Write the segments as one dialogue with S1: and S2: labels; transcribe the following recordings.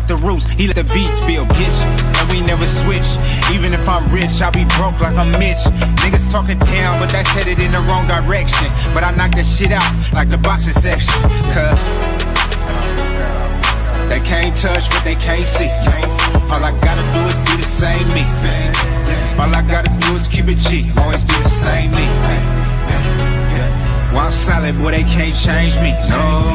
S1: the roots, he let the beats build, bitch. And we never switch. Even if I'm rich, I'll be broke like I'm Mitch. Niggas talking down, but that's headed in the wrong direction. But I knock that shit out like the boxing section. Cause they can't touch what they can't see. All I gotta do is be the same me. All I gotta do is keep it G. Always be the same me. While I'm solid, boy, they can't change me. No.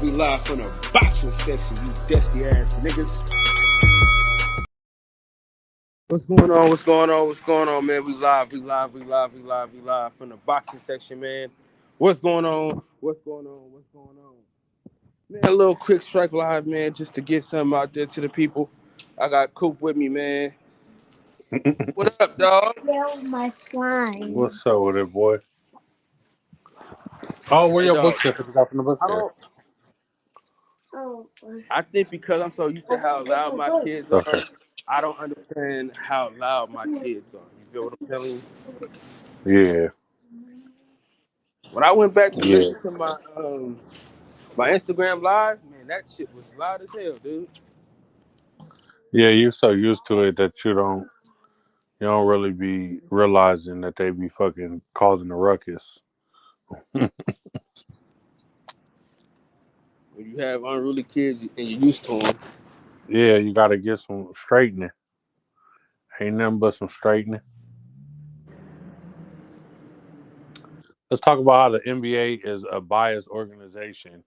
S2: We live from the boxing section, you dusty ass niggas. What's going on, man? We live from the boxing section, man. What's going on? Man, a little quick strike live, man, just to get something out there to the people. I got Coop with me, man. What up, dog?
S3: My slime.
S4: What's up with it, boy? Oh, where your
S2: dog.
S4: book is? It's up in the book there.
S2: I think because I'm so used to how loud my kids are, I don't understand how loud my kids are. You feel what I'm telling you?
S4: Yeah.
S2: When I went back to listen to my Instagram live, man, that shit was loud as hell, dude.
S4: Yeah, you're so used to it that you don't really be realizing that they be fucking causing a ruckus.
S2: When you have unruly kids and you're used to them.
S4: Yeah, you got to get some straightening. Ain't nothing but some straightening. Let's talk about how the NBA is a biased organization.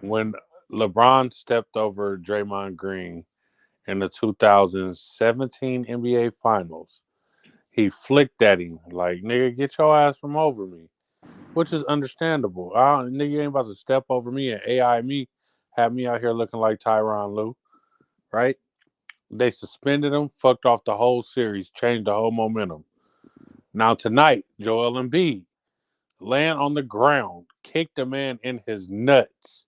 S4: When LeBron stepped over Draymond Green in the 2017 NBA Finals, he flicked at him like, nigga, get your ass from over me. Which is understandable. Nigga ain't about to step over me and AI me, have me out here looking like Tyronn Lue, right? They suspended him, fucked off the whole series, changed the whole momentum. Now tonight, Joel Embiid laying on the ground, kicked a man in his nuts,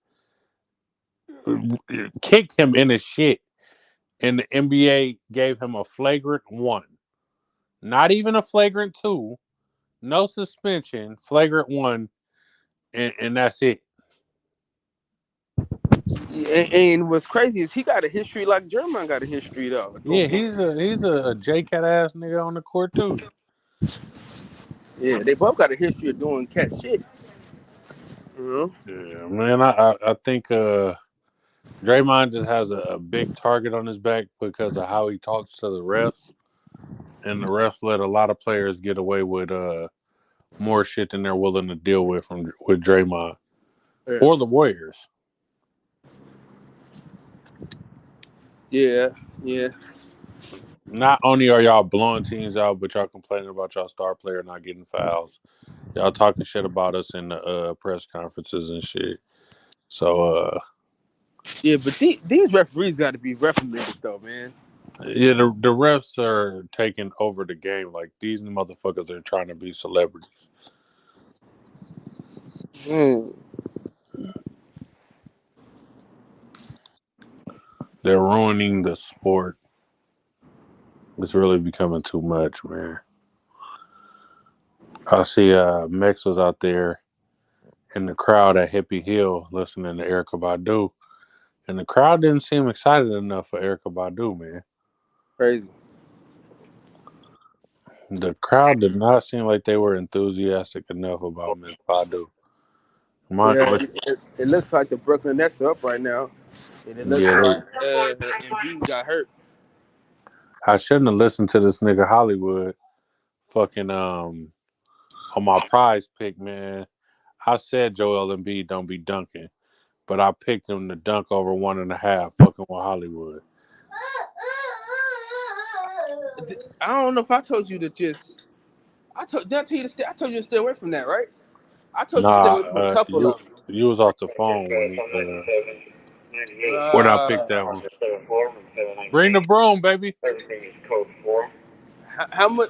S4: kicked him in his shit, and the NBA gave him a flagrant 1. Not even a flagrant 2, no suspension, flagrant 1, and that's it.
S2: And what's crazy is he got a history like Draymond got a history though.
S4: Yeah, he's a J-Cat ass nigga on the court too.
S2: Yeah, they both got a history of doing cat shit.
S4: Yeah, man, I think Draymond just has a big target on his back because of how he talks to the refs, and the refs let a lot of players get away with more shit than they're willing to deal with with Draymond or the Warriors.
S2: Yeah.
S4: Not only are y'all blowing teams out, but y'all complaining about y'all star player not getting fouls. Y'all talking shit about us in the press conferences and shit. So,
S2: yeah, but these referees got to be reprimanded though, man.
S4: Yeah, the refs are taking over the game. Like, these motherfuckers are trying to be celebrities. They're ruining the sport. It's really becoming too much, man. I see Mex was out there in the crowd at Hippie Hill listening to Erykah Badu. And the crowd didn't seem excited enough for Erykah Badu, man.
S2: Crazy.
S4: The crowd did not seem like they were enthusiastic enough about Miss Badu.
S2: It looks like the Brooklyn Nets are up right now. And it looks like Embiid got hurt.
S4: I shouldn't have listened to this nigga Hollywood fucking on my prize pick, man. I said Joel Embiid don't be dunking, but I picked him to dunk over 1.5 fucking with Hollywood.
S2: I don't know if I told you to just. I told you to stay away from that, right? I told you to stay away from a couple of them.
S4: You was off the phone when he When I picked that one. Bring the broom, baby.
S2: How much?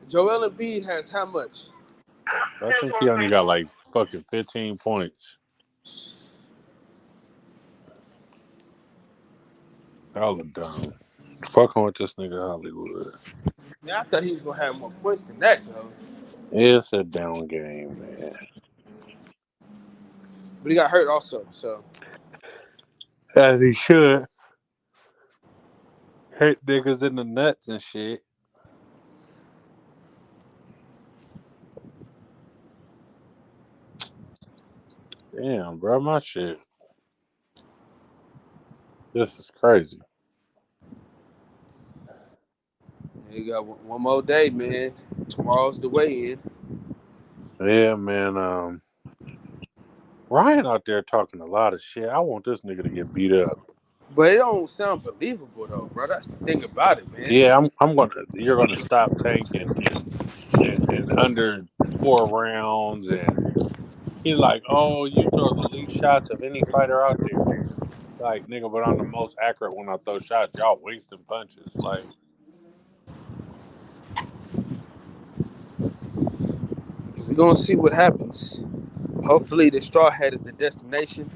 S2: Joel Embiid has how much?
S4: I think he only got like fucking 15 points. Y'all are dumb. Fucking with this nigga Hollywood.
S2: Yeah, I thought he was gonna have more points than that, though.
S4: It's a down game, man.
S2: But he got hurt also, so.
S4: As he should. Hit niggas in the nuts and shit. Damn, bro, my shit. This is crazy.
S2: You got one more day, man. Tomorrow's the weigh-in.
S4: Yeah, man. Ryan out there talking a lot of shit. I want this nigga to get beat up.
S2: But it don't sound believable though, bro. That's the thing about it, man.
S4: Yeah, you're gonna stop tanking in under 4 rounds, and he's like, oh, you throw the least shots of any fighter out there. Like, nigga, but I'm the most accurate when I throw shots. Y'all wasting punches. Like,
S2: We're gonna see what happens. Hopefully the Straw Hat is the destination.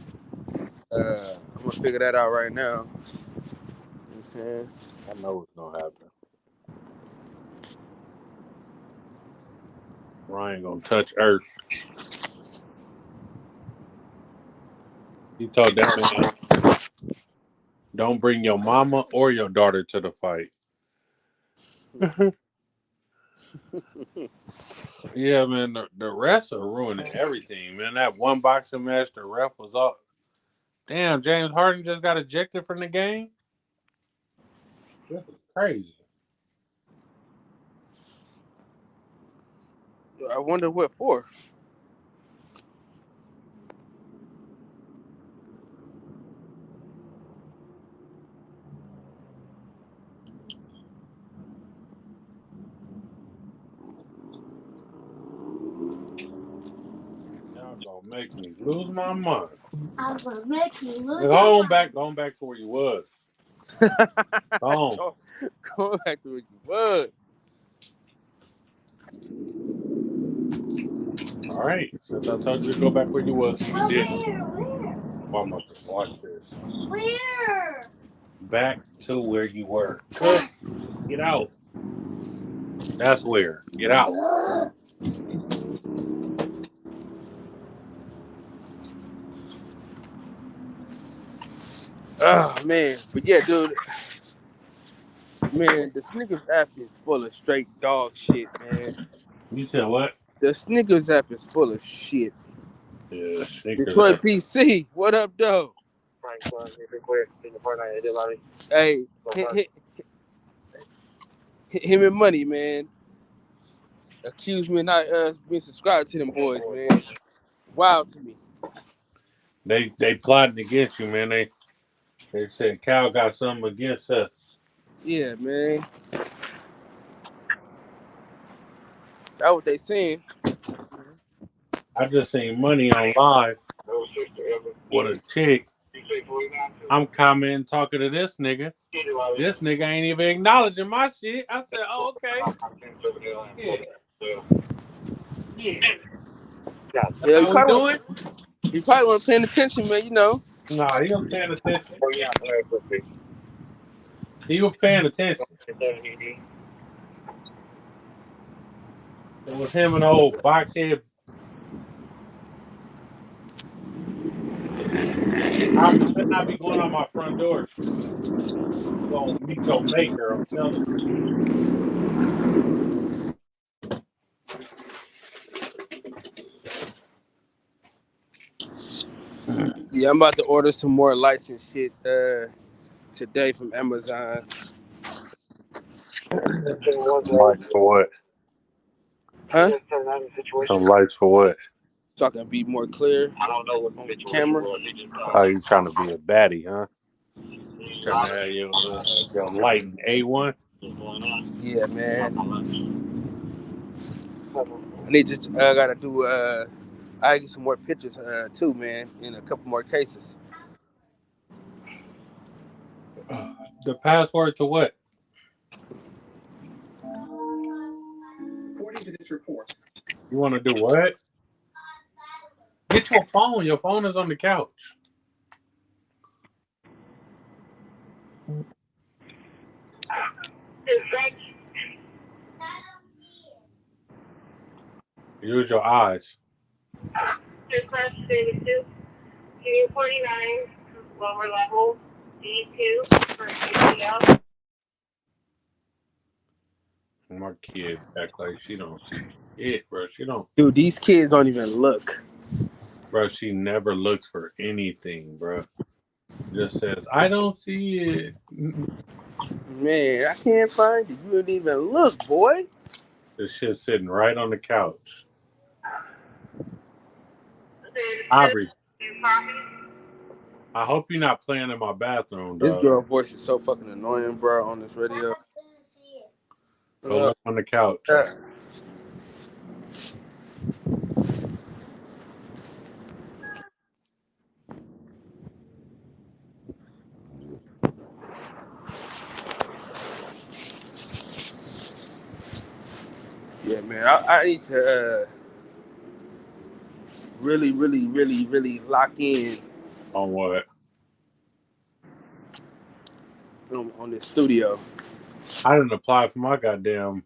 S2: I'm gonna figure that out right now. You know what I'm saying?
S4: I know what's gonna happen. Ryan gonna touch earth. He told that man, don't bring your mama or your daughter to the fight. Yeah, man, the refs are ruining everything, man. That one boxing match, the ref was off. Damn, James Harden just got ejected from the game? This is crazy.
S2: I wonder what for.
S4: Y'all gonna make me lose my mind.
S3: I'm gonna make you lose.
S4: Going back to where you was.
S2: Go back to where you was.
S4: All right. Since I told you to go back where you was, you did.
S3: Where?
S4: Oh, I'm about to watch this.
S3: Where?
S4: Back to where you were. Cook, get out. That's where. Get out.
S2: Oh man, but yeah, dude. Man, the Snickers app is full of straight dog shit, man.
S4: You said what?
S2: The Snickers app is full of shit.
S4: Yeah, Snickers.
S2: Detroit PC, what up, though? Hey, him and Money, man. Accuse me of not being subscribed to them boys, man. Wild to me.
S4: They plotting against you, man. They said Cal got something against us.
S2: Yeah, man. That's what they saying.
S4: I just seen Money on live with a chick. I'm commenting, talking to this nigga. This nigga ain't even acknowledging my shit. I said, oh, okay. Yeah.
S2: Yeah, you probably wasn't paying attention, man, you know.
S4: Nah, he was paying attention. He was paying attention. It was him and the old box head. I should not be going on my front door. You're going to meet your maker, I'm telling you.
S2: Yeah, I'm about to order some more lights and shit today from Amazon.
S4: Lights for what?
S2: Huh?
S4: Some lights for what?
S2: So I can be more clear on the camera.
S4: Oh, you trying to be a baddie, huh? Trying to have your light in A1?
S2: Yeah, man. I gotta do I get some more pictures too, man, in a couple more cases.
S4: The password to what?
S5: According to this report,
S4: You want to do what? Get your phone. Your phone is on the couch. Use your eyes.
S6: Class 32, Junior 49, lower level, D2 for ACL.
S4: My kid act like she don't see it, bro. She don't,
S2: Dude, these kids don't even look.
S4: bro. She never looks for anything, bro. Just says, I don't see it.
S2: Man, I can't find it. You didn't even look, boy.
S4: This shit's sitting right on the couch.
S6: Then
S4: Aubrey,
S6: two copies.
S4: I hope you're not playing in my bathroom,
S2: This
S4: dog.
S2: girl voice is so fucking annoying, bro, on this radio.
S4: Go look on the couch.
S2: Yeah, man, I need to really lock in
S4: On what?
S2: on this studio.
S4: I didn't apply for my goddamn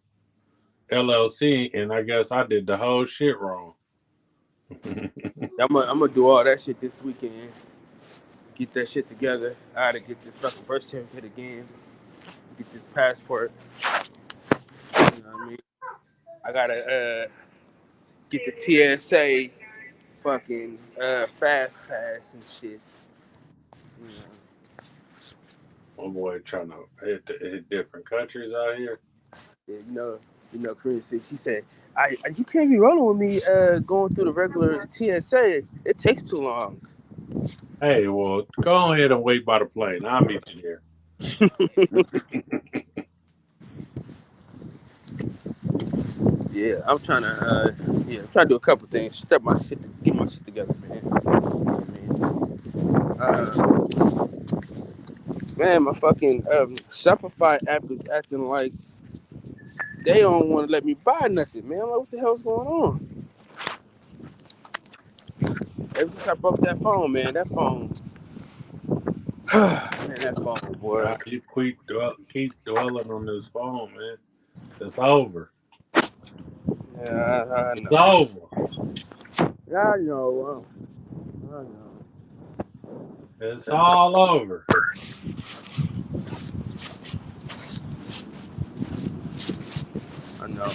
S4: LLC, and I guess I did the whole shit wrong.
S2: I'm gonna do all that shit this weekend. Get that shit together. I gotta get this fucking birth certificate again. Get this passport. You know what I mean? I gotta get the TSA fucking fast pass and shit. You know.
S4: My boy trying to hit different countries out here.
S2: Yeah, you know, Kareem said, she said, you can't be rolling with me going through the regular TSA. It takes too long.
S4: Hey, well, go ahead and wait by the plane. I'll meet you there.
S2: Yeah, I'm trying to do a couple things. Get my shit together, man. You know what I mean? Man, my fucking Shopify app is acting like they don't want to let me buy nothing, man. I'm like, what the hell's going on? Every time I broke that phone, man, that phone, boy.
S4: You keep dwelling on this phone, man. It's over.
S2: Yeah, I know.
S4: It's over.
S2: Yeah, I know. I know.
S4: It's all over.
S2: I know.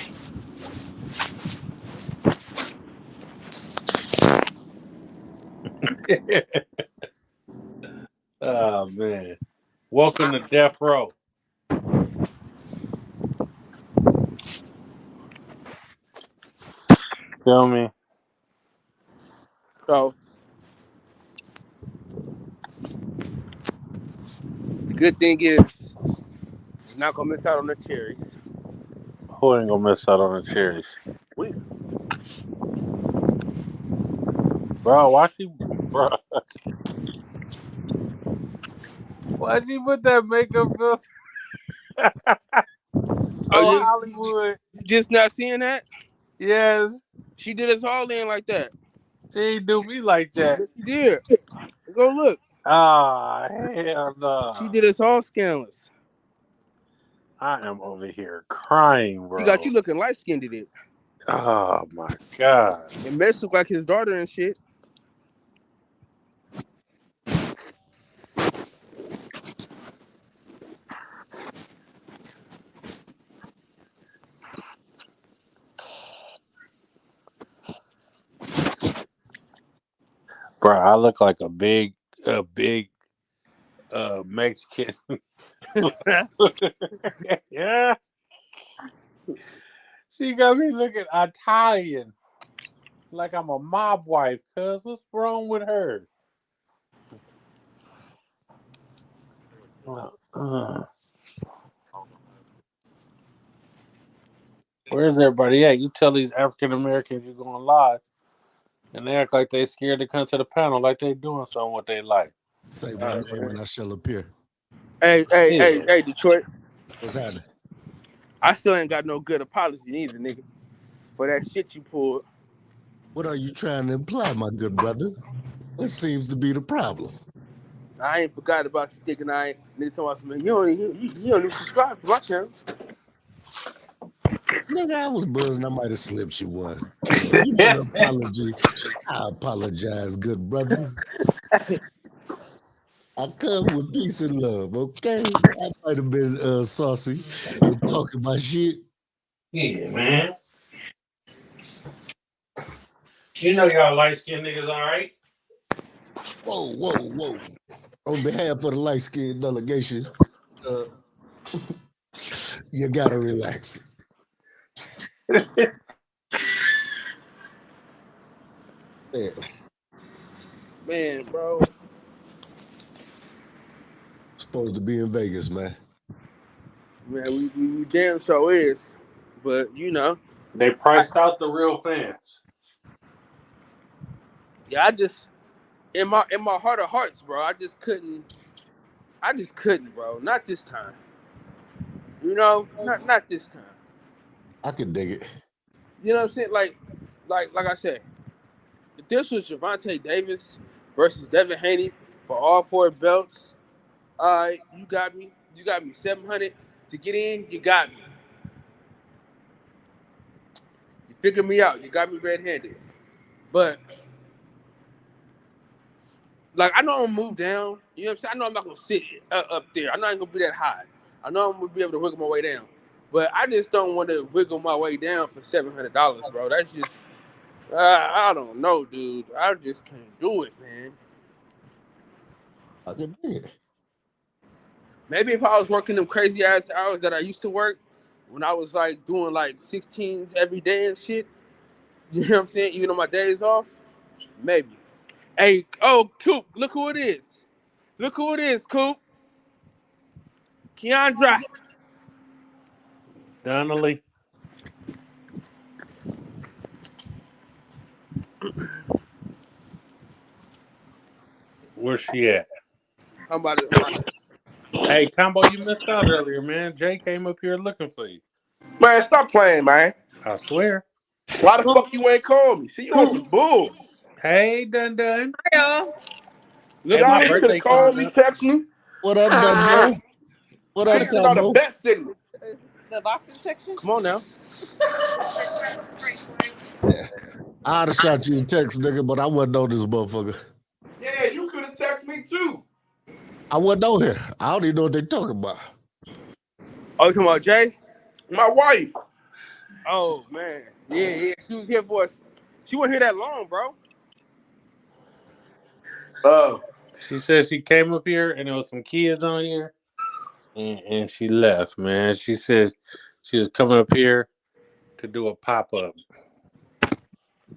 S4: Oh, man. Welcome to Death Row. Feel me?
S2: So, the good thing is, you're not going to miss out on the cherries.
S4: Who ain't gonna miss out on the cherries?
S2: We.
S4: Bro, why'd you put that makeup filter?
S2: Oh,
S4: Hollywood.
S2: You just not seeing that?
S4: Yes.
S2: She did us all in like that.
S4: She ain't do me like that.
S2: She did. Go look.
S4: Ah, hell no.
S2: She did us all scandalous.
S4: I am over here crying, bro.
S2: She got you looking light-skinned in it.
S4: Oh, my God.
S2: And Mesh looked like his daughter and shit.
S4: Bro, I look like a big Mexican. Yeah. She got me looking Italian. Like I'm a mob wife, cuz what's wrong with her? Where's everybody at? You tell these African Americans you're going live, and they act like they scared to come to the panel, like they doing something with their life.
S7: Say when I shall appear.
S2: Hey, Detroit.
S5: What's happening?
S2: I still ain't got no good apology neither, nigga, for that shit you pulled.
S5: What are you trying to imply, my good brother? What seems to be the problem?
S2: I ain't forgot about you, dick, and I ain't. Nigga talking about something. You don't even subscribe to my channel.
S5: Nigga, I was buzzing. I might have slipped you one. You need an apology. I apologize, good brother. I come with peace and love, okay? I might have been saucy and talking my shit.
S4: Yeah, man. You know y'all light-skinned niggas all right?
S5: Whoa. On behalf of the light-skinned delegation, you gotta relax. Yeah.
S2: Man, bro.
S5: Supposed to be in Vegas, man.
S2: Man, we damn sure is. But, you know.
S4: They priced out the real fans.
S2: Yeah, I just in my heart of hearts, bro, I just couldn't, bro. Not this time. You know, not this time.
S5: I could dig it.
S2: You know what I'm saying? Like I said, if this was Gervonta Davis versus Devin Haney for all 4 belts, you got me. You got me 700 to get in. You got me. You figured me out. You got me red-handed. But like, I know I'm gonna move down. You know what I'm saying? I know I'm not gonna sit up there. I'm not gonna be that high. I know I'm gonna be able to wiggle my way down. But I just don't want to wiggle my way down for $700, bro. That's just, I don't know, dude. I just can't do it, man.
S5: I could dig it.
S2: Maybe if I was working them crazy ass hours that I used to work when I was like doing like 16s every day and shit. You know what I'm saying? Even on my days off, maybe. Hey, oh, Coop, look who it is. Look who it is, Coop. Keandra.
S4: Donnelly. Where's she at?
S2: How about it?
S4: Hey, Combo, you missed out earlier, man. Jay came up here looking for you.
S7: Man, stop playing, man.
S4: I swear.
S7: Why the fuck you ain't call me? See, you on some bull.
S4: Hey, Dun.
S6: Hi,
S2: Look,
S4: Hey, my
S7: Y'all niggas could
S4: birthday
S7: have called
S4: coming
S7: me,
S4: up.
S7: text me.
S5: What up, Dundee? What
S7: Could
S5: up,
S7: have sent out a
S5: Combo?
S7: bet signal.
S6: the boxing section.
S2: come on now.
S5: Yeah. I'd have shot you a text, nigga, but I wasn't on this motherfucker.
S7: Yeah, you could have texted me too.
S5: I wasn't on here. I don't even know what they talking about.
S2: Oh, you talking about Jay?
S7: My wife.
S2: Oh, man. Yeah. She was here for us. She wasn't here that long, bro.
S4: She said she came up here and there was some kids on here, and she left, man. She said she was coming up here to do a pop-up.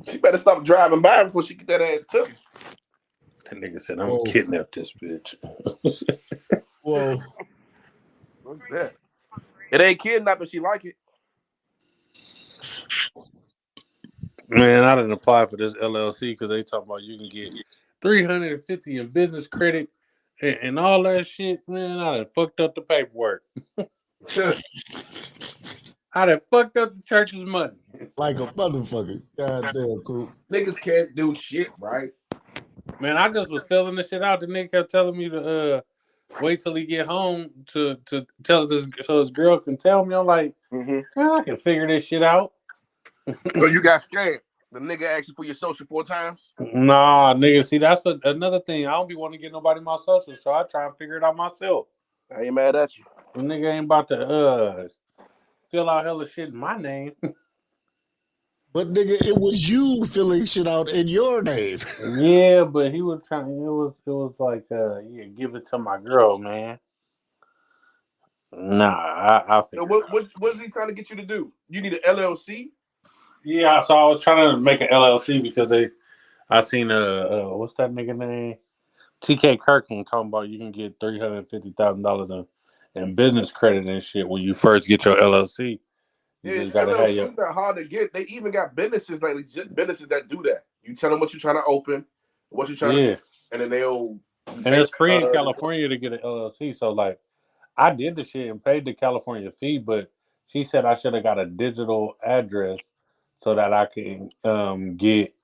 S7: She better stop driving by before she get that ass took.
S4: That nigga said, I'm gonna kidnap this bitch.
S5: Whoa.
S7: What's that? It ain't kidnapping. She like it.
S4: Man, I didn't apply for this LLC because they talking about you can get $350 in business credit and all that shit. Man, I done fucked up the paperwork. I done fucked up the church's money.
S5: Like a motherfucker. Goddamn, cool.
S7: Niggas can't do shit, right?
S4: Man, I just was filling this shit out. The nigga kept telling me to wait till he get home to tell this so his girl can tell me. I'm like, man, I can figure this shit out.
S7: So you got scared. The nigga asked you for your social 4 times?
S4: Nah, nigga, see, that's another thing. I don't be wanting to get nobody my social, so I try and figure it out myself.
S7: I ain't mad at you.
S4: The nigga ain't about to fill out hella shit in my name.
S5: But nigga, it was you filling shit out in your name.
S4: Yeah, but he was trying. It was like, yeah, give it to my girl, man. Nah, I
S7: So
S4: figured.
S7: what is he trying to get you to do? You need an LLC?
S4: Yeah, so I was trying to make an LLC because I seen what's that nigga name? TK Kirkland talking about you can get $350,000 in business credit and shit when you first get your LLC. You
S7: Yeah,
S4: just gotta have your.
S7: LLCs are hard to get. They even got businesses, like legit businesses that do that. You tell them what you're trying to open, what you're trying to do, and then they'll.
S4: And it's free in California to get an LLC. So like, I did the shit and paid the California fee, but she said I should have got a digital address so that I can get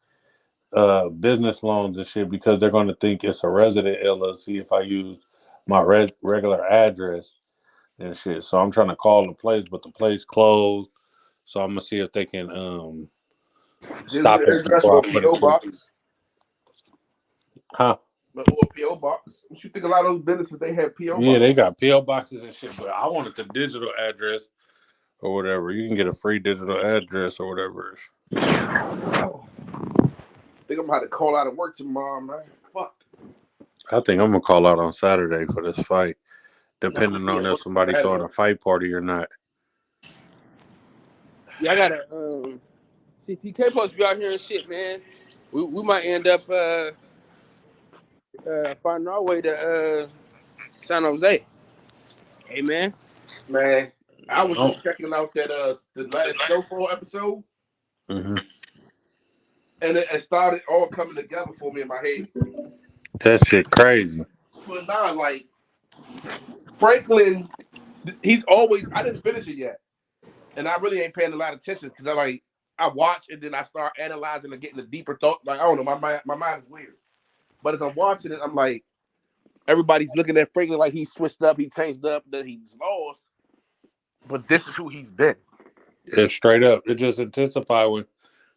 S4: business loans and shit because they're going to think it's a resident LLC if I use my regular address and shit. So I'm trying to call the place, but the place closed. So I'm gonna see if they can stop
S7: Digital
S4: it
S7: address
S4: before
S7: or
S4: I put it
S7: PO
S4: through.
S7: box,
S4: Huh?
S7: or PO box. What you think a lot of those businesses they have PO
S4: Yeah,
S7: box?
S4: they got PO boxes and shit, but I wanted the digital address or whatever. You can get a free digital address or whatever.
S7: I think I'm gonna have to call out of work tomorrow, man. Fuck.
S4: I think I'm gonna call out on Saturday for this fight, depending on if somebody throwing a fight party or not.
S2: Yeah, I gotta TK supposed to be out here and shit, man. We might end up finding our way to San Jose. Hey, man.
S7: Man, I was just checking out that the last Snowfall episode,
S4: Mm-hmm.
S7: and it started all coming together for me in my head.
S4: That shit crazy.
S7: But now, like Franklin, he's always. I didn't finish it yet, and I really ain't paying a lot of attention because I watch and then I start analyzing and getting a deeper thought. Like I don't know, my mind is weird. But as I'm watching it, I'm like, everybody's looking at Franklin like he switched up, he changed up, that he's lost. But this is who he's been.
S4: It's straight up. It just intensified when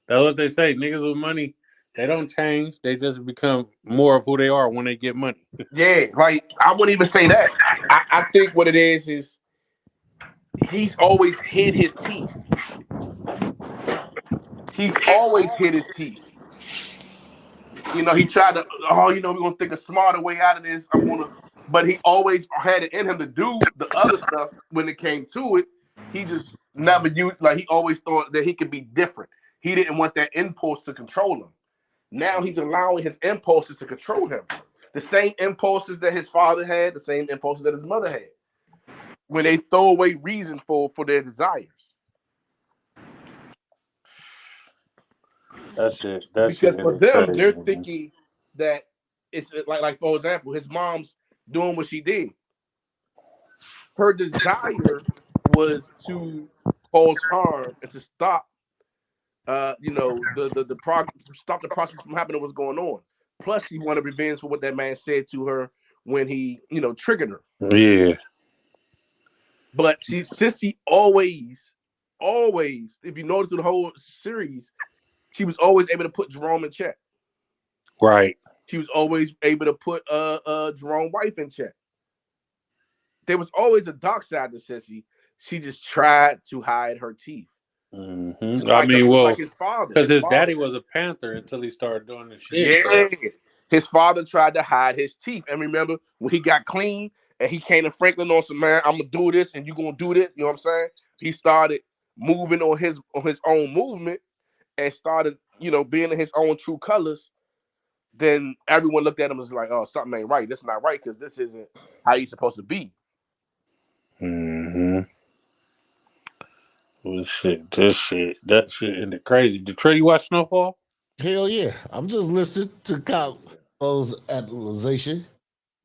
S4: that's what they say. Niggas with money, they don't change. They just become more of who they are when they get money.
S7: Yeah, like I wouldn't even say that. I think what it is he's always hid his teeth. He's always hid his teeth. You know, he tried to, we're gonna think a smarter way out of this. But he always had it in him to do the other stuff when it came to it. He just never used, like he always thought that he could be different. He didn't want that impulse to control him. Now he's allowing his impulses to control him. The same impulses that his father had, the same impulses that his mother had. When they throw away reason for their desires. Because for them, they're thinking that it's like for example, his mom's doing what she did. Her desire was to cause harm and to stop, stop the process from happening. What's going on? Plus, she wanted revenge for what that man said to her when he, triggered her.
S4: Yeah.
S7: But since she always, if you notice through the whole series, she was always able to put Jerome in check.
S4: Right.
S7: She was always able to put Jerome's wife in check. There was always a dark side to Sissy. She just tried to hide her teeth.
S4: Mm-hmm.
S7: Like his father.
S4: Because his daddy was a Panther until he started doing this shit.
S7: Yeah. So. His father tried to hide his teeth. And remember, when he got clean and he came to Franklin on some, man, I'm going to do this and you're going to do this. You know what I'm saying? He started moving on his own movement and started, being in his own true colors. Then everyone looked at him and was like, oh, something ain't right. This is not right because this isn't how you're supposed to be.
S4: Mm-hmm. Well, that shit ended crazy. Did Trey watch Snowfall?
S5: Hell yeah. I'm just listening to Capo's analyzation.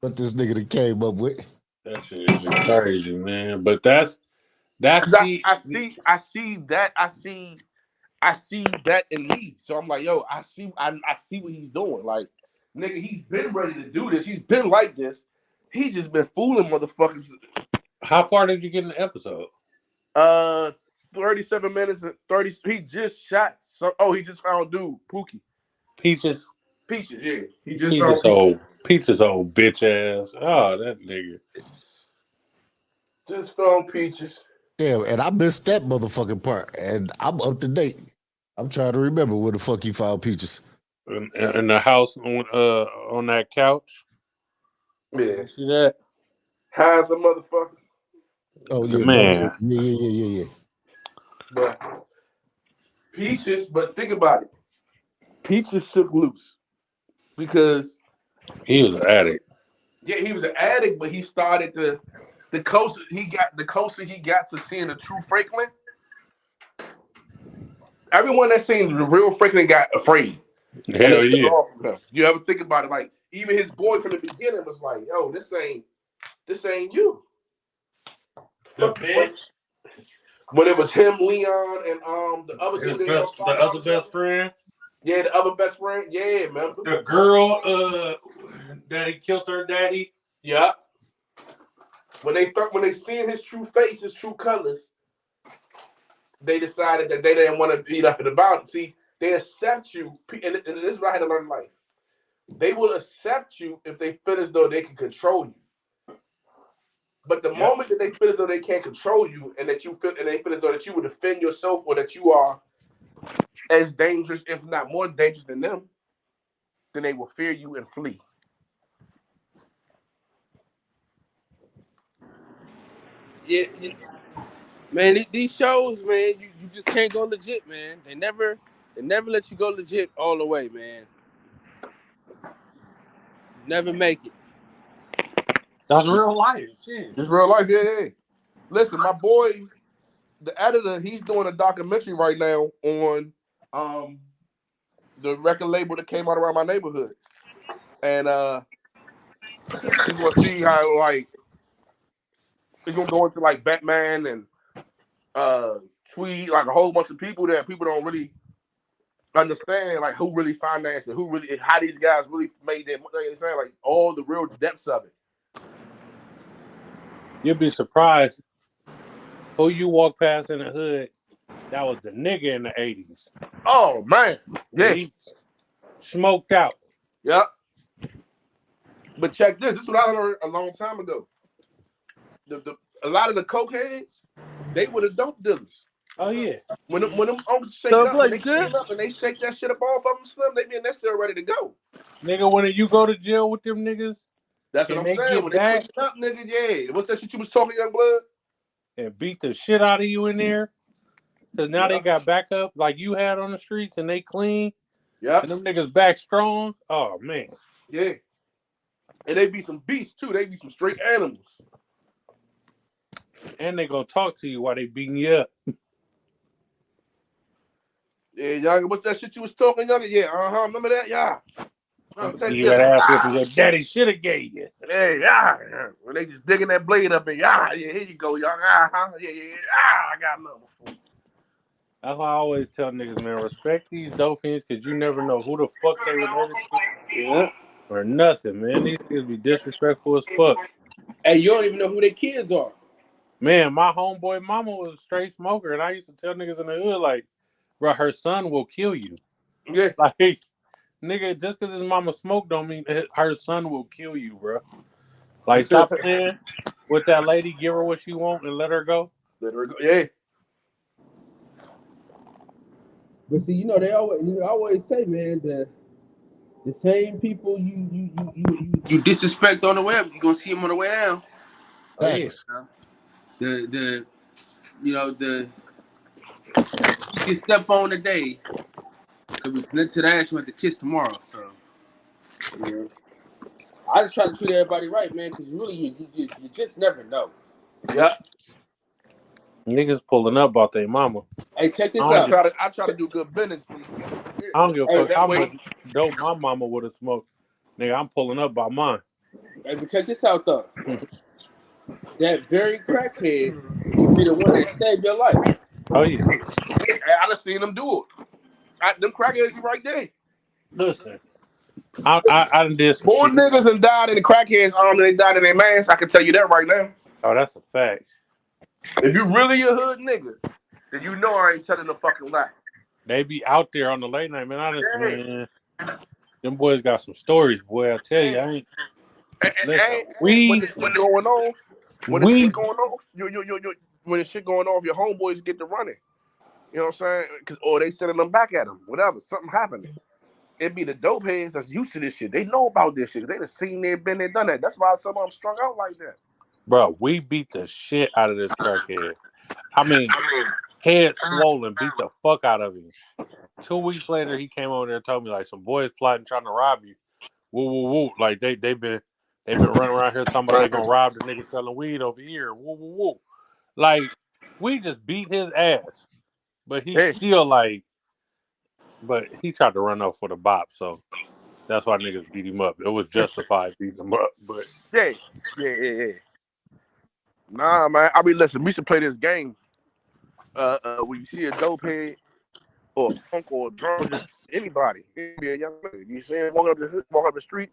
S5: What this nigga that came up with.
S4: That shit ended crazy, man. But that's
S7: I see that in me. So I'm like, yo, I see what he's doing. Like, nigga, he's been ready to do this. He's been like this. He just been fooling motherfuckers.
S4: How far did you get in the episode?
S7: 37 minutes and 30. He just shot. He just found dude, Pookie.
S4: Peaches,
S7: yeah.
S4: Peaches old bitch ass. Oh, that nigga.
S7: Just found Peaches.
S5: Damn, and I missed that motherfucking part. And I'm up to date. I'm trying to remember where the fuck he found Peaches.
S4: In the house on that couch.
S7: Yeah.
S4: See that?
S7: How's a motherfucker?
S5: Oh yeah,
S4: man.
S5: Yeah.
S7: But Peaches, think about it. Peaches shook loose because
S4: he was an addict.
S7: Yeah, he was an addict, but he started to. The closer he got to seeing the true Franklin. Everyone that seen the real Franklin got afraid.
S4: Hell yeah.
S7: You ever think about it? Like even his boy from the beginning was like, "Yo, this ain't you."
S4: The bitch.
S7: When it was him, Leon, and the other dude.
S4: The other best friend.
S7: Yeah, the other best friend. Yeah, remember?
S4: The girl, that he killed her daddy.
S7: Yeah. When they seen his true face, his true colors, they decided that they didn't want to beat up and about it. See, they accept you, and this is what I had to learn in life. They will accept you if they feel as though they can control you. But the moment that they feel as though they can't control you, and they feel as though that you will defend yourself or that you are as dangerous, if not more dangerous than them, then they will fear you and flee.
S2: Yeah, man. These shows, man, you just can't go legit, man. They never let you go legit all the way, man. Never make it.
S4: That's real life. Shit.
S7: It's real life, yeah. Listen, my boy, the editor, he's doing a documentary right now on the record label that came out around my neighborhood, and he's gonna see how like he's gonna go into like Batman and Tweed, like a whole bunch of people that people don't really understand, like who really financed it, how these guys really made their money. You know what I'm saying? Like all the real depths of it.
S4: You'd be surprised who you walk past in the hood. That was the nigga in the 80s.
S7: Oh man, yeah,
S4: He smoked out.
S7: yeah. But check this. This is what I learned a long time ago. A lot of the cokeheads, they were the dope dealers.
S4: Oh yeah.
S7: When them uncles shake
S2: So,
S7: up,
S2: like,
S7: and they
S2: good?
S7: clean up and they shake that shit up off of them, Slim, they be in that cell ready to go.
S4: Nigga, when you go to jail with them niggas
S7: That's
S4: Can
S7: what
S4: they
S7: I'm saying.
S4: get
S7: When
S4: back?
S7: they clean up, nigga, yeah. What's that shit you was talking, young blood?
S4: and beat the shit out of you in there, because now they got backup like you had on the streets and they clean,
S7: Yeah,
S4: and them niggas back strong. Oh man.
S7: yeah. And they be some beasts too. They be some straight animals.
S4: And they gonna talk to you while they beating you up.
S7: Yeah, young. What's that shit you was talking, young? Yeah, remember that? Yeah.
S4: You got ass with your daddy should have gave you.
S7: Hey, yeah. When they just digging that blade up and yeah, here you go, young. Yeah. I got another one.
S4: That's why I always tell niggas, man, respect these dolphins, because you never know who the fuck they related to.
S2: Yeah.
S4: Or nothing, man. These niggas be disrespectful as fuck.
S2: Hey, you don't even know who their kids are.
S4: Man, my homeboy mama was a straight smoker, and I used to tell niggas in the hood, like, bro, her son will kill you.
S7: Yeah.
S4: Like, nigga, just because his mama smoked don't mean her son will kill you, bro. Like, stop playing with that lady, give her what she want, and let her go.
S7: Let her go. Yeah.
S2: But see, they always say, man, that the same people you disrespect on the web, you're gonna see them on the way down.
S5: Thanks.
S2: You can step on today, because we connect to the ass you have to kiss tomorrow. So, I just try to treat everybody right, man, because you just never know.
S7: Yeah.
S4: Niggas pulling up about their mama.
S2: Hey, check this
S7: I
S2: out.
S7: try to do good business.
S4: I don't give a fuck
S7: that
S4: how
S7: way-
S4: much dope my mama would have smoked. Nigga, I'm pulling up by mine.
S2: Hey, but check this out, though. That very crackhead could be the one that saved your life.
S4: Oh, yeah.
S7: I done seen them do it. Them crackheads be right there.
S4: Listen, I done did some
S7: More
S4: shit.
S7: niggas than died in the crackheads' arm than they died in their mans. I can tell you that right now.
S4: Oh, that's a fact.
S7: If you really a hood nigga, then you know I ain't telling the fucking lie.
S4: They be out there on the late night, man. Honestly, man. Them boys got some stories, boy. I tell you, I ain't.
S7: When the shit going on, when the shit going off, your homeboys get to running. You know what I'm saying? Or they sending them back at them. Whatever, something happening. It be the dope heads that's used to this shit. They know about this shit. They done seen there, been there, done that. That's why some of them strung out like that.
S4: Bro, we beat the shit out of this crackhead. I mean, head swollen, beat the fuck out of him. 2 weeks later, he came over there and told me, like, some boys plotting trying to rob you. Woo, woo, woo. Like, they've been running around here talking about they gonna rob the nigga selling weed over here. Woo, woo, woo. Like, we just beat his ass. But he still, like, but he tried to run off for the bop, so that's why niggas beat him up. It was justified beating him up, but
S7: Yeah. Nah, man. I mean, listen, we should play this game. When you see a dope head or uncle or drunk, just anybody, it can be a young lady. You see him walking up the street,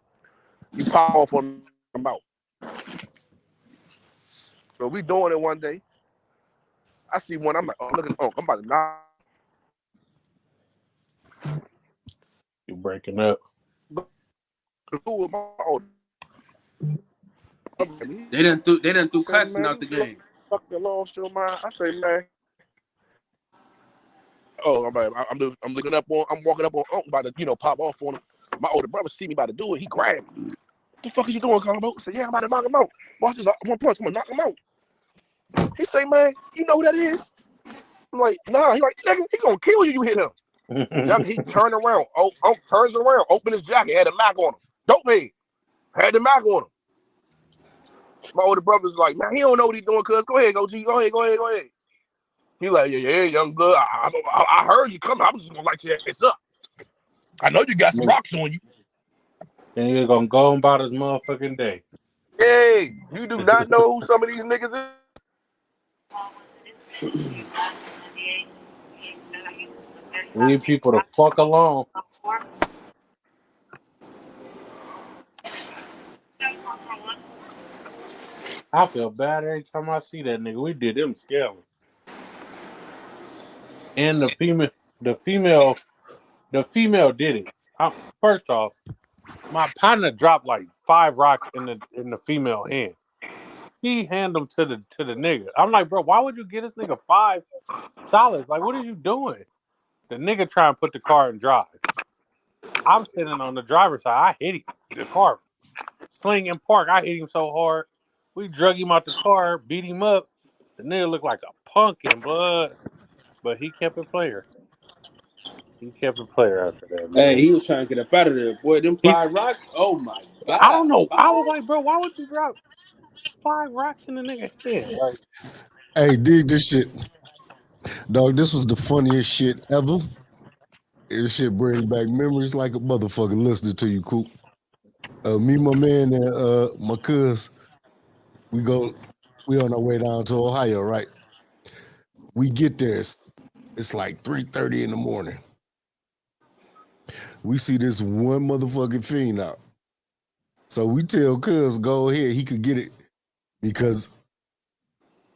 S7: you pop off on them out. So we doing it one day. I see one. I'm like, oh, look at Uncle. I'm about to knock.
S4: You breaking up?
S7: Who with my old?
S2: They done threw
S7: Say,
S2: Claxton
S7: man,
S2: out the game.
S7: fuck the law, still mine. I say, man. Oh, I'm looking up on. I'm walking up on Uncle, about to pop off on him. My older brother see me about to do it. He grabbed me. What the fuck is you doing, Colombo? I said, yeah, I'm about to knock him out. Watch this. One punch. I'm gonna knock him out. He say, man, you know who that is? I'm like, nah. He like, nigga, he gonna kill you. You hit him. He turned around. Turns around. Open his jacket. Had a Mac on him. Dope head. Had the Mac on him. My older brother's like, man, he don't know what he's doing. Cuz go ahead, go G. Go ahead. He like, yeah, young blood. I heard you coming. I was just gonna light your ass up. I know you got some rocks on you.
S4: Then you're gonna go about his motherfucking day.
S7: Hey, you do not know who some of these niggas is?
S4: Leave people the fuck alone. I feel bad every time I see that nigga. We did them scaling. And the female did it. First off, my partner dropped like 5 rocks in the female hand. He handed them to the nigga. I'm like, bro, why would you get this nigga 5 solids? Like, what are you doing? The nigga try and put the car in drive. I'm sitting on the driver's side. I hit him. The car sling and park. I hit him so hard. We drug him out the car, beat him up. The nigga looked like a pumpkin, blood. But he kept it player. He kept it player after that, man.
S2: Hey, he was trying to get up out of there. Boy, them 5 rocks. Oh my God.
S4: I don't know. I was like, bro, why would you drop 5 rocks in the nigga head? Like,
S5: Hey, dig this shit. Dog, this was the funniest shit ever. This shit bring back memories like a motherfucker listening to you, Coop. Me, my man, and my cuz, we on our way down to Ohio, right? We get there, it's like 3:30 in the morning. We see this one motherfucking fiend out. So we tell cuz go ahead, he could get it because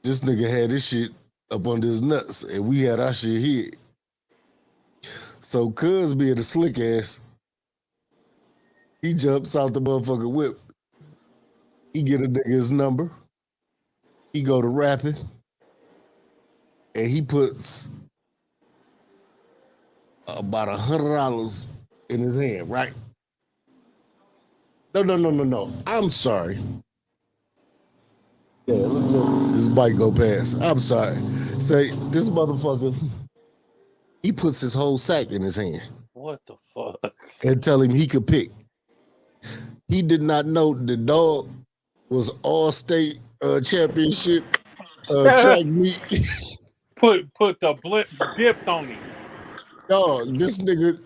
S5: this nigga had this shit up under his nuts and we had our shit hid. So cuz being a slick ass, he jumps out the motherfucking whip. He get a nigga's number. He go to rapping. And he puts about $100 in his hand, right? No. I'm sorry. Yeah, look, this bike go past. I'm sorry. Say, this motherfucker, he puts his whole sack in his hand.
S4: what the fuck?
S5: And tell him he could pick. He did not know the dog was all-state championship track meet.
S4: Put the blip dipped on him.
S5: Dog, this nigga,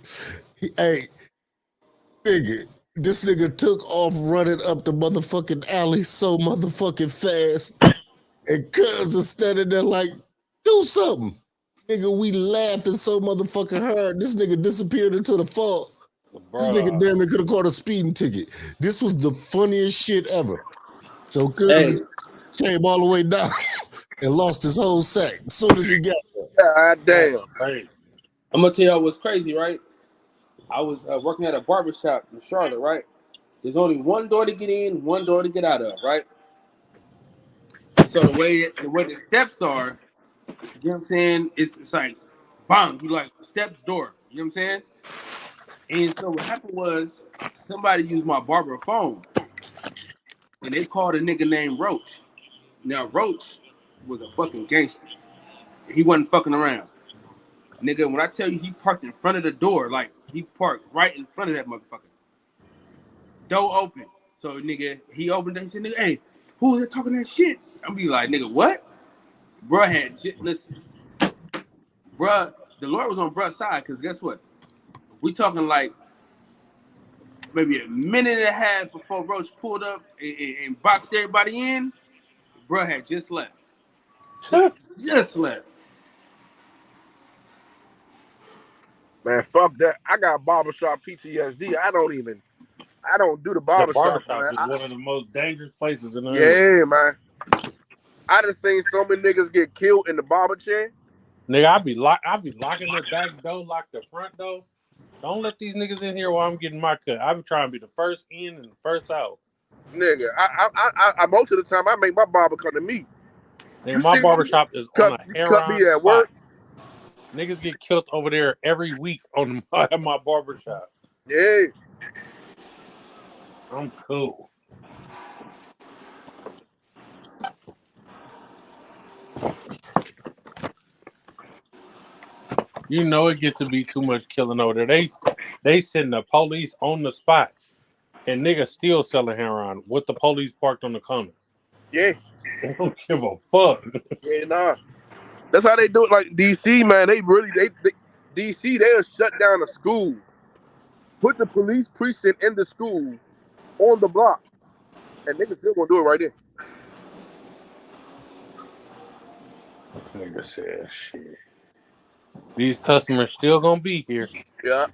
S5: this nigga took off running up the motherfucking alley so motherfucking fast. And cuz is standing there like, do something. Nigga, we laughing so motherfucking hard. This nigga disappeared into the fog. This nigga damn near could have caught a speeding ticket. This was the funniest shit ever. So cuz came all the way down and lost his whole sack as soon as he got there.
S7: God damn.
S4: Hey,
S2: I'm gonna tell y'all what's crazy, right? I was working at a barbershop in Charlotte, right? There's only one door to get in, one door to get out of, right? So the way the steps are, you know what I'm saying? It's like, bang, you like steps door, you know what I'm saying? And so what happened was somebody used my barber phone, and they called a nigga named Roach. Now Roach was a fucking gangster. He wasn't fucking around. Nigga, when I tell you he parked in front of the door, like he parked right in front of that motherfucker. Door open. So nigga, he opened it and said, nigga, hey, who was that talking that shit? I'm be like, nigga, what? Bruh had listen. Bruh, the Lord was on bruh's side, because guess what? We talking like maybe a minute and a half before Roach pulled up and boxed everybody in. Bruh had just left. Just left.
S7: Man, fuck that. I got barbershop PTSD. I don't do the
S4: The
S7: barbershop,
S4: barbershop
S7: man.
S4: is one of the most dangerous places in the hood.
S7: Yeah, man. I just seen so many niggas get killed in the barber chair.
S4: Nigga, I be locking the back door, lock the front door. Don't let these niggas in here while I'm getting my cut. I be trying to be the first in and the first out.
S7: Nigga, I most of the time I make my barber come to me.
S4: Nigga, my barbershop is on a
S7: cut me
S4: hair-on
S7: at work.
S4: spot. Niggas get killed over there every week on my barbershop.
S7: Yeah.
S4: I'm cool. You know it get to be too much killing over there. They send the police on the spot, and niggas still selling heroin with the police parked on the corner.
S7: Yeah.
S4: They don't give a fuck.
S7: Yeah, nah. That's how they do it. Like DC, man, they DC, they'll shut down a school, put the police precinct in the school on the block, and niggas still gonna do it right there.
S4: Nigga said shit. These customers still gonna be here.
S7: Yeah.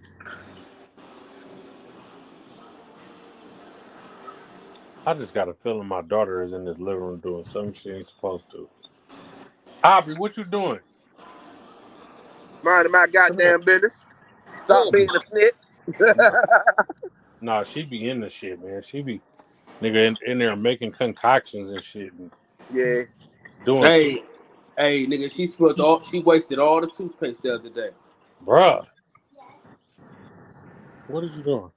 S4: I just got a feeling my daughter is in this living room doing something she ain't supposed to. Aubrey, what you doing?
S7: Minding my goddamn business. Stop being a snitch.
S4: Nah, she be in the shit, man. She be nigga in there making concoctions and shit. And
S7: Yeah.
S4: doing
S2: Hey, nigga, she wasted all the toothpaste the other day.
S4: bruh. What is you doing?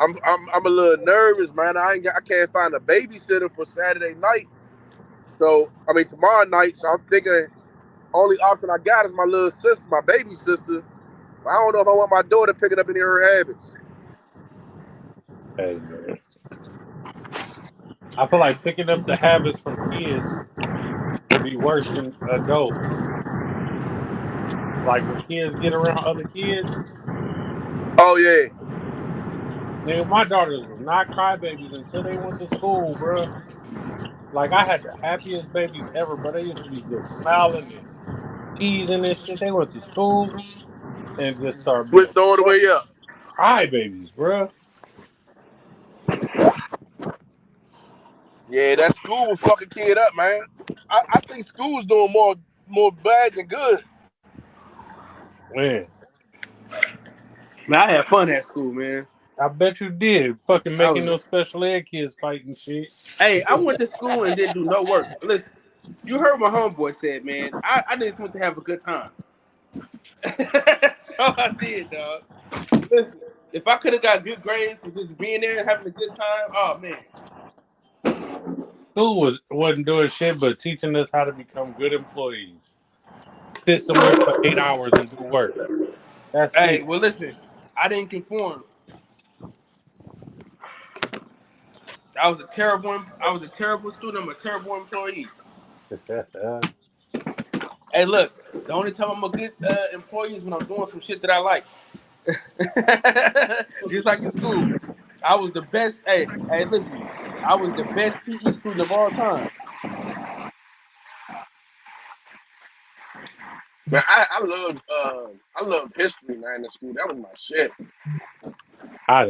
S7: I'm a little nervous, man. I can't find a babysitter for Saturday night. So tomorrow night. So I'm thinking only option I got is my little sister, my baby sister. I don't know if I want my daughter picking up any of her habits.
S4: Hey, man. I feel like picking up the habits from kids would be worse than adults. Like when kids get around other kids.
S7: Oh yeah.
S4: Nigga, my daughters was not crybabies until they went to school, bro. Like I had the happiest babies ever, but they used to be just smiling and teasing and shit. They went to school and just started
S7: switched all the way up.
S4: Crybabies, bro.
S7: Yeah, that school will fuck a kid up, man. I think school's doing more bad than good.
S4: Man,
S2: I had fun at school, man.
S4: I bet you did. Fucking making those special ed kids fighting shit.
S2: Hey, I went to school and didn't do no work. Listen, you heard what homeboy said, man. I just went to have a good time. That's all I did, dog. Listen, if I could have got good grades for just being there and having a good time, oh man.
S4: School wasn't doing shit but teaching us how to become good employees. Sit somewhere for 8 hours and do work. That's
S2: Hey,
S4: it.
S2: well listen, I didn't conform. I was a terrible student. I'm a terrible employee. Hey, look, the only time I'm a good employee is when I'm doing some shit that I like. Just like in school. I was the best. Hey, listen. I was the best PE student of all time.
S7: Man, I loved history, man, in school. That was my shit.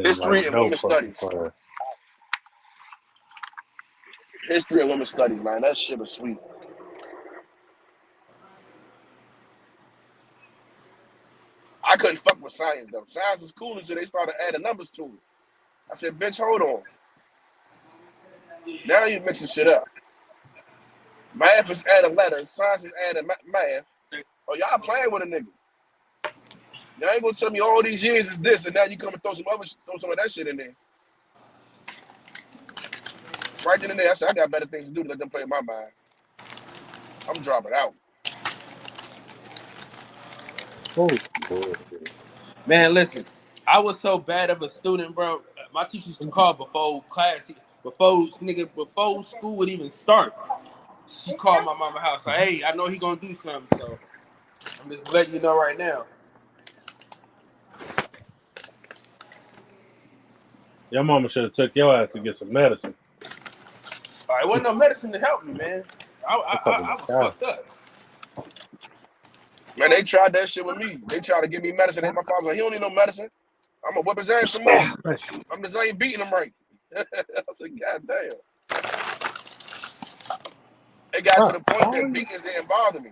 S7: History and women's studies. History and women's studies, man. That shit was sweet. I couldn't fuck with science though. Science was cool until they started adding numbers to it. I said, bitch, hold on. Now you mixing shit up. Math is adding letters, science is adding math. Oh, y'all playing with a nigga. Y'all ain't gonna tell me all these years is this, and now you come and throw some of that shit in there. Right then and there, I said, I got better things to do than let them play in my mind. I'm dropping out.
S2: Man, listen, I was so bad of a student, bro. My teacher used to call before school would even start. She called my mama house. Like, hey, I know he gonna do something, so I'm just letting you know right now.
S4: Your mama should have took your ass to get some medicine.
S2: It wasn't no medicine to help me, man. I was fucked up.
S7: Man, they tried that shit with me. They tried to give me medicine. And my father was like, he don't need no medicine. I'm gonna whip his ass some more. I'm just ain't beating him right. I was like, God damn. It got to the point that beatings didn't bother me.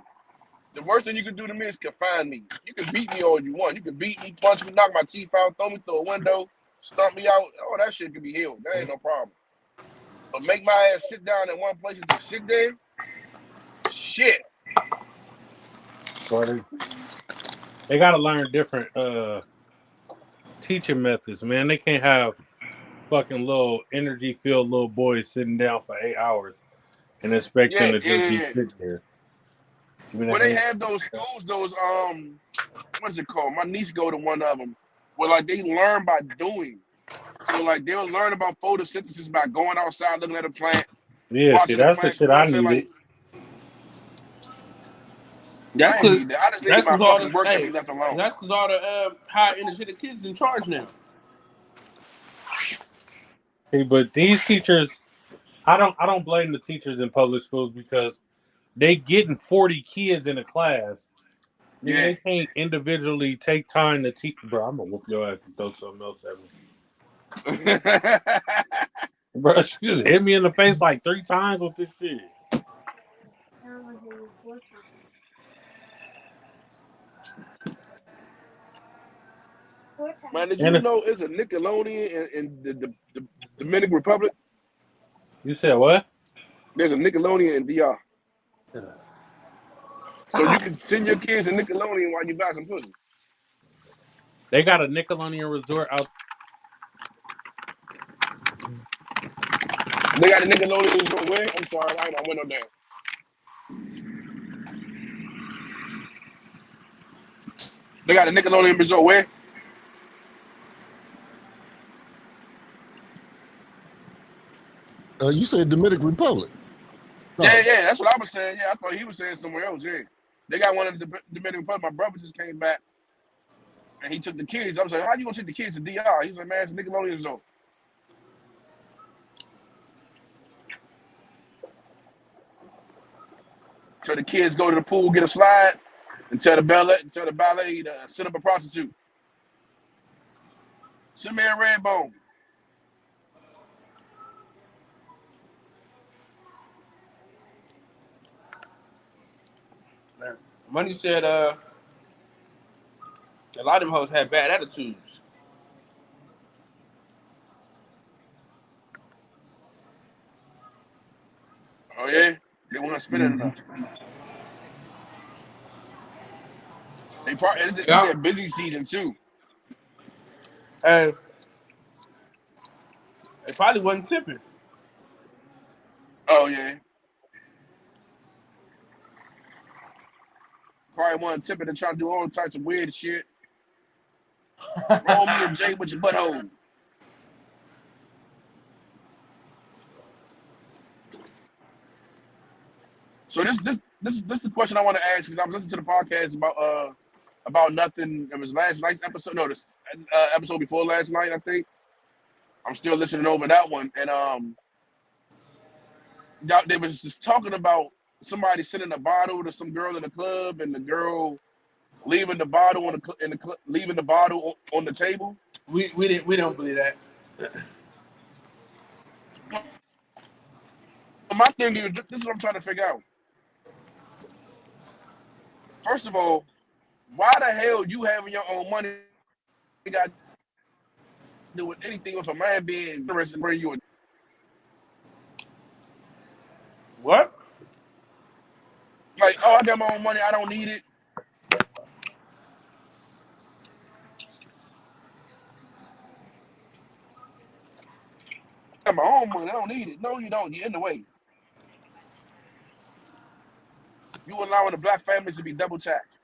S7: The worst thing you can do to me is confine me. You can beat me all you want. You can beat me, punch me, knock my teeth out, throw me through a window, stump me out. Oh, that shit can be healed. That ain't no problem. But make my ass sit down in one place and just sit there? Shit.
S4: They got to learn different teaching methods, man. They can't have fucking little energy-filled little boys sitting down for 8 hours and expect them to just be sitting there.
S7: Well, they have those schools, those what is it called? My niece go to one of them where like they learn by doing. So like they'll learn about photosynthesis by going outside, looking at a plant.
S4: Yeah, see, that's the shit I needed.
S7: Like,
S2: That's because
S7: I just need my fucking work to be left alone.
S2: That's because all the high energetic kids in charge now.
S4: Hey, but these teachers, I don't blame the teachers in public schools because they getting 40 kids in a class. Yeah. They can't individually take time to teach. Bro, I'm gonna whoop your ass and throw something else at me. Bro, she just hit me in the face like 3 times with this shit.
S7: Man, did you know it's a Nickelodeon in the Dominican Republic?
S4: You said what?
S7: There's a Nickelodeon in DR. So you can send your kids to Nickelodeon while you buy some pussy.
S4: They got a Nickelodeon resort out.
S7: They got a Nickelodeon resort where? I'm sorry, I had my window down. They got a Nickelodeon resort where?
S5: You said Dominican Republic.
S7: No. Yeah, that's what I was saying. Yeah, I thought he was saying somewhere else. Yeah, they got one in the Dominican Republic. My brother just came back, and he took the kids. I was like, "How you gonna take the kids to DR?" He was like, "Man, it's Nickelodeon zone." So the kids go to the pool, get a slide, and tell the ballet to set up a prostitute. Send me a Redbone.
S2: Money said a lot of them hoes had bad attitudes.
S7: Oh yeah? They want to spend it enough. They probably it's their busy season too.
S2: And it probably wasn't tipping.
S7: Oh yeah. Probably wasn't tipping and trying to do all types of weird shit. Roll me a J with your butthole. So this is the question I want to ask because I was listening to the podcast about nothing. It was last night's episode. No, this episode before last night, I think. I'm still listening over that one, and they was just talking about somebody sending a bottle to some girl in the club, and the girl leaving the bottle leaving the bottle on the table.
S2: We don't believe that.
S7: My thing is, this is what I'm trying to figure out. First of all, why the hell you having your own money got to do with anything with a man being interested in bringing you a...
S2: What?
S7: Like, oh, I got my own money, I don't need it. I got my own money, I don't need it. No, you don't. You're in the way. You allowing the black family to be double taxed.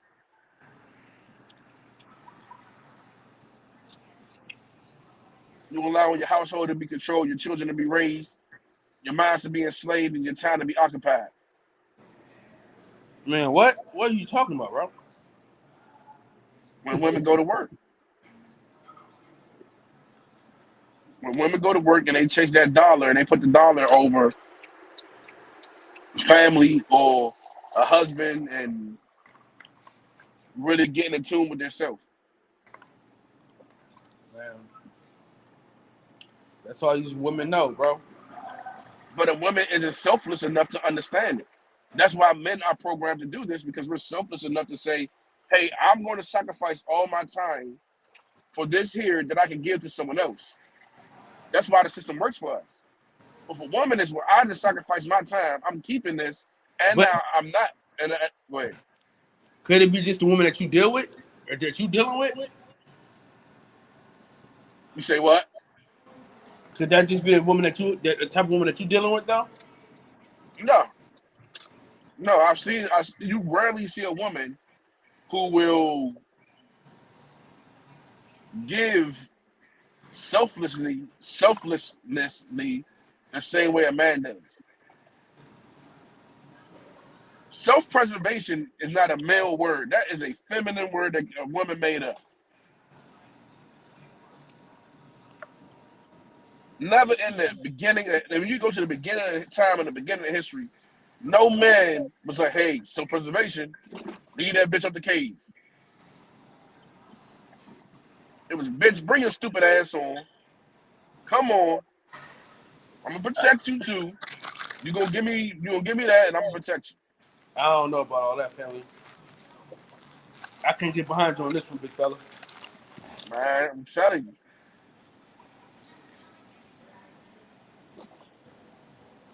S7: You allowing your household to be controlled, your children to be raised, your minds to be enslaved, and your time to be occupied.
S2: Man, what are you talking about, bro?
S7: When women go to work. When women go to work and they chase that dollar and they put the dollar over family or a husband and really getting in tune with themselves.
S2: Man, that's all these women know, bro.
S7: But a woman isn't selfless enough to understand it. That's why men are programmed to do this, because we're selfless enough to say, hey, I'm going to sacrifice all my time for this here that I can give to someone else. That's why the system works for us. But for women, it's where I just sacrifice my time. I'm keeping this, and
S2: But
S7: now I'm not. And go ahead.
S2: could it be just the woman that you deal with, or that you dealing with?
S7: You say what?
S2: Could that just be the woman the type of woman that you dealing with, though?
S7: No. You rarely see a woman who will give selflessly the same way a man does. Self-preservation is not a male word. That is a feminine word that a woman made up. Never in the beginning, when you go to the beginning of time and the beginning of history, no man was like, hey, self-preservation, leave that bitch up the cave. It was, bitch, bring your stupid ass on. Come on. I'm gonna protect you too. You gonna give me that, and I'm gonna protect you.
S2: I don't know about all that, family. I can't get behind you on this one, big fella.
S7: Man, I'm telling you.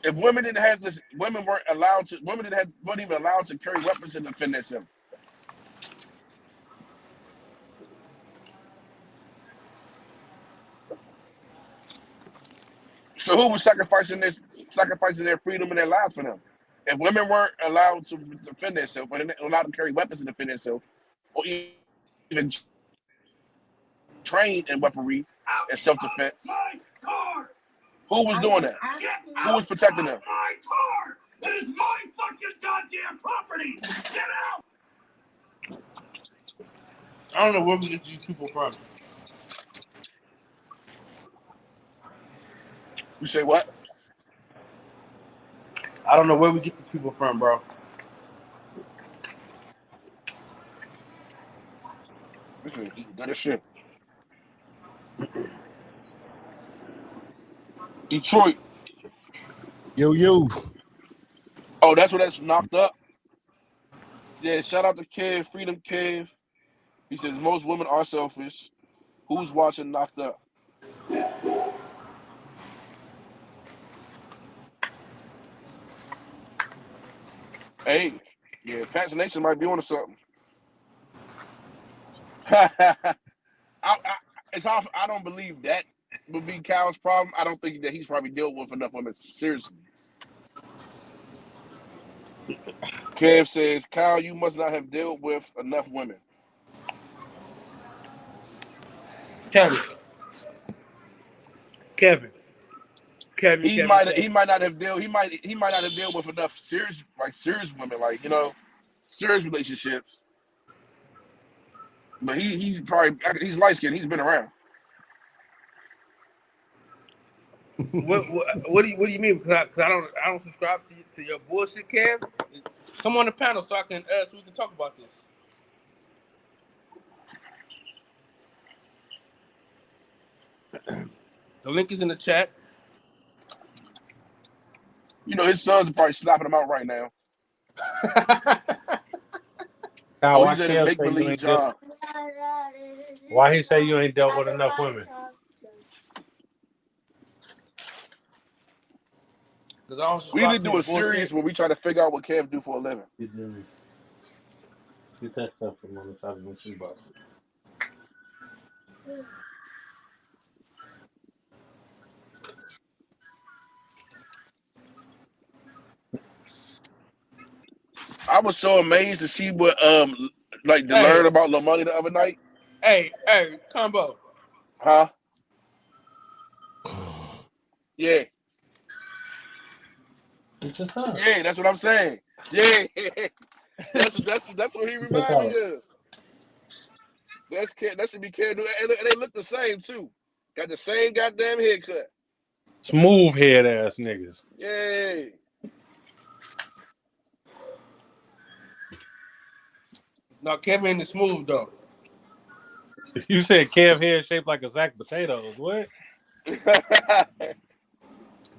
S7: If women didn't have this, women weren't even allowed to carry weapons to defend themselves. So who was sacrificing their freedom and their lives for them? If women weren't allowed to defend themselves, or allowed to carry weapons to defend themselves, or even trained in weaponry and self-defense, who was doing that? Who was protecting them?
S8: My car! That is my fucking goddamn property! Get out!
S2: I don't know where we get these people from.
S7: You say what?
S2: I don't know where we get these people from, bro.
S7: Good as shit. Detroit.
S5: Yo.
S7: Oh, that's what that's knocked up? Yeah, shout out to Kev, Freedom Kev. He says most women are selfish. Who's watching Knocked Up? Hey, yeah, Pat's Nation might be on to something. I don't believe that would be Cal's problem. I don't think that he's probably dealt with enough women seriously. Kev says, Cal, you must not have dealt with enough women.
S2: Kevin.
S7: He might not have dealt with enough serious women, like, you know, serious relationships. But he's light skinned. He's been around.
S2: What do you mean? Because I don't subscribe to your bullshit, Kev. Come on the panel so we can talk about this. The link is in the chat.
S7: You know, his sons are probably slapping him out right now.
S4: Kyle,
S7: He's at a make-believe job.
S4: Why he say you ain't dealt with enough women?
S7: We need to do a series where we try to figure out what Kev do for a living.
S4: Get that stuff from on the side of the shoebox.
S7: I was so amazed to see what learn about Lil Money the other night.
S2: Hey, Combo.
S7: Huh? Yeah. Yeah, that's what I'm saying. Yeah. That's what he reminded me of. That should be Kev. And they look the same too. Got the same goddamn haircut.
S4: Smooth head ass niggas.
S7: Yay.
S2: No, Kevin is smooth though.
S4: You said Kev head shaped like a sack of potatoes. What?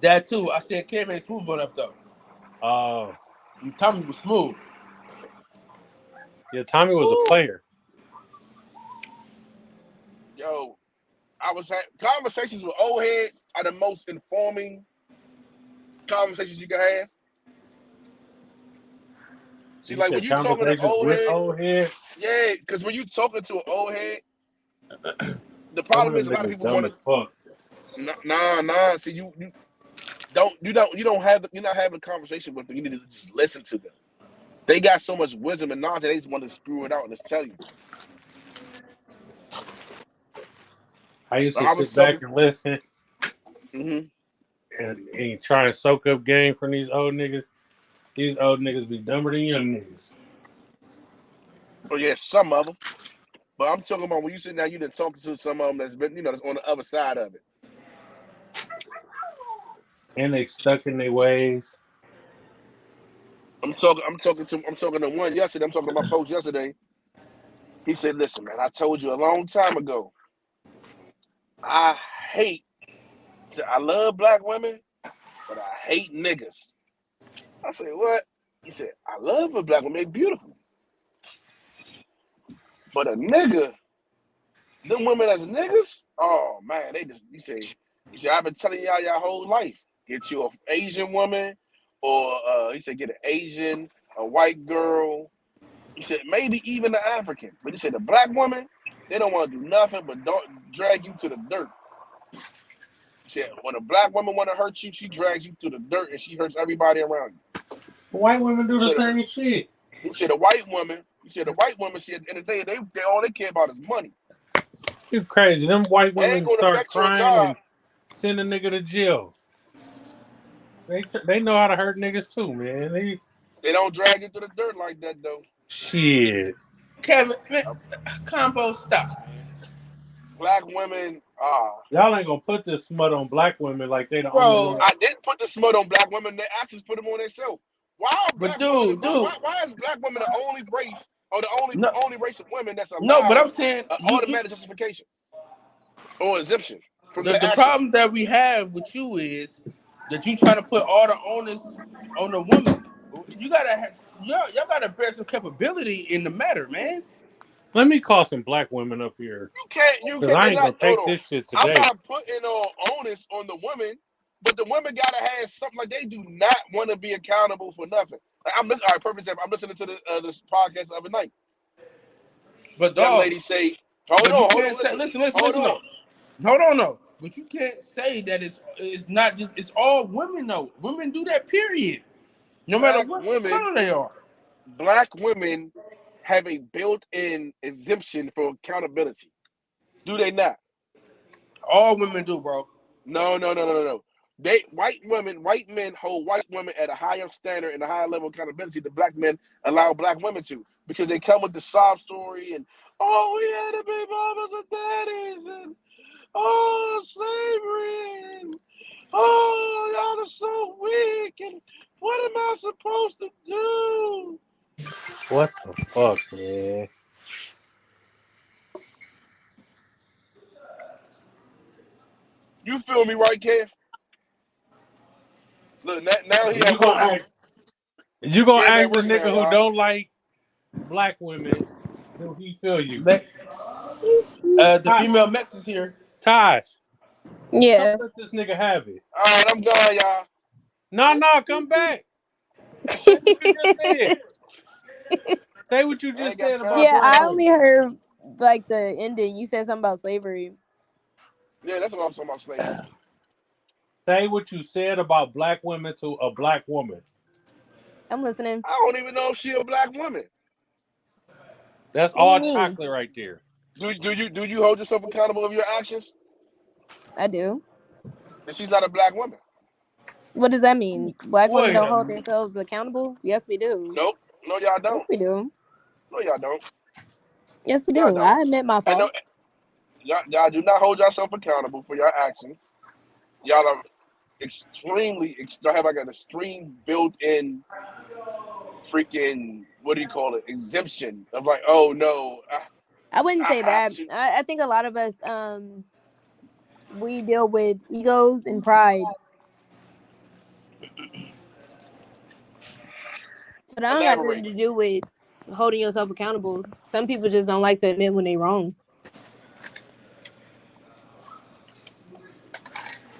S2: That too. I said Kevin ain't smooth enough though. Tommy was smooth.
S4: Yeah, Tommy was a player.
S7: Yo, I was having conversations with old heads are the most informing conversations you can have. See, like when you talking to old head, yeah, because when you talking to an old head, the problem is a lot of people want to. Nah. See, you're not having a conversation with them. You need to just listen to them. They got so much wisdom and knowledge that they just want to screw it out and just tell you.
S4: I used to sit back and listen and try and soak up game from these old niggas. These old niggas be dumber than young niggas.
S7: Oh yeah, some of them. But I'm talking about when you sit down, you done talking to some of them that's been, that's on the other side of it.
S4: And they stuck in their ways.
S7: I'm talking to one yesterday. I'm talking to my folks yesterday. He said, "Listen, man, I told you a long time ago. I love black women, but I hate niggas." I said, "What?" He said, "I love a black woman. They're beautiful. But a nigga, them women as niggas, oh man, he said, I've been telling y'all your whole life. Get you an Asian woman, or he said, get an Asian, a white girl. He said, maybe even an African. But he said, the black woman, they don't want to do nothing but don't drag you to the dirt. He said, when a black woman want to hurt you, she drags you to the dirt and she hurts everybody around you.
S4: White women do the same shit.
S7: He said, the white woman, see, at the end of the day, they all they care about is money.
S4: You crazy. Them white women start crying and send a nigga to jail. They know how to hurt niggas too, man.
S7: They don't drag you to the dirt like that, though.
S4: Shit.
S2: Kevin, man, combo, stop.
S7: Black women,
S4: y'all ain't gonna put this smut on black women like they the only one.
S7: I didn't put the smut on black women. They actually put them on themselves. Why is black women the only race or the only race of women that's allowed?
S2: No, but I'm saying
S7: automatic justification or exemption.
S2: The problem that we have with you is that you trying to put all the onus on the woman. You gotta y'all gotta bear some capability in the matter, man.
S4: Let me call some black women up here.
S7: You can't.
S4: I ain't gonna take this shit today.
S7: I'm not putting onus on the women, but the women gotta have something. Like they do not want to be accountable for nothing. Like, all right, perfect example. I'm listening to this podcast the other night.
S2: But
S7: that lady say, hold on.
S2: But you can't say that it's not just it's all women though. Women do that, period. No matter what color they are.
S7: Black women have a built-in exemption for accountability. Do they not?
S2: All women do, bro.
S7: No. White men hold white women at a higher standard and a higher level of accountability than black men allow black women to, because they come with the sob story and we had to be mamas and daddies and slavery and y'all are so weak and what am I supposed to do?
S4: What the fuck, man?
S7: You feel me, right, Kev? Look, now he
S4: you gonna ask a nigga who don't like black women, do he feel you?
S2: The female Mex is here.
S4: Tosh.
S9: Yeah.
S4: Don't let this nigga have it.
S7: All right, I'm gone, y'all.
S4: No, come back. Say what you just said. Say what you just said about
S9: I only heard like the ending. You said something about slavery.
S7: Yeah, that's what I'm talking about, slavery.
S4: Say what you said about black women to a black woman.
S9: I'm listening.
S7: I don't even know if she a black woman.
S4: That's all chocolate right there.
S7: Do you hold yourself accountable of your actions?
S9: I do.
S7: And she's not a black woman.
S9: What does that mean? Black women don't hold themselves accountable? Yes, we do.
S7: Nope. No, y'all don't.
S9: Yes, we do.
S7: No, y'all don't.
S9: Yes, we do. I admit my fault.
S7: Y'all do not hold yourself accountable for your actions. Y'all are y'all have like an extreme built-in freaking, what do you call it, exemption of like, oh no,
S9: I wouldn't
S7: I
S9: say
S7: have
S9: that.
S7: to.
S9: I think a lot of us we deal with egos and pride. So that don't got nothing
S7: Elaborate.
S9: to do with holding yourself accountable. Some people just don't like to admit when they're wrong.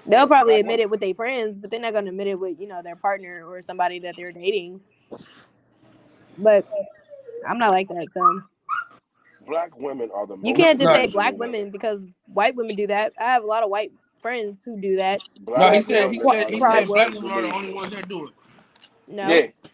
S9: They'll probably admit it with their friends, but they're not gonna admit it with, their partner or somebody that they're dating. But I'm not like that, so
S7: Black women are the most.
S9: you can't just say
S7: delusional
S9: black women because white women do that. I have a lot of white friends who do that.
S2: No, he
S7: Black
S2: said
S7: women are the
S9: Pride
S2: black
S7: most
S9: work.
S2: women are the only
S7: delusional.
S2: ones that do it.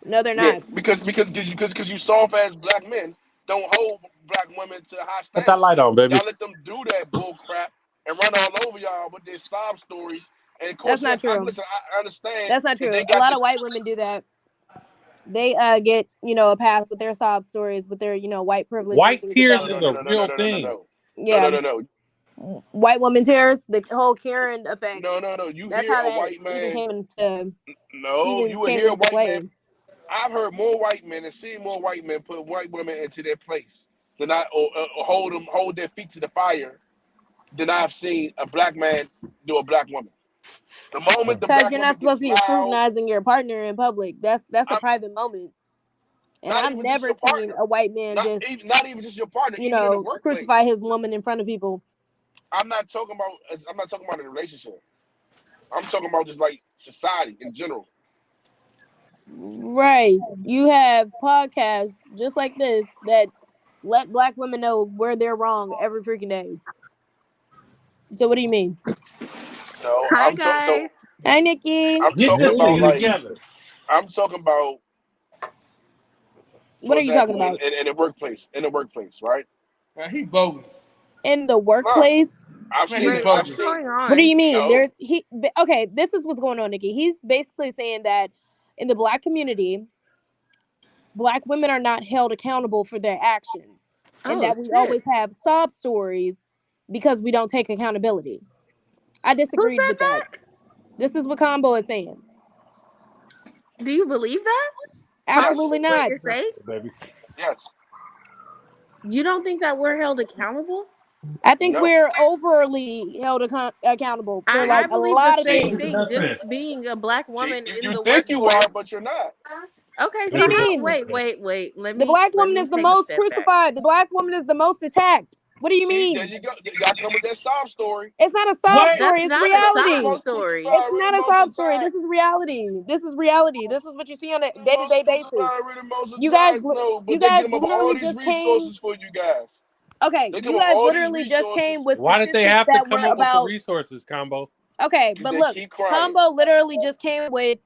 S9: No, they're
S7: Yeah,
S9: not.
S7: because you soft ass black men don't hold black women to high
S4: Put that
S7: standards.
S4: light on, baby.
S7: Y'all let them do that bull crap and run all over y'all with their sob stories. And of course,
S9: That's not true.
S7: listen, I understand
S9: That's not
S7: that
S9: true.
S7: they
S9: A
S7: got
S9: lot of white women do that. They get, a pass with their sob stories, with their, white privilege and
S4: White
S9: things of
S4: tears
S9: that
S4: is
S9: nature.
S4: a real thing.
S9: Yeah.
S7: No.
S9: White woman tears, the whole Karen effect.
S7: No. You
S9: That's
S7: hear
S9: how
S7: a
S9: that
S7: white man?
S9: even came into
S7: No, you would hear a white
S9: play.
S7: man. I've heard more white men and seen more white men put white women into their place than hold their feet to the fire than I've seen a black man do a black woman. The moment the
S9: Because
S7: black
S9: you're
S7: woman
S9: not supposed
S7: gets
S9: to be
S7: loud,
S9: scrutinizing your partner in public. That's a private moment. And
S7: not
S9: I've
S7: even just
S9: never
S7: your
S9: seen
S7: partner,
S9: a white man
S7: not even just your partner, even in the workplace.
S9: crucify his woman in front of people.
S7: I'm not talking about a relationship. I'm talking about just like society in general.
S9: Right. You have podcasts just like this that let black women know where they're wrong every freaking day. So what do you mean?
S7: No,
S6: Hi guys.
S9: Hi, Nikki.
S7: I'm
S4: Get
S7: talking
S4: this
S7: about
S4: shit
S7: like
S4: together.
S7: I'm talking about.
S9: What
S7: For
S9: are you talking
S7: example,
S9: about?
S7: in the workplace, right?
S2: Man, he bogus.
S9: In the workplace?
S7: I've
S2: Man,
S7: seen
S2: he's
S7: it. I've
S2: bogus.
S7: seen.
S9: What do you mean?
S7: No.
S9: Okay, this is what's going on, Nikki. He's basically saying that in the black community, black women are not held accountable for their actions. And that we always have sob stories because we don't take accountability. I disagreed with that. This is what Combo is saying.
S6: Do you believe that?
S9: Absolutely
S6: What
S9: not.
S6: you're saying?
S4: Baby.
S7: Yes.
S6: You don't think that we're held accountable?
S9: I think we're overly held accountable for
S6: I
S9: a
S6: believe
S9: lot
S6: the
S9: of
S6: same
S9: things.
S6: thing. Just being a black woman in
S7: You
S6: the
S7: think you
S6: workforce.
S7: are, but you're not.
S6: Okay,
S9: What do you mean?
S6: Wait.
S9: The black woman is the most crucified. The black woman is the most attacked. What do you mean?
S7: There you go. Y'all come with that sob story.
S9: It's not a sob story. It's reality.
S6: A sob story.
S9: It's not a sob story. This is reality. This is reality. This is what you see on a day-to-day basis. You guys literally just came.
S7: For you guys.
S9: Okay, you guys literally just came with
S4: Why did they
S9: statistics
S4: have to
S9: that
S4: come
S9: were
S4: up with the
S9: about.
S4: resources, Combo?
S9: Okay, but look, Combo literally just came with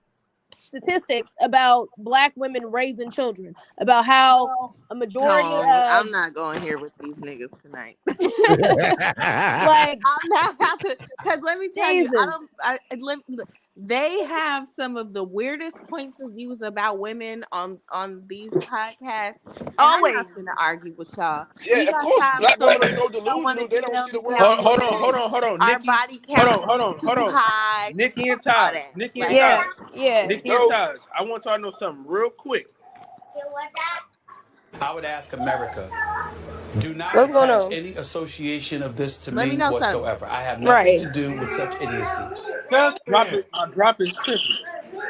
S9: statistics about black women raising children, about how a majority of
S6: I'm not going here with these niggas tonight.
S9: like
S6: I'm not about to, because let me tell you, they have some of the weirdest points of views about women on these podcasts.
S9: Always.
S6: I'm not going to argue with y'all.
S7: Yeah, of course. Black women are so delusional. They don't see the world.
S2: Hold on,
S6: Our
S2: Nikki.
S6: body count
S2: Hold on.
S6: high.
S2: Nikki and Taj. Nikki and
S9: Yeah.
S2: Taj. I want y'all to know something real quick.
S8: I would ask America, do not
S9: What's going
S8: attach
S9: on?
S8: any association of this to
S6: Let
S8: me
S6: me know
S8: whatsoever.
S6: something.
S8: I have nothing to do with such idiocy.
S2: My drop is tripping.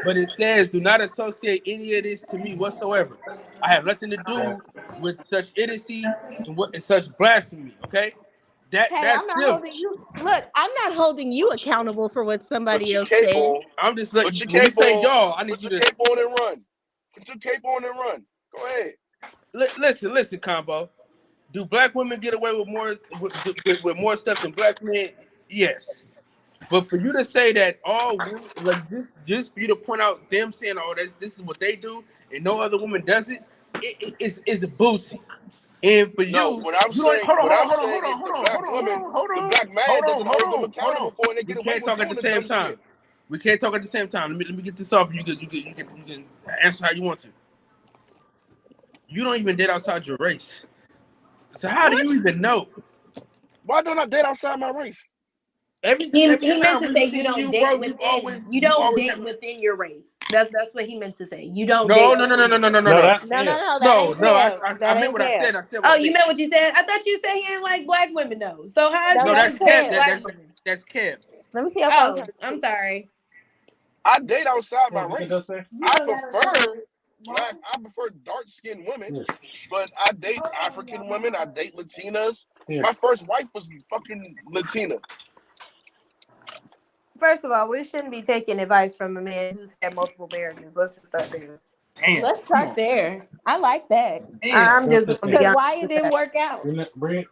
S2: But it says, do not associate any of this to me whatsoever. I have nothing to do with such idiocy and such blasphemy, okay? That's
S6: I'm not holding you. Look, I'm not holding you accountable for what somebody else said.
S2: I'm just letting you say y'all. I need you to
S7: cape on and run. Put your cape on and run. Go ahead.
S2: Listen, Combo. Do black women get away with more stuff than black men? Yes. But for you to say that just for you to point out them saying, "Oh, this is what they do," and no other woman does it, it's a bootsy. And for
S7: what I'm saying,
S2: hold on.
S7: The black man doesn't hold them accountable for it. They get away with
S2: talk at the
S7: doing
S2: same
S7: dumb
S2: time.
S7: shit.
S2: We can't talk at the same time. Let me get this off. You can answer how you want to. You don't even date outside your race. So how do you even know?
S7: Why don't I date outside my race?
S2: Every
S9: He
S2: time
S9: meant to
S2: we've
S9: say you
S2: seen
S9: don't
S2: you,
S9: date
S2: bro,
S9: within. You
S2: you've
S9: don't
S2: always
S9: date
S2: had.
S9: within your race. That's what he meant to say. You don't
S2: No,
S9: date.
S2: no, no, no, no, no, no, no,
S4: No,
S2: no.
S4: that's
S6: No,
S4: Kev.
S6: that ain't
S2: No,
S6: Kev.
S2: I
S6: That
S2: meant
S6: ain't
S2: what I
S6: Kev.
S2: said. I said
S9: Oh,
S2: what I
S9: you
S2: meant.
S9: meant what you said? I thought you said he didn't like black women though. So how is
S6: No,
S9: he
S2: No,
S6: that's
S2: that's Kev.
S9: like
S6: Kev.
S9: black women?
S2: That's Kev.
S6: Let me see how far.
S9: Oh, I'm sorry.
S7: I date outside my
S4: What you
S7: race.
S4: say?
S7: I prefer dark skinned women,
S4: Yeah.
S7: but I date African women. I date Latinas.
S4: Yeah.
S7: My first wife was fucking Latina.
S6: First of all, we shouldn't be taking advice from a man who's had multiple marriages. Let's just start there.
S2: Damn.
S6: Let's
S2: Come
S6: start
S2: on.
S6: there. I like that.
S2: Damn.
S6: I'm just gonna be Because honest why it with didn't that. work out?
S4: Bring it.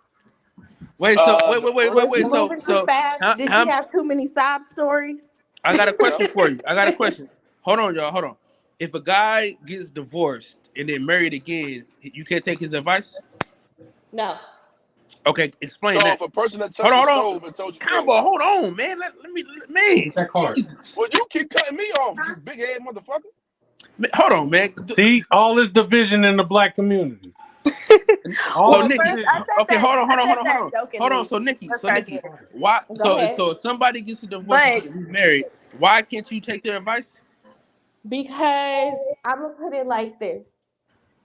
S2: Wait.
S7: The first
S6: Was she
S2: So,
S6: moving too fast?
S2: how,
S6: Did
S2: how,
S6: she have too many sob stories?
S2: I got a
S7: Yeah.
S2: question for you. I got a question. Hold on, y'all. Hold on. If a guy gets divorced and then married again, you can't take his advice?
S6: No.
S2: Okay, explain
S7: So
S2: that.
S7: if a person that
S2: Hold
S7: touched the
S2: on,
S7: stove and told you,
S2: Combo, hold on, man. Let me, man.
S4: That card.
S2: Jesus.
S7: well, you keep cutting me off, you big head motherfucker.
S2: Man, hold on, man.
S4: See, all this division in the black community. All
S2: So
S4: this
S2: Nikki,
S4: division.
S2: okay, hold on.
S9: Jokingly.
S2: Hold on. So Nikki,
S9: Let's start there.
S2: why?
S6: Go ahead.
S2: So if somebody gets a divorce
S6: But
S2: and he's married, why can't you take their advice?
S6: because I'm gonna put it like this.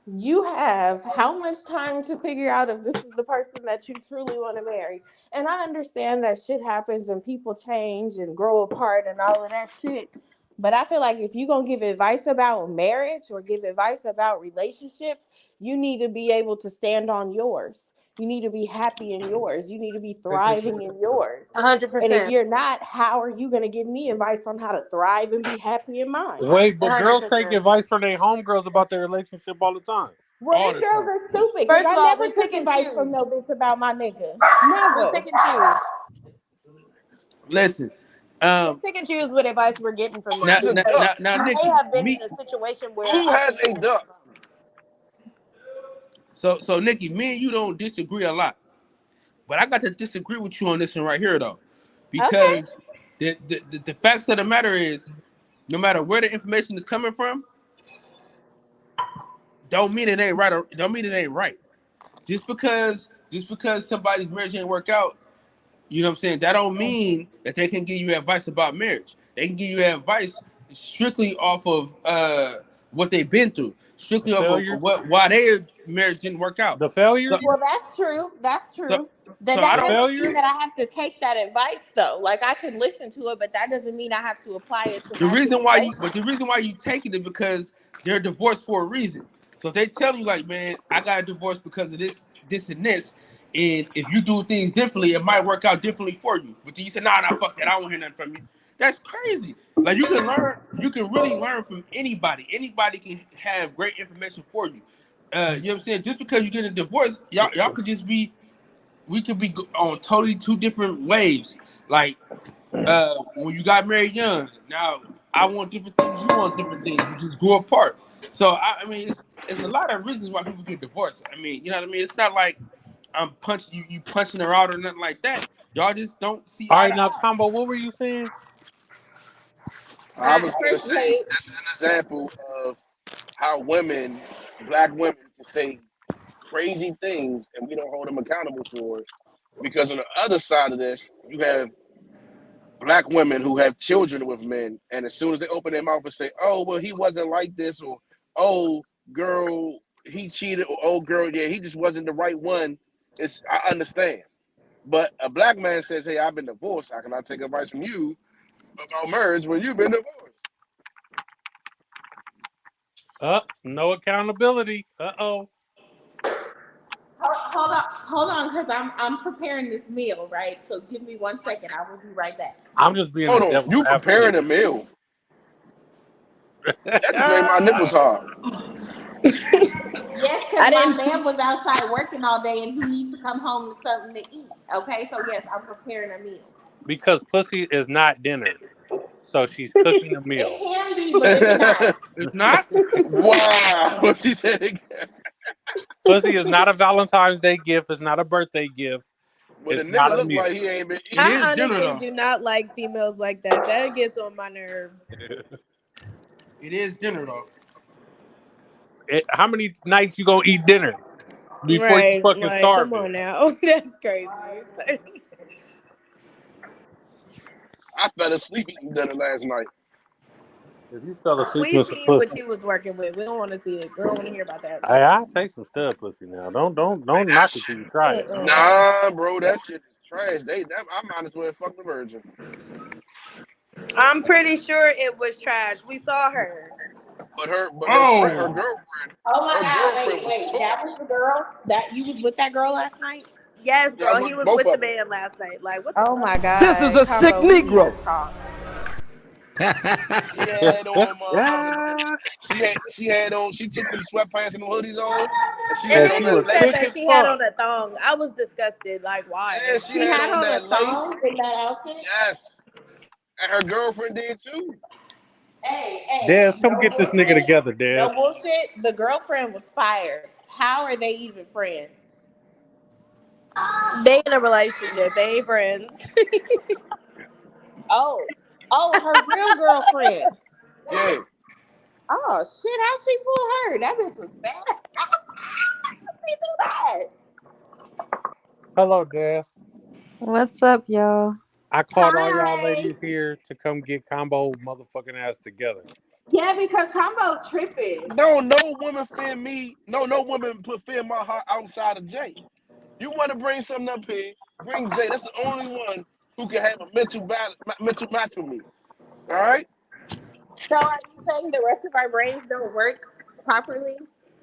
S6: You have how much time to figure out if this is the person that you truly want to marry. And I understand that shit happens and people change and grow apart and all of that shit. But I feel like if you're going to give advice about marriage or give advice about relationships, you need to be able to stand on yours. You need to be happy in yours. You need to be thriving in yours.
S9: 100%.
S6: And if you're not, how are you going to give me advice on how to thrive and be happy in mine?
S4: Wait, but girls
S9: 100%.
S4: take advice from their homegirls about their relationship all the time.
S6: Well,
S2: All
S6: these
S2: the
S6: girls
S2: time.
S6: are stupid because
S9: First
S6: I
S9: of all,
S6: never
S9: we
S6: took
S9: pick and
S6: advice
S9: choose.
S6: from no bitch about my nigga.
S9: We
S6: Never.
S9: pick and choose.
S2: Listen,
S9: We pick and choose what advice we're getting from
S2: now,
S9: them.
S7: Now-
S9: Because
S2: now,
S9: you
S2: Nikki,
S9: may have been
S2: me,
S9: in a situation where
S7: Who
S9: I
S7: has
S9: think
S7: a duck?
S2: so Nikki, me and you don't disagree a lot, but I got to disagree with you on this one right here though, because the facts of the matter is, no matter where the information is coming from, don't mean it ain't right. Or don't mean it ain't right. Just because somebody's marriage ain't work out, you know what I'm saying? That don't mean that they can give you advice about marriage. They can give you advice strictly off of what they've been through, strictly
S4: The
S2: off
S4: failures?
S2: of why their marriage didn't work out.
S4: The failures?
S6: Well, that's true. That's true.
S2: So
S6: That
S2: I
S6: doesn't
S2: don't.
S4: failure?
S6: mean that I have to take that advice though. Like I can listen to it, but that doesn't mean I have to apply it to
S2: The
S6: my
S2: reason why
S6: situation.
S2: you take it is because they're divorced for a reason. So if they tell you like, man, I got a divorce because of this, and this, and if you do things differently, it might work out differently for you. But then you say, nah, fuck that, I don't want to hear nothing from you. That's crazy. Like you can really learn from anybody. Anybody can have great information for you. You know what I'm saying? Just because you get a divorce, y'all could just be, we could be on totally two different waves. Like when you got married young, now I want different things, you want different things. You just grew apart. So I mean, it's a lot of reasons why people get divorced. I mean, you know what I mean? It's not like I'm punching you punching her out or nothing like that. Y'all just don't see
S4: All
S2: eye
S4: right,
S2: to
S4: now,
S2: eye.
S4: Combo, what were you saying?
S7: I was going to say
S6: Personally,
S7: this is an example of how black women, can say crazy things and we don't hold them accountable for it. Because on the other side of this, you have black women who have children with men, and as soon as they open their mouth and say, "Oh, well, he wasn't like this," or "Oh, girl, he cheated," or "Oh, girl, yeah, he just wasn't the right one," I understand. But a black man says, "Hey, I've been divorced. How can I take advice from you about marriage when you've been divorced?"
S4: No accountability. Uh-oh.
S6: hold on, because I'm preparing this meal, right? So give me 1 second. I will be right back.
S4: I'm just being
S7: Hold
S4: a
S7: on,
S4: devil's
S7: you preparing
S4: advocate.
S7: a meal? That just made my nipples hard.
S6: Yes,
S9: I
S6: because my
S9: didn't.
S6: man was outside working all day and he needs to come home with something to eat. Okay, so yes, I'm preparing a meal.
S4: Because pussy is not dinner. So she's cooking a
S6: It
S4: meal.
S6: can be, but it's not.
S2: If not,
S7: Wow, what she said again.
S4: Pussy is not a Valentine's Day gift. It's not a birthday gift.
S7: Well, the
S4: It's not
S7: nigga
S4: a
S7: look
S4: meal.
S7: like he ain't been
S2: it
S7: eating.
S2: is
S9: I
S2: dinner
S9: honestly
S2: though.
S9: do not like females like that. That gets on my nerve.
S2: It is dinner though.
S4: How many nights you gonna eat dinner? before you
S9: Right.
S4: fucking
S9: Like,
S4: start
S9: come
S4: me.
S9: on now. That's crazy.
S7: I fell asleep eating dinner last night.
S4: If you fell asleep
S9: We
S4: with some
S9: see
S4: pussy,
S9: what you was working with. We don't want to see it. We don't want to hear about that.
S4: hey, I'll take some stud pussy now. Don't
S7: Man,
S4: knock
S7: that
S4: it till
S7: shit.
S4: you try it.
S9: Mm-mm.
S7: Nah, bro, that shit is trash. I might as well fuck the virgin.
S9: I'm pretty sure it was trash. We saw her.
S7: But her
S2: Oh,
S7: girlfriend,
S6: Oh my
S7: her
S6: God!
S7: girlfriend
S6: Wait,
S7: was
S6: wait.
S7: took.
S6: That was the girl that you was with. That girl last night.
S9: Yes,
S7: Yeah, I
S9: girl.
S7: was
S9: He
S7: with
S9: was
S7: both
S9: with the
S7: of them.
S9: man last night. Like, what the
S6: Oh
S9: fuck?
S6: my
S2: this is
S6: God,
S2: a sick
S6: Combo, we need
S2: Negro.
S6: to talk.
S7: She had on motherfucking. She had on. She took them sweatpants and the hoodies on, and she
S9: And
S7: had
S4: And
S9: then
S7: on
S4: she
S9: she
S7: that
S4: was
S9: said
S4: thick
S7: lace.
S9: that
S4: as
S9: she had
S4: fuck.
S9: on a thong. I was disgusted. Like, why?
S7: Yeah, she
S6: She
S7: had
S6: had
S7: on
S6: on a
S7: that lace.
S6: thong in that outfit.
S7: Yes, and her girlfriend did too.
S6: Hey,
S4: Des, come
S6: no
S4: get this nigga
S6: bullshit.
S4: together, Des.
S6: No bullshit. The girlfriend was fired. How are they even friends?
S9: They in a relationship. They ain't friends.
S6: Oh, her real girlfriend.
S7: Yeah,
S6: Oh shit! How she pull her? That bitch was bad. She do that.
S4: Hello, Des.
S9: What's up, y'all?
S4: I called all y'all
S6: Hi.
S4: ladies here to come get Combo motherfucking ass together.
S6: Yeah, because Combo tripping.
S7: no woman fear me. No woman fear my heart outside of Jay. You want to bring something up here? Bring Jay. That's the only one who can have a mental match with me. All right.
S6: So are you saying the rest of our brains don't work properly?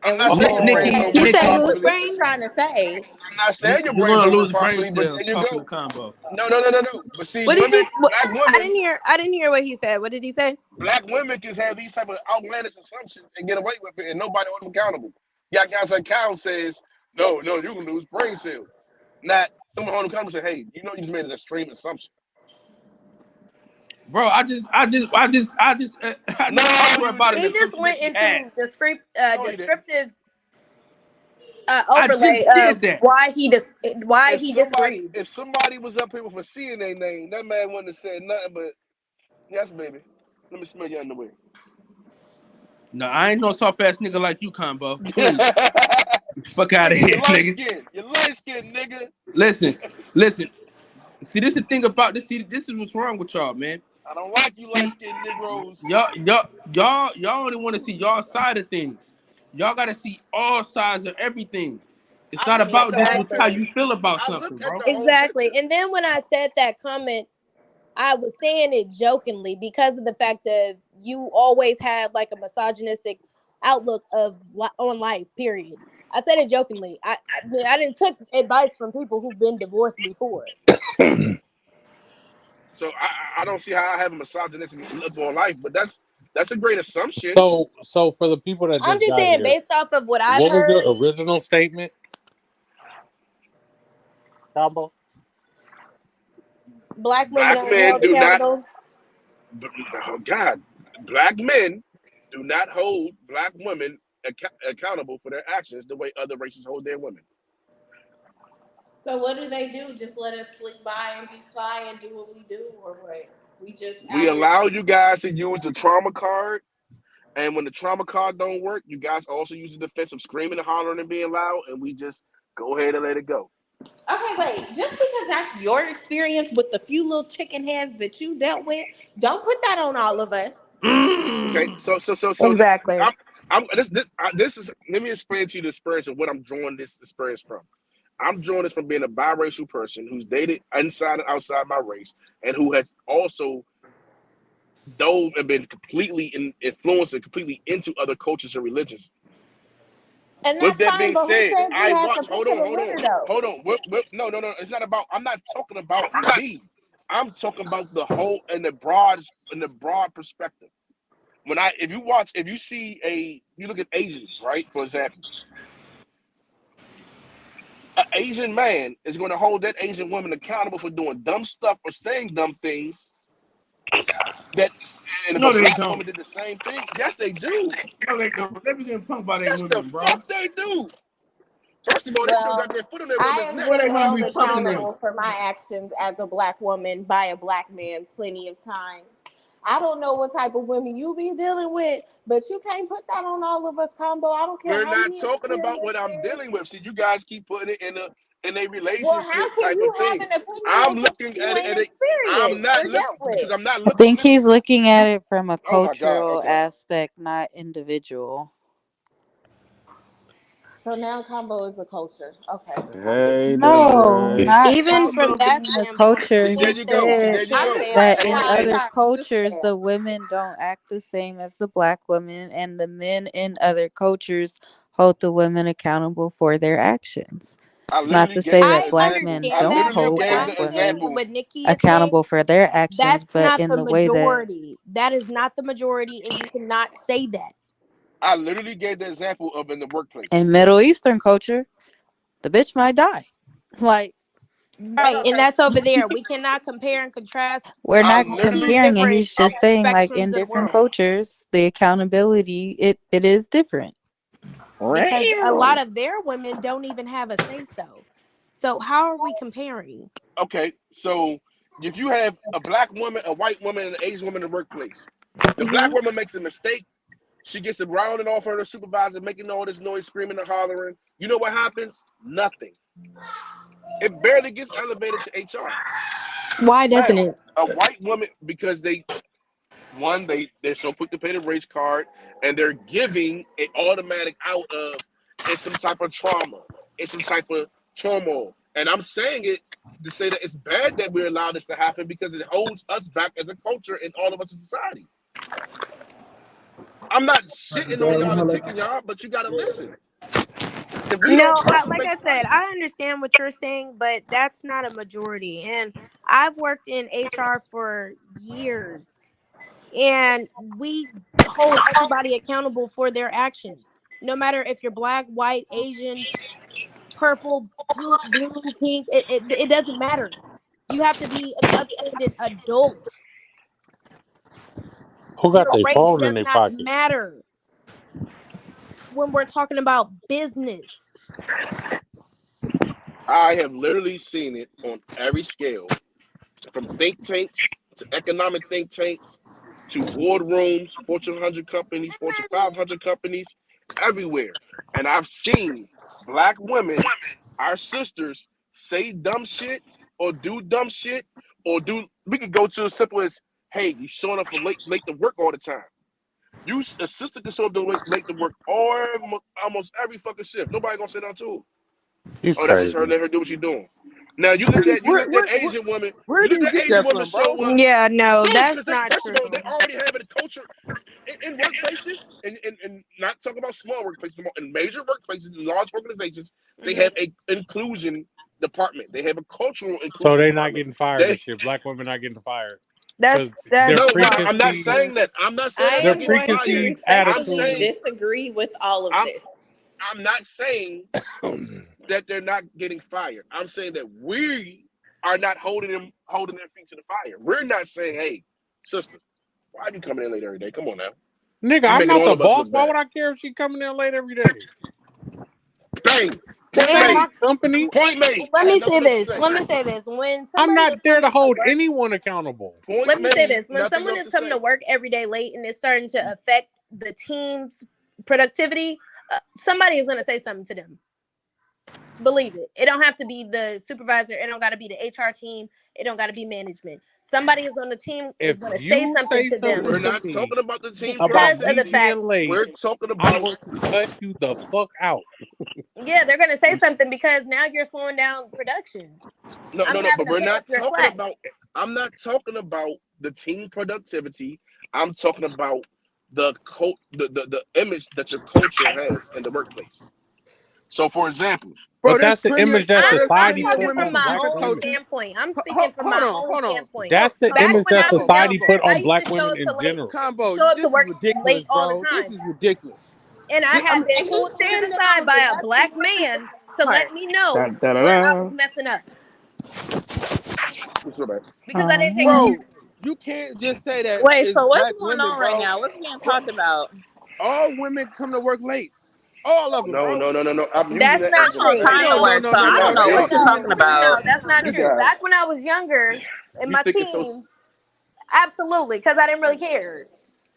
S7: I'm
S6: And we
S7: not
S6: should
S7: saying your
S6: just
S7: brains
S2: Nikki,
S7: don't
S6: say,
S9: You
S7: work
S9: said
S6: hey,
S9: whose
S6: what
S7: properly.
S6: you
S9: brain?
S6: trying to say?
S7: I'm not saying your
S2: you're
S7: brains
S2: gonna
S7: don't
S2: lose
S7: work
S2: brain
S7: properly, but
S2: cells
S7: there you
S2: talking
S7: go.
S2: to Combo.
S7: No. But see,
S9: What did you?
S7: black
S9: I
S7: women,
S9: didn't hear. I didn't hear what he said. What did he say?
S7: can have these type of outlandish assumptions and get away with it, and nobody hold them accountable. Yeah, guys like Cal says, no, you can lose brain cells. Not someone hold them accountable and say, hey, you just made an extreme assumption.
S2: Bro, I just
S7: No,
S2: talked to her
S7: you
S2: about an
S9: He
S7: didn't.
S9: just
S2: assumption that
S9: went
S2: she had.
S9: into
S7: No, you didn't.
S9: descriptive
S2: I
S9: overlay
S2: just
S9: of
S2: did that.
S9: why he disagreed.
S7: If somebody was up here with a C in their name, that man wouldn't have said nothing but, yes, baby. Let me smell your underwear.
S2: No, I ain't no soft ass nigga like you, Combo. Please,
S7: Nigga,
S2: fuck out of here,
S7: you light
S2: nigga.
S7: skin. You light skin, nigga.
S2: Listen. See, this is the thing about this. See, this is what's wrong with y'all, man.
S7: I don't like you light
S2: See,
S7: skinned Negroes.
S2: y'all only want to see y'all side of things. Y'all gotta see all sides of everything. It's
S7: I
S2: not
S7: look at
S2: about
S7: the
S2: just
S7: whole
S2: how
S7: picture.
S9: Exactly.
S2: you feel about
S7: I look
S2: something,
S7: at
S2: bro.
S7: the whole
S9: Exactly.
S7: picture.
S9: And then when I said that comment, I was saying it jokingly because of the fact that you always have like a misogynistic outlook on life. Period. I said it jokingly. I didn't took advice from people who've been divorced before.
S7: So I don't see how I have a misogynistic look on life, but that's a great assumption.
S4: So for the people that
S9: I'm
S4: just
S9: just
S4: got
S9: saying,
S4: here,
S9: based off of what I've
S4: what was
S9: heard,
S4: your original statement, Combo?
S9: black women
S7: Black
S9: aren't
S7: men
S9: held
S7: do not.
S9: accountable.
S7: Oh God, black men do not hold black women accountable for their actions the way other races hold their women.
S6: So what do they do? Just let us slick by and be sly and do what we do, or what? We just
S7: We
S6: out here.
S7: allow you guys to use the trauma card, and when the trauma card don't work, you guys also use the defensive screaming and hollering and being loud, and we just go ahead and let it go.
S6: Okay, wait. Just because that's your experience with the few little chicken heads that you dealt with, don't put that on all of us.
S7: Okay, so
S9: Exactly.
S7: this is. Let me explain to you the experience of what I'm drawing this experience from. I'm drawing this from being a biracial person who's dated inside and outside my race, and who has also dove and been completely influenced and completely into other cultures and religions.
S6: And
S7: With
S6: that's
S7: that
S6: fine,
S7: being
S6: but who
S7: said,
S6: said you
S7: I
S6: had to
S7: watch.
S6: pick of the litter, though?
S7: No. It's not about. I'm not talking about me. I'm talking about the whole in the broad perspective. If you look at Asians, right? For example, an Asian man is going to hold that Asian woman accountable for doing dumb stuff or saying dumb things. That and if a
S2: No, they
S7: black
S2: don't.
S7: woman did the same thing, yes, they do.
S2: No, they don't. They be getting punked by their
S7: Yes, the
S2: women, bro.
S7: fuck they do. First of all, they still got
S6: Well,
S7: their foot on their
S6: I
S7: woman's
S6: have
S7: neck.
S2: Where they
S6: been
S2: women
S6: held
S2: be punking them.
S6: accountable for my actions as a black woman by a black man plenty of times. I don't know what type of women you be dealing with, but you can't put that on all of us, Combo. I don't care
S7: We're
S6: how
S7: not
S6: many
S7: talking about what I'm
S6: experiences.
S7: dealing with. See, you guys keep putting it in a
S6: Well,
S7: relationship
S6: how can
S7: type
S6: you
S7: of
S6: have
S7: thing.
S6: an opinion
S7: I'm
S6: on something
S7: looking
S6: you
S7: at it,
S6: ain't
S7: and I'm
S6: experienced
S7: not
S6: or
S7: looking
S6: dealt with?
S7: because I'm not
S10: I
S7: looking.
S10: think he's looking at
S7: You,
S10: it from a
S7: oh my God.
S10: cultural
S7: Okay.
S10: aspect, not individual.
S6: So now Combo is a culture. Okay,
S2: Hey
S10: No,
S2: there.
S10: not
S9: Even from
S10: being
S9: that
S10: a
S9: standpoint,
S10: culture.
S7: See, there
S10: He
S7: you
S9: people
S7: go. See,
S10: said
S7: there you
S6: I'm
S7: go.
S6: just
S10: that
S6: saying
S10: in
S6: how
S10: other
S6: I
S10: cultures,
S6: understand.
S10: the women don't act the same as the black women, and the men in other cultures hold the women accountable for their actions.
S7: I
S10: It's not
S7: literally
S10: to
S7: gave
S10: say
S7: the
S10: that
S9: I
S10: black
S7: example.
S10: men
S7: I
S9: understand
S10: don't
S9: that,
S7: literally
S9: but
S10: hold
S9: what
S7: gave
S10: black
S7: the
S9: I'm saying
S10: women
S9: and
S7: example.
S9: what Nikki is saying,
S10: accountable for their actions,
S9: that's
S10: but
S9: not
S10: in
S9: the
S10: the way that
S9: majority. That is not the majority, and you cannot say that.
S7: I literally gave the example of in the workplace.
S10: in Middle Eastern culture, the bitch might die. Like,
S9: Right, and that's over there. We cannot compare and contrast
S10: we're
S7: I
S10: not
S7: literally,
S9: two
S10: comparing it.
S9: different
S10: He's
S7: I'm,
S10: just saying, like, in
S9: spectrums of the
S10: different
S9: world
S10: cultures, the accountability it is different.
S9: because a lot of their women don't even have a say so. So how are we comparing?
S7: okay. So if you have a black woman, a white woman, and an Asian woman in the workplace, the black
S9: Hmm.
S7: woman makes a mistake. She gets it rounding off her supervisor, making all this noise, screaming and hollering. You know what happens? Nothing. It barely gets elevated to HR.
S9: Why doesn't
S7: Now,
S9: it?
S7: a white woman, because they're so quick to pay the race card, and they're giving it automatic out of it's some type of trauma, it's some type of turmoil. And I'm saying it to say that it's bad that we allow this to happen because it holds us back as a culture and all of us in society. I'm not shitting on y'all and picking y'all, but you gotta listen. If we don't
S9: No,
S7: person
S9: like I
S7: makes
S9: said,
S7: right.
S9: I understand what you're saying, but that's not a majority. And I've worked in HR for years, and we hold everybody accountable for their actions, no matter if you're black, white, Asian, purple, blue, pink. It doesn't matter. You have to be an upstanding adult.
S4: Who got
S9: Your
S4: their
S9: race
S4: phone in
S9: does
S4: their
S9: not
S4: pocket?
S9: matter when we're talking about business.
S7: I have literally seen it on every scale, from think tanks to economic think tanks to boardrooms, Fortune 100 companies, Fortune 500 companies, everywhere. And I've seen black women, our sisters, say dumb shit or do dumb shit or do. We could go to as simple as, "Hey, you showing up for late to work all the time." A sister can show up late to work almost every fucking shift. Nobody gonna say that to her.
S4: You
S7: Oh, that's just her.
S4: crazy.
S7: Let her do what she's doing. Now you look at Asian women.
S2: Where
S7: You
S2: do
S7: look
S2: you
S7: at
S2: get
S7: Asian
S2: that
S7: women
S2: from, bro?
S7: show up.
S9: Yeah, no,
S7: No,
S9: that's
S7: because they
S9: not
S7: first of
S9: true.
S7: all they already have a culture in workplaces and not talking about small workplaces, in major workplaces, in large organizations, they have a inclusion department. They have a cultural
S4: So
S7: inclusion
S4: they not
S7: department.
S4: getting fired
S7: They
S4: and shit. Black women not getting fired
S9: That's
S4: because
S9: that's
S4: their
S7: no, I'm not
S4: preconceived
S7: saying
S9: ridiculous.
S7: that. I'm not saying
S6: I
S7: they're
S4: their
S7: not
S6: am
S7: getting
S6: going to
S7: fired.
S4: preconceived
S7: I'm
S6: respectfully
S4: attitude.
S7: saying
S6: disagree with all of
S7: I'm
S6: this.
S7: I'm not saying that they're not getting fired. I'm saying that we are not holding their feet to the fire. We're not saying, "Hey, sister, why are you coming in late every day? Come on now."
S4: Nigga,
S7: You're
S4: I'm
S7: making
S4: not
S7: all
S4: the
S7: of us
S4: boss.
S7: look
S4: Why
S7: bad.
S4: would I care if she coming in late every day?
S7: Bang.
S4: This
S7: Point
S4: ain't
S9: And
S7: made.
S4: my company.
S7: Point made.
S9: let
S7: I have
S9: me
S7: nothing
S9: say
S7: else to
S9: this.
S7: say.
S9: Let me say this. When
S4: I'm
S9: somebody
S4: not
S9: is
S4: there to
S9: coming to
S4: hold
S9: work,
S4: anyone accountable.
S7: Point
S9: let me say
S7: made.
S9: this. When
S7: Nothing
S9: someone
S7: else
S9: is
S7: to
S9: coming to
S7: say.
S9: work every day late and it's starting to affect the team's productivity, somebody is going to say something to them. Believe it. It don't have to be the supervisor. It don't got to be the HR team. It don't got to be management. Somebody is on the team is
S4: If
S9: going to say
S4: you
S9: something
S4: say
S9: to them
S4: something
S7: We're
S4: to
S7: not
S4: me
S7: talking about the team
S4: about
S9: because of
S4: me
S9: the
S7: productivity.
S9: fact.
S4: being late,
S7: We're talking
S4: I'm
S7: about
S4: going to cut you the fuck out.
S9: Yeah, they're going to say something because now you're slowing down production.
S7: no,
S9: I'm
S7: no, no.
S9: having
S7: But
S9: to
S7: we're
S9: pick
S7: not
S9: up your
S7: talking
S9: slack.
S7: about. I'm not talking about the team productivity. I'm talking about the image that your culture has in the workplace. So, for example,
S2: Bro,
S4: But that's the image that
S9: I'm
S4: society
S9: talking
S4: put
S9: from
S4: on
S9: my
S4: black
S9: own
S4: women.
S9: standpoint. I'm speaking from my own
S2: Hold on.
S9: standpoint.
S4: That's the
S9: Back
S4: image
S9: when
S4: that
S9: I was
S4: society
S9: younger,
S4: put
S9: I
S4: on
S9: used
S4: black
S9: to show
S4: women
S9: up to
S4: in general.
S9: show up to
S2: This is
S9: work
S2: ridiculous,
S9: late all the
S2: bro. This
S9: time.
S2: is ridiculous.
S9: And I had been
S6: And he's
S9: pulled to the
S6: standing
S9: side
S6: on
S9: by
S6: it.
S9: a
S6: That's the
S9: black man to
S6: part.
S9: let me know where I was messing up
S7: what's your bad?
S9: because I didn't take
S2: Bro,
S9: offense.
S2: you can't just say that
S3: Wait,
S2: it's
S3: so what's
S2: black
S3: going
S2: women,
S3: on right
S2: bro.
S3: now? What's being
S7: What?
S3: talked about?
S2: All women come to work late. All of them,
S7: No,
S2: bro.
S7: no, no, no, no. I'm using
S9: That's
S7: that
S9: not
S7: as
S3: I'm
S7: an
S3: on
S9: true.
S3: time
S7: example.
S3: to
S2: No,
S3: work, so
S2: no,
S3: I
S2: no,
S3: don't
S7: You're
S3: know
S2: no.
S3: what
S7: not
S3: you're
S2: All
S3: talking
S2: women.
S3: about.
S9: No, that's not
S7: you
S9: true.
S7: guys.
S9: Back when I was younger, in
S7: You
S9: my
S7: thinking so?
S9: teens, Absolutely, because I didn't really care.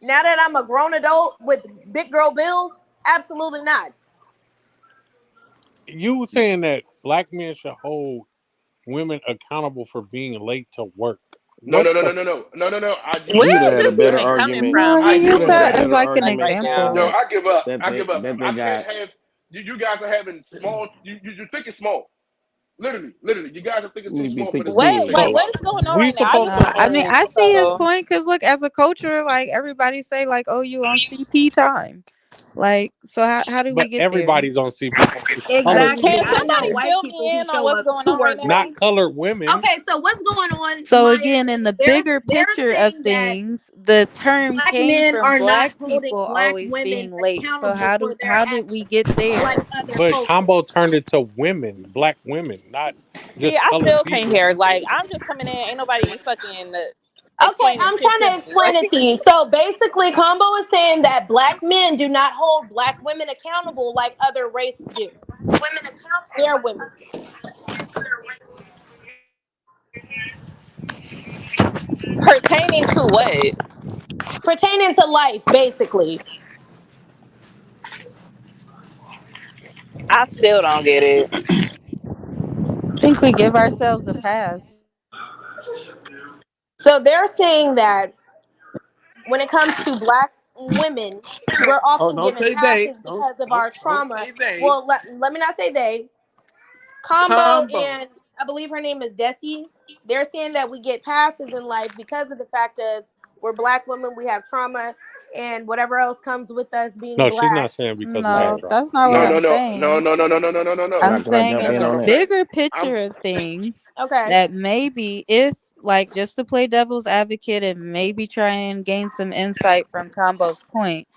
S9: Now that I'm a grown adult with big girl bills, absolutely not.
S4: You saying that black men should hold women accountable for being late to work?
S7: No,
S4: What
S7: no, no,
S4: the?
S7: no, no, no, no, no, no.
S11: Where
S12: You would have
S11: is
S12: had a
S11: this
S12: better
S11: even coming
S12: argument.
S10: No,
S11: from?
S7: I
S10: he
S12: You
S10: used
S12: would
S7: give
S12: have had
S10: that
S12: a
S7: up.
S10: as
S12: better
S10: like an
S11: Like
S12: argument
S11: right
S12: saying
S7: No,
S10: example.
S11: now?
S7: I give up.
S12: that
S7: I give up.
S12: they
S7: I can't
S12: got
S7: have you guys are having small. You think it's small. Literally. You guys are thinking too
S12: you be
S7: small for this
S12: thinking
S11: Wait,
S12: big.
S11: like
S4: So
S11: what
S7: conversation.
S11: is going on
S4: we
S11: right now? I
S4: supposed
S11: need
S4: to
S10: I mean,
S4: hold,
S10: I see his
S11: info.
S10: point because look, as a culture, like everybody say, like, "Oh, you on CP time." Like, so how do we
S4: but
S10: get there?
S4: everybody's on CP time. It's
S10: How do
S4: colored
S10: we
S9: Exactly.
S11: Can
S10: get
S4: people,
S9: I know
S11: somebody
S4: man.
S9: white
S11: fill
S9: people
S11: me
S9: who
S11: in on
S9: show
S11: what's
S9: up
S11: going
S9: to
S11: on right
S9: work
S11: now?
S4: Not
S9: late.
S4: colored women.
S9: Okay, so what's going on,
S10: So
S9: Maya?
S10: again, in the
S9: They're
S10: bigger
S9: they're
S10: picture of
S9: saying that
S10: things, the term
S9: black
S10: came
S9: men
S10: from
S9: are not
S10: black
S9: holding
S10: people
S9: black
S10: always
S9: women
S10: being late. So
S9: accountable for their
S10: how did we
S9: actions
S10: get
S9: like
S10: there?
S9: other
S4: But
S9: cultures.
S4: Combo turned it to women, black women, not
S11: See,
S4: just
S11: I
S4: colored
S11: still can't
S4: people.
S11: hear. Like I'm just coming in. Ain't nobody fucking
S9: Okay,
S11: explaining
S9: I'm
S11: shit
S9: trying
S11: to
S9: to
S11: me.
S9: explain it to you. So basically, Combo is saying that black men do not hold black women accountable like other races do. Their women.
S11: Pertaining to what?
S9: Pertaining to life, basically.
S11: I still don't get it.
S10: I think we give ourselves a pass.
S9: So they're saying that when it comes to black women, we're
S2: Oh,
S9: often
S2: don't
S9: given
S2: say they.
S9: passes because of our
S2: Don't
S9: trauma.
S2: say they.
S9: Well, let me not say they. Combo
S2: Combo.
S9: and I believe her name is Desi. They're saying that we get passes in life because of the fact of we're black women, we have trauma, and whatever else comes with us being
S4: No, she's
S9: black.
S4: not saying because we have
S10: No,
S12: Hey,
S4: trauma.
S10: that's not what
S7: No,
S12: hey,
S10: I'm
S7: no, no, no,
S10: saying.
S7: no, no, no, no, no, no, no, no.
S10: I'm
S12: can I
S10: saying
S12: jump
S10: in
S7: That's
S12: in
S10: the
S7: not
S12: on
S7: what I'm
S12: that?
S7: saying.
S10: bigger
S7: I'm
S10: picture of things,
S9: Okay.
S10: that maybe if, like, just to play devil's advocate and maybe try and gain some insight from Combo's point,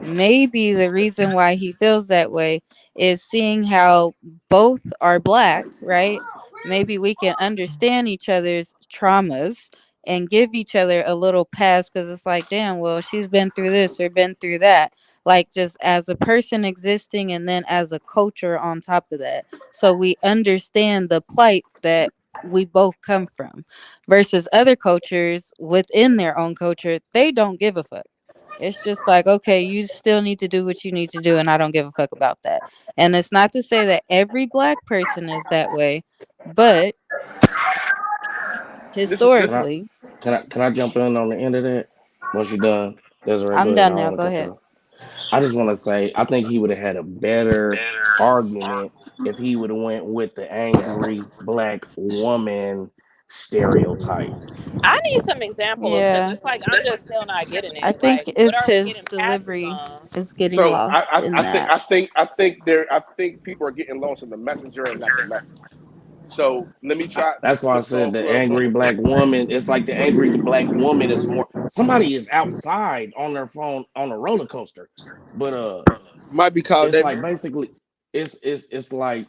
S10: maybe the reason why he feels that way is seeing how both are black, right? Maybe we can understand each other's traumas and give each other a little pass because it's like, damn, well, she's been through this or been through that. Like, just as a person existing and then as a culture on top of that. So we understand the plight that we both come from versus other cultures within their own culture. They don't give a fuck. It's just like, okay, you still need to do what you need to do, and I don't give a fuck about that. And it's not to say that every black person is that way, but
S7: this
S12: Can I
S10: historically,
S12: can I jump in on the end of that? Once you're done, Desiree, go
S10: I'm
S12: ahead. I
S10: done
S12: don't
S10: now.
S12: want to
S10: Go
S12: cut you
S10: ahead.
S12: off. I just want to say I think he would have had a better argument if he would have went with the angry black woman stereotype.
S11: I need some examples because
S10: Yeah,
S11: it's like I'm just still not getting
S10: I
S11: it.
S10: think
S11: Like, what
S10: it's
S11: are we
S10: his
S11: getting passes
S10: delivery
S11: on?
S10: is getting
S7: so
S10: lost in that.
S7: I think people are getting lost in the messenger and not the message. So let me try
S12: That's why I
S7: to
S12: said
S7: solve
S12: the
S7: for
S12: angry black woman. It's like the angry black woman is more. Somebody is outside on their phone on a roller coaster, but
S2: Might be called
S12: it's
S2: that.
S12: like basically it's like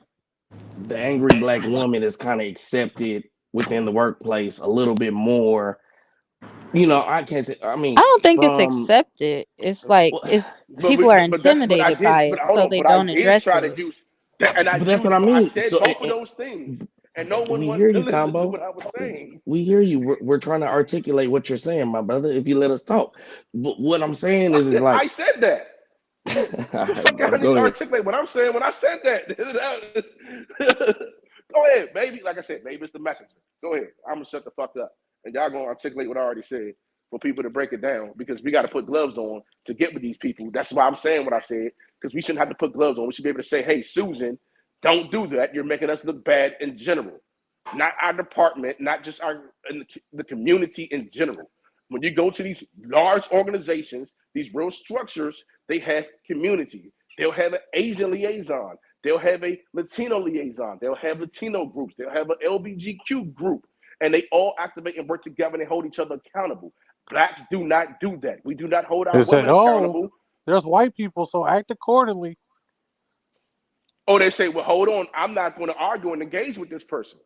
S12: the angry black woman is kind of accepted within the workplace a little bit more. You know, I can't say. I
S10: I
S12: mean,
S10: don't think it's
S12: from
S10: accepted. It's like
S12: well,
S10: it's
S7: but
S10: people are
S7: but I
S10: intimidated
S7: did
S10: by
S7: but
S10: it,
S7: hold
S10: so
S7: on
S10: they
S7: but I
S10: don't
S7: did
S10: address
S7: try to
S10: it.
S7: use that and
S12: but that's what I
S7: I
S12: mean.
S7: said
S12: So
S7: both of those things and no one
S12: we
S7: wants
S12: hear
S7: to
S12: you,
S7: listen to
S12: Combo.
S7: what I was saying.
S12: We hear you. We're trying to articulate what you're saying, my brother. If you let us talk, but what I'm saying is like,
S7: I said that.
S12: all
S7: The
S12: right,
S7: fuck
S12: bro,
S7: I need
S12: go
S7: to
S12: ahead.
S7: articulate what I'm saying when I said that. Go ahead, maybe like I said, maybe it's the messenger. Go ahead. I'm gonna shut the fuck up. And y'all gonna articulate what I already said for people to break it down because we gotta put gloves on to get with these people. That's why I'm saying what I said, because we shouldn't have to put gloves on. We should be able to say, hey, Susan, don't do that. You're making us look bad in general. Not our department, not just our in the community in general. When you go to these large organizations, these real structures, they have community. They'll have an Asian liaison. They'll have a Latino liaison. They'll have Latino groups. They'll have an LBGQ group. And they all activate and work together and they hold each other accountable. Blacks do not do that. We do not hold our
S4: They say,
S7: women
S4: "Oh,
S7: accountable.
S4: there's white people, so act accordingly."
S7: Oh, they say, well, hold on. I'm not going to argue and engage with this person.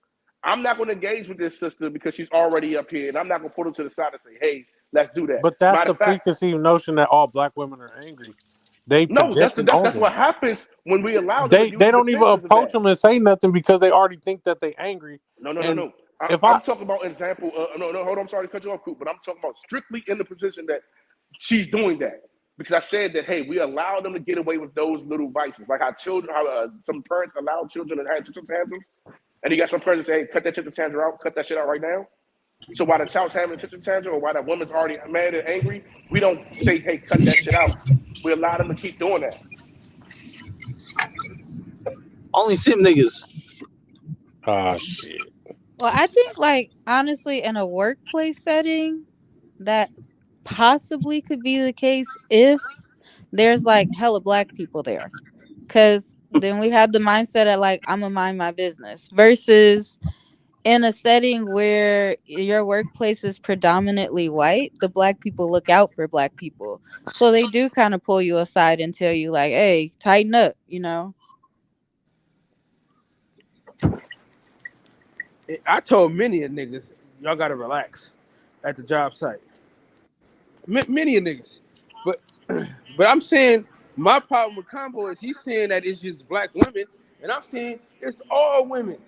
S7: I'm not going to engage with this sister because she's already up here. And I'm not going to put her to the side and say, hey, let's do that.
S4: But that's
S7: Matter
S4: the
S7: of fact,
S4: preconceived notion that all black women are angry. They
S7: no,
S4: project it on
S7: that's what
S4: them.
S7: happens when we allow them to
S4: They
S7: use the
S4: don't even
S7: defenses of
S4: approach
S7: that.
S4: them and say nothing because they already think that they angry.
S7: No, no, no,
S4: And
S7: no. I'm talking about example. No, hold on. I'm sorry to cut you off, Coop, but I'm talking about strictly in the position that she's doing that. Because I said that, hey, we allow them to get away with those little vices. Like how some parents allow children to have temper tantrums. And you got some parents that say, hey, cut that temper tantrum out, cut that shit out right now. So while the child's having a temper tantrum or while that woman's already mad and angry, we don't say, hey, cut that shit out. We allow them to keep doing that.
S13: Only sim niggas.
S4: Shit.
S10: Well, I think, like, honestly, in a workplace setting, that possibly could be the case if there's like hella black people there, because then we have the mindset of like, I'm gonna mind my business, versus in a setting where your workplace is predominantly white, the black people look out for black people, so they do kind of pull you aside and tell you like, hey, tighten up, you know.
S2: I told many of niggas, y'all gotta relax at the job site. Many of niggas, but I'm saying my problem with Combo is he's saying that it's just black women, and I'm saying it's all women.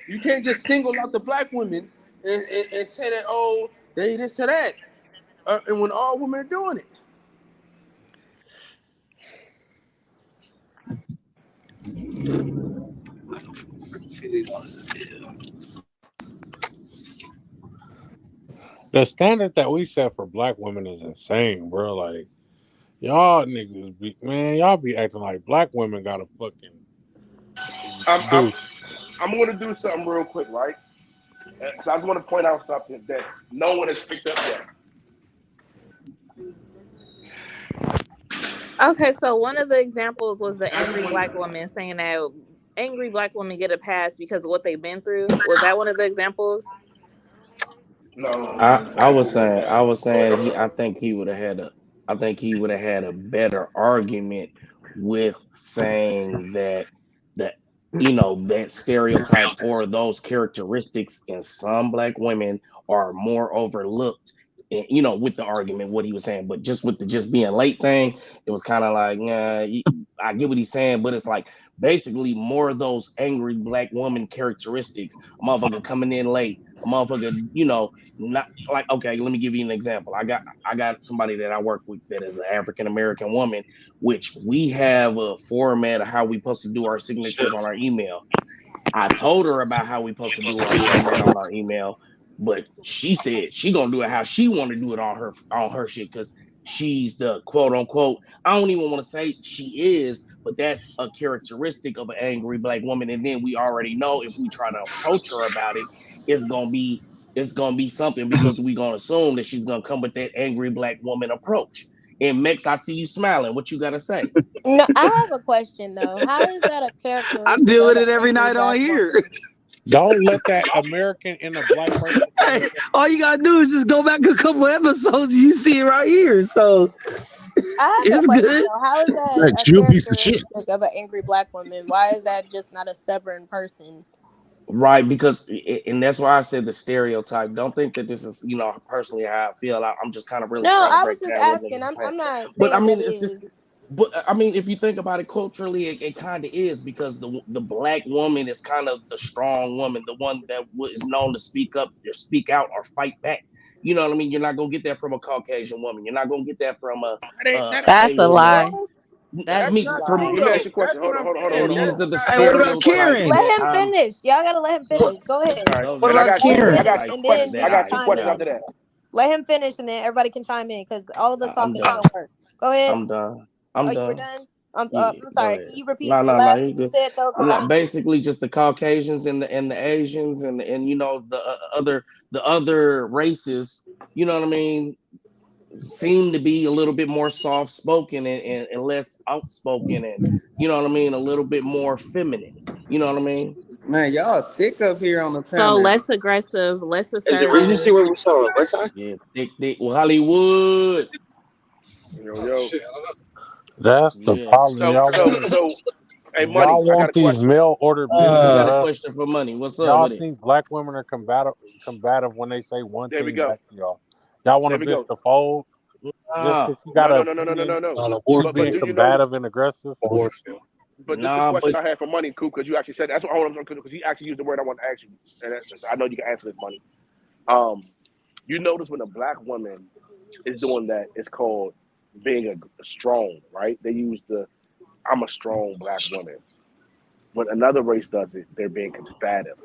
S2: You can't just single out the black women and say that, oh, they this or that, and when all women are doing it.
S4: The standard that we set for black women is insane, bro. Like, y'all niggas y'all be acting like black women got a fucking
S7: I'm going to do something real quick, right? So I just want to point out something that no one has picked up yet.
S11: Okay, so one of the examples was the angry black woman saying that angry black women get a pass because of what they've been through. Was that one of the examples?
S7: No.
S12: I was saying I think he would have had a better argument with saying that that stereotype or those characteristics in some black women are more overlooked, and with the argument what he was saying. But just with the just being late thing, it was kind of like, I get what he's saying, but it's like basically more of those angry black woman characteristics. A motherfucker coming in late, a motherfucker, not like, okay, let me give you an example. I got somebody that I work with that is an African American woman, which we have a format of how we supposed to do our signatures on our email. I told her about how we supposed to do our format on our email, but she said she gonna do it how she want to do it on her shit, because she's the quote unquote, I don't even want to say she is, but that's a characteristic of an angry black woman. And then we already know if we try to approach her about it, it's gonna be something, because we're gonna assume that she's gonna come with that angry black woman approach. And Mex, I see you smiling. What you gotta say?
S9: No, I have a question though. How is that a characteristic?
S13: I deal with
S9: of
S13: it every
S9: angry
S13: night on
S9: black
S13: here.
S9: woman?
S4: Don't let that American in a black person.
S13: Hey, all you gotta do is just go back a couple episodes. You see it right here. So
S9: I have
S13: it's
S9: a question
S13: good.
S9: though. How is that
S5: Like,
S9: a
S5: you piece of shit.
S9: characteristic of an angry black woman? Why is that just not a stubborn person?
S12: Right, because and that's why I said the stereotype. Don't think that this is, personally how I feel. I'm just kind of really
S9: No,
S12: trying to
S9: I
S12: break
S9: was just
S12: down what
S9: asking.
S12: niggas are saying.
S9: I'm not
S12: But I
S9: saying
S12: mean,
S9: that
S12: it's
S9: it
S12: just,
S9: is.
S12: but I mean, if you think about it culturally, it kind of is, because the black woman is kind of the strong woman, the one that is known to speak up, or speak out, or fight back. You know what I mean? You're not gonna get that from a Caucasian woman. You're not gonna get that from a
S10: That's a
S12: Asian
S10: lie.
S12: woman.
S10: That
S12: I
S10: is
S12: mean,
S10: a
S12: from
S10: lie.
S7: Let me ask you a question.
S2: That's
S7: Hold
S2: what
S7: on.
S2: I'm saying.
S12: and these are the
S13: Hey, what about
S12: stereotypes
S13: Karen?
S9: Let
S12: that
S9: him
S12: I'm.
S9: finish. Y'all gotta let him finish. Go ahead.
S7: All right.
S12: Those
S13: What
S12: are the
S13: about
S9: Let him
S13: Karen?
S7: I got
S9: finish,
S7: two
S9: and
S7: questions.
S9: then
S12: that
S7: I
S9: you can
S7: got
S12: I
S7: two
S9: chime
S7: questions
S9: in.
S7: after that.
S9: Let him finish, and then everybody can chime in because all of us
S12: I'm
S9: talking
S12: done.
S9: don't work. Go ahead.
S12: I'm done.
S9: Oh,
S12: I'm
S9: you were
S12: done.
S9: done.
S12: Yeah,
S9: I'm
S12: go
S9: sorry.
S12: ahead.
S9: Can you repeat
S12: No,
S9: the
S12: no, no.
S9: last
S12: You
S9: thing you
S12: good.
S9: said though? Because I didn't.
S12: Basically, just the Caucasians and the Asians and the other races. You know what I mean? Seem to be a little bit more soft spoken and less outspoken, and you know what I mean, a little bit more feminine. You know what I mean?
S14: Man, y'all thick up here on the
S11: So
S14: panel.
S11: less aggressive, less
S13: Is it Regency
S11: assertive.
S13: where we saw it? West Side?
S12: Yeah, thick. Well, Hollywood.
S7: Yo.
S4: That's the
S12: Yeah.
S4: problem.
S7: So, hey, Money,
S4: Y'all
S7: I got
S4: want
S7: a
S4: these
S7: question.
S4: mail order
S12: You
S4: bitches,
S12: got a
S4: bro.
S12: question for Money? What's up
S4: Y'all
S12: with it?
S4: think black women are combative when they say one
S7: There we
S4: thing
S7: go.
S4: back to y'all. Y'all want a
S7: There we
S4: bitch
S7: go.
S4: to fold just because she got
S7: No.
S4: an opinion.
S7: No.
S4: You
S7: But
S4: being
S7: do you know?
S4: combative and aggressive.
S7: No. But this is the
S12: Nah,
S7: question
S12: but
S7: I had for Money, Coop, because you actually said that's what hold on, because you actually used the word I want to ask you, and I know you can answer this, Money. You notice when a black woman is doing that, it's called being a strong, right? They use the "I'm a strong black woman." When another race does it, they're being combative.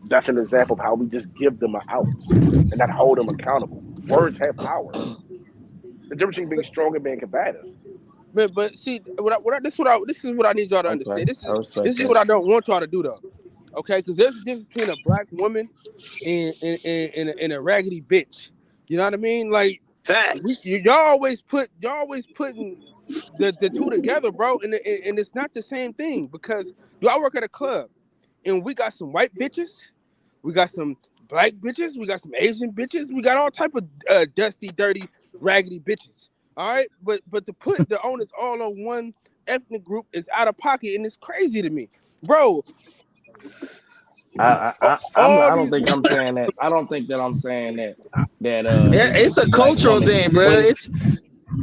S7: That's an example of how we just give them an out and not hold them accountable. Words have power. The difference between being strong and being combative.
S2: But see, this is what I need y'all to
S12: okay,
S2: understand.
S12: I respect
S2: This is
S12: that.
S2: what I don't want y'all to do though. Okay, because there's a difference between a black woman and a raggedy bitch. You know what I mean? Like
S13: Facts.
S2: y'all always putting the two together, bro, and it's not the same thing because y'all work at a club and we got some white bitches, we got some black bitches, we got some Asian bitches, we got all type of dusty, dirty, raggedy bitches. All right, but to put the onus all on one ethnic group is out of pocket and it's crazy to me, bro.
S12: I
S2: All
S12: don't
S2: these
S12: think I'm saying that. I don't think that I'm saying that
S13: Yeah, it's a
S12: black
S13: cultural
S12: woman,
S13: thing, bro.
S12: but
S13: It's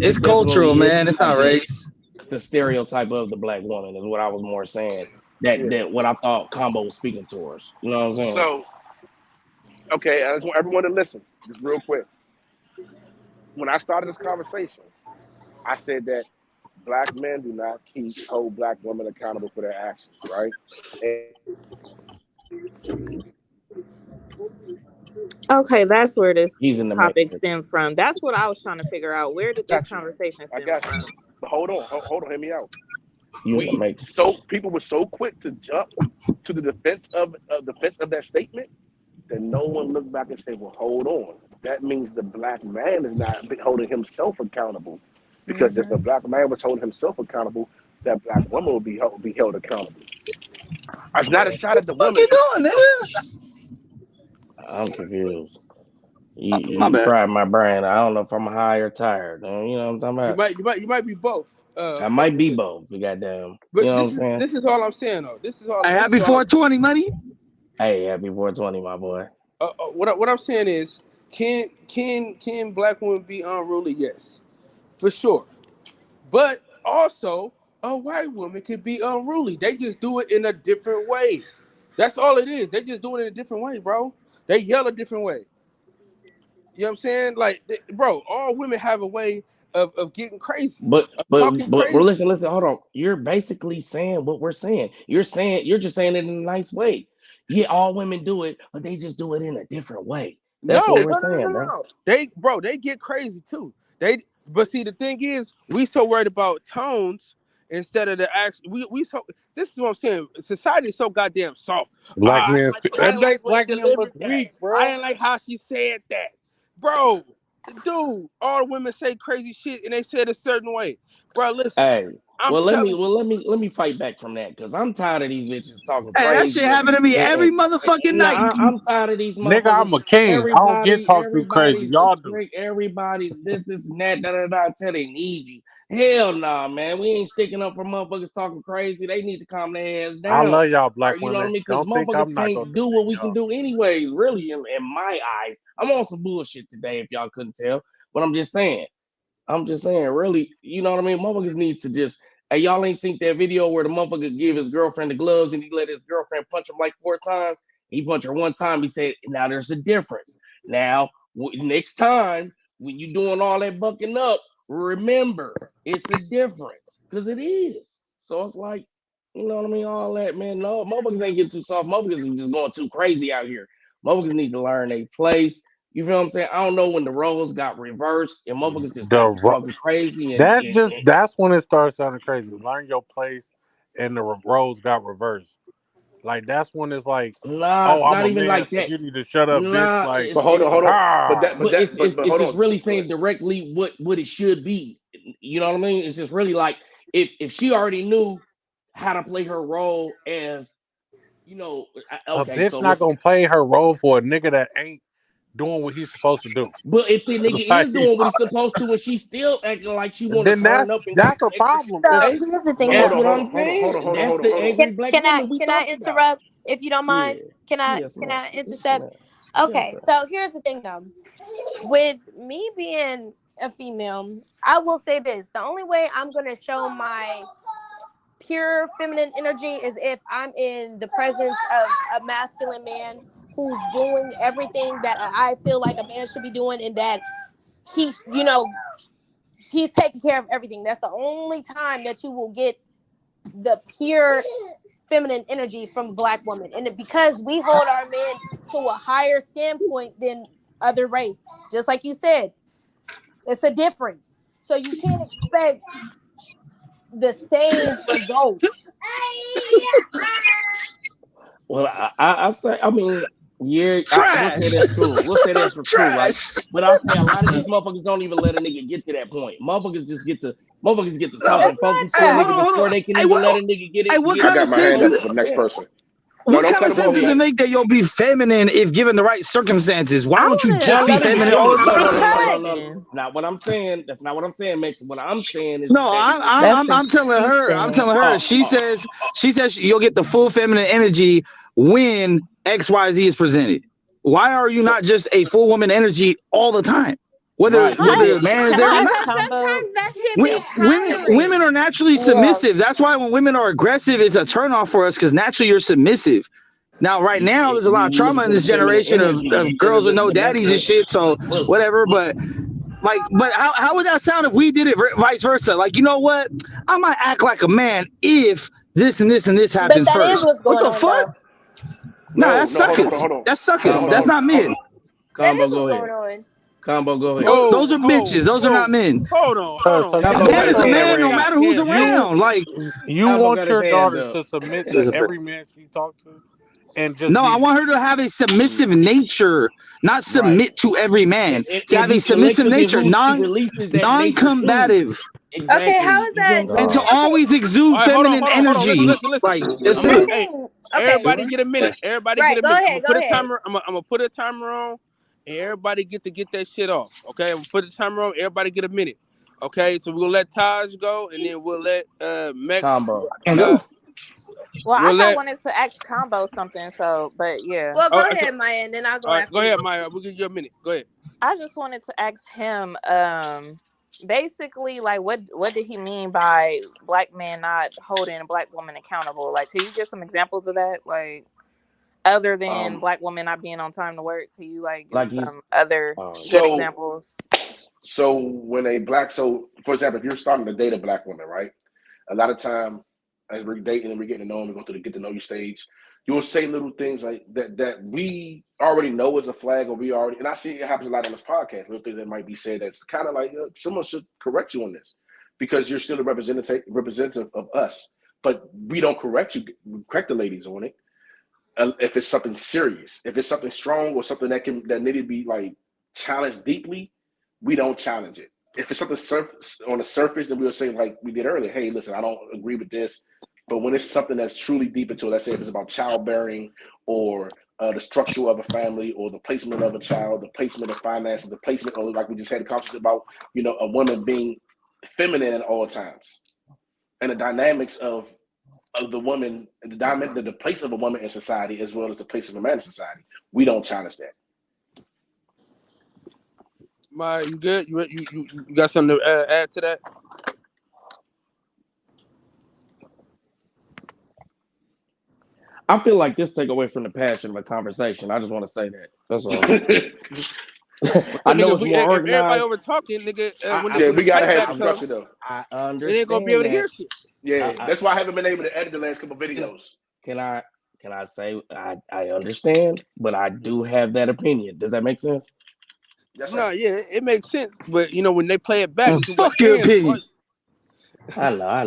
S12: it
S13: cultural,
S12: definitely is
S13: man. It's
S12: like
S13: not
S12: that.
S13: race.
S12: It's a stereotype of the black woman is what I was more saying.
S7: Yeah.
S12: That what I thought Combo was speaking towards. You know what I'm saying?
S7: So, okay, I just want everyone to listen, just real quick. When I started this conversation, I said that black men do not hold black women accountable for their actions, right?
S11: Okay, that's where this
S12: He's in the
S11: topic
S12: matrix.
S11: stemmed from. That's what I was trying to figure out. Where did this
S7: Got you.
S11: conversation
S7: I
S11: stem
S7: got you.
S11: from?
S7: But hold on, hear me out.
S12: You in the matrix.
S7: People were so quick to jump to the defense of that statement that no one looked back and said, "Well, hold on. That means the black man is not holding himself accountable, because if the black man was holding himself accountable, that black woman would be held accountable." It's not a shot at the
S13: What
S7: woman.
S13: you doing, nigga?
S12: I'm confused.
S13: My
S12: You
S13: bad.
S12: fried my brain. I don't know if I'm high or tired. You know what I'm talking about?
S2: you might be both.
S12: I might be both. Goddamn. You
S2: But
S12: know what I'm saying?
S2: this is all I'm saying though. This is all
S13: Hey,
S2: I'm
S13: happy
S2: saying.
S13: 420, Money.
S12: Hey, happy 420, my boy.
S2: What I'm saying is, can black women be unruly? Yes, for sure. But also, a white woman can be unruly. They just do it in a different way. That's all it is. They just do it in a different way, bro. They yell a different way. You know what I'm saying? Like, bro, all women have a way of getting crazy,
S12: But
S2: of talking
S12: well,
S2: crazy.
S12: listen, hold on. You're basically saying what we're saying. You're just saying it in a nice way. Yeah, all women do it, but they just do it in a different way. That's what we're saying, bro.
S2: They get crazy too. But see, the thing is, we so worried about tones instead of the action. This is what I'm saying. Society is so goddamn soft.
S4: Black
S2: I
S4: men,
S2: didn't like the way he
S4: black men look
S2: delivered that.
S4: weak,
S2: I
S4: bro.
S2: didn't like how she said that, bro. Dude, all the women say crazy shit and they say it a certain way, bro. Listen,
S12: Hey,
S2: I'm
S12: let
S2: telling you.
S12: me fight back from that because I'm tired of these bitches talking
S13: Hey, that shit
S12: crazy.
S13: happened to me every motherfucking night.
S12: I'm tired of these
S4: Nigga,
S12: motherfuckers.
S4: I'm a king. I don't get talked to crazy.
S12: Everybody's a
S4: Y'all do.
S12: trick. Everybody's this and that. Until they need you. Hell nah, man. We ain't sticking up for motherfuckers talking crazy. They need to calm their ass
S4: I
S12: down.
S4: love y'all,
S12: Or,
S4: black
S12: you know what I
S4: women.
S12: mean? Because
S4: Don't think I'm
S12: motherfuckers
S4: not gonna
S12: can't do what
S4: defend
S12: we can
S4: y'all.
S12: do anyways. Really, in my eyes, I'm on some bullshit today. If y'all couldn't tell, but I'm just saying, really, you know what I mean? Motherfuckers need to just. Hey, y'all ain't seen that video where the motherfucker give his girlfriend the gloves and he let his girlfriend punch him like 4 times? He punched her 1 time. He said, now there's a difference. Now, next time, when you doing all that bucking up, remember, it's a difference. Because it is. So it's like, you know what I mean? All that, man. No, motherfuckers ain't getting too soft. Motherfuckers are just going too crazy out here. Motherfuckers need to learn their place. You feel what I'm saying? I don't know when the roles got reversed and motherfuckers just got to talking crazy.
S4: That's when it starts sounding crazy. Learn your place and the roles got reversed. Like that's when it's like,
S12: nah,
S4: oh,
S12: it's
S4: I'm
S12: not
S4: a
S12: even
S4: man,
S12: like
S4: so
S12: that.
S4: you need to shut up, bitch.
S12: Nah,
S4: Like,
S7: But hold on.
S12: But it's
S7: hold
S12: just
S7: on.
S12: really saying directly what it should be. You know what I mean? It's just really like if she already knew how to play her role as, you know,
S4: a
S12: okay,
S4: bitch
S12: so
S4: not
S12: listen.
S4: gonna play her role for a nigga that ain't doing what he's supposed to do.
S12: But if the nigga
S4: Like,
S12: is doing what he's supposed to and she's still acting like she want to
S4: then
S12: turn up and get
S4: that's
S12: some
S4: a
S12: extra
S4: problem.
S9: So
S4: If
S12: shit,
S9: here's the thing
S7: But
S12: that's
S9: though.
S12: what I'm saying. That's the angry black woman we
S9: Can I
S12: talking about.
S9: interrupt if you don't
S12: Yeah.
S9: mind? Can
S12: Yes,
S9: I
S12: ma'am. Yes,
S9: intercept?
S12: ma'am. Yes,
S9: Okay,
S12: ma'am.
S9: so here's the thing though. With me being a female, I will say this: the only way I'm gonna show my pure feminine energy is if I'm in the presence of a masculine man who's doing everything that I feel like a man should be doing, and that he's taking care of everything. That's the only time that you will get the pure feminine energy from a Black woman. And because we hold our men to a higher standpoint than other race, just like you said, it's a difference. So you can't expect the same results.
S12: Well, I say, I mean, yeah, we'll say that's true. We'll say that's true, right? But I say a lot of these motherfuckers don't even let a nigga get to that point. Motherfuckers get to talking funky to a nigga before they can even let a nigga get it.
S13: Hey, what kind of sense
S7: up for the next person.
S13: What kind of sense does it make that you'll be feminine if given the right circumstances? Why don't you just be feminine all the time?
S12: No. That's not what I'm saying. That's not what I'm saying, Mason. What I'm saying is
S13: I'm telling her. She says you'll get the full feminine energy when XYZ is presented. Why are you not just a full woman energy all the time? Whether the man is there or not.
S6: Sometimes that should be tiring.
S13: Women are naturally submissive. That's why when women are aggressive, it's a turnoff for us because naturally you're submissive. Now, right now, there's a lot of trauma in this generation of girls with no daddies and shit. So whatever, but how would that sound if we did it vice versa? Like, you know what? I might act like a man if this and this and this happens
S9: But that
S13: first.
S9: is what's going
S13: What the
S9: on,
S13: fuck? No, that's suckers.
S7: Hold on.
S13: That's suckers. That's not men.
S12: Combo, go ahead. Combo, go ahead.
S13: Those are bitches. Those are not men.
S2: Hold on.
S13: A man is a man no matter who's around. Like,
S4: you want your daughter to submit to every man she talks to, and just
S13: I want her to have a submissive nature, not submit to every man. To have a submissive nature, non-combative.
S11: Exactly. Okay, how is that?
S13: And to always exude feminine energy.
S2: Listen.
S13: Like, that's it.
S2: Hey, everybody get a minute. Everybody get a minute. I'm gonna put a timer on. And everybody get that shit off. Okay, I'm gonna put the timer on. Everybody get a minute. Okay, so we're gonna let Taj go, and then we'll let Max
S12: Combo.
S11: Well, I wanted to ask Combo something, but yeah.
S6: Well, go ahead, Maya, and then I'll go after.
S2: Go ahead, Maya. We'll give you a minute. Go ahead.
S11: I just wanted to ask him, basically, like, what did he mean by Black men not holding a Black woman accountable? Like, can you give some examples of that? Like, other than Black women not being on time to work, can you give some other good examples?
S7: So when for example, if you're starting to date a Black woman, right? A lot of time as we're dating and we're getting to know them, we go through the get to know you stage. You'll say little things like that we already know is a flag, or and I see it happens a lot on this podcast. Little things that might be said that's kind of like someone should correct you on this because you're still a representative of us, but we don't correct you. We correct the ladies on it. If it's something serious, if it's something strong or something that need to be challenged deeply, we don't challenge it. If it's something on the surface, then we'll say like we did earlier, hey, listen, I don't agree with this. But when it's something that's truly deep into it, let's say if it's about childbearing or the structure of a family or the placement of a child, the placement of finances, the placement of, like we just had a conversation about, a woman being feminine at all times, and the dynamics of the woman, the place of a woman in society as well as the place of a man in society. We don't challenge that.
S2: Maya, you good? You got something to add to that?
S12: I feel like this take away from the passion of a conversation. I just want to say that. That's all. I know it's more organized.
S2: Everybody over talking, nigga.
S7: We gotta have some structure though.
S12: I understand.
S2: They ain't gonna be able to hear shit.
S7: Yeah, that's why I haven't been able to edit the last couple videos.
S12: Can I say I understand, but I do have that opinion. Does that make sense?
S2: No, yeah, it makes sense. But when they play it back,
S13: fuck your opinion.
S12: I know.
S7: I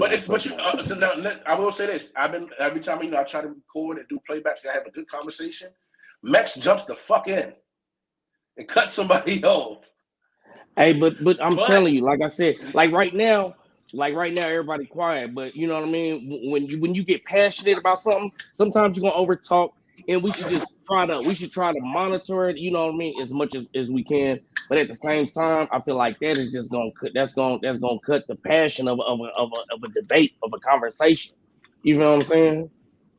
S7: will say this. Every time I try to record and do playbacks and I have a good conversation, Max jumps the fuck in and cuts somebody off.
S12: Hey, but I'm telling you, like I said, like right now, everybody quiet. But you know what I mean? When you get passionate about something, sometimes you're gonna overtalk, and we should try to monitor it. You know what I mean? As much as we can. But at the same time, I feel like that is just gonna cut the passion of a debate, of a conversation. You know what I'm saying?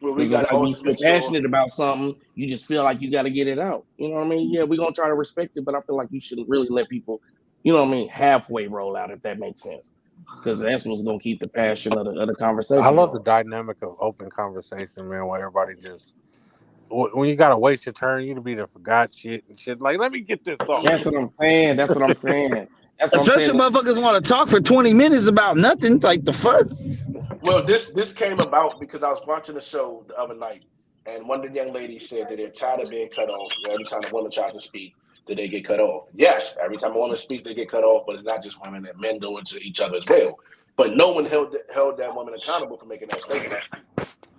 S12: Well, when you're passionate about something, you just feel like you got to get it out. You know what I mean? Yeah, we're gonna try to respect it, but I feel like you shouldn't really let people you know what I mean, halfway rollout, if that makes sense. Because that's what's gonna keep the passion of the
S4: I
S12: conversation
S4: love the
S12: going.
S4: dynamic of open conversation, man, where everybody just when you gotta wait your turn, you to be the forgot shit and shit. Like, let me get this off.
S12: That's what I'm saying. That's what I'm saying. That's what I'm
S13: Especially
S12: saying.
S13: motherfuckers want to talk for 20 minutes about nothing. Like the fuck.
S7: Well, this came about because I was watching a show the other night, and one of the young ladies said that they're tired of being cut off. Every time a woman tries to speak, that they get cut off. Yes, every time a woman speaks, they get cut off, but it's not just women, that men do it to each other as well. But no one held that woman accountable for making that statement.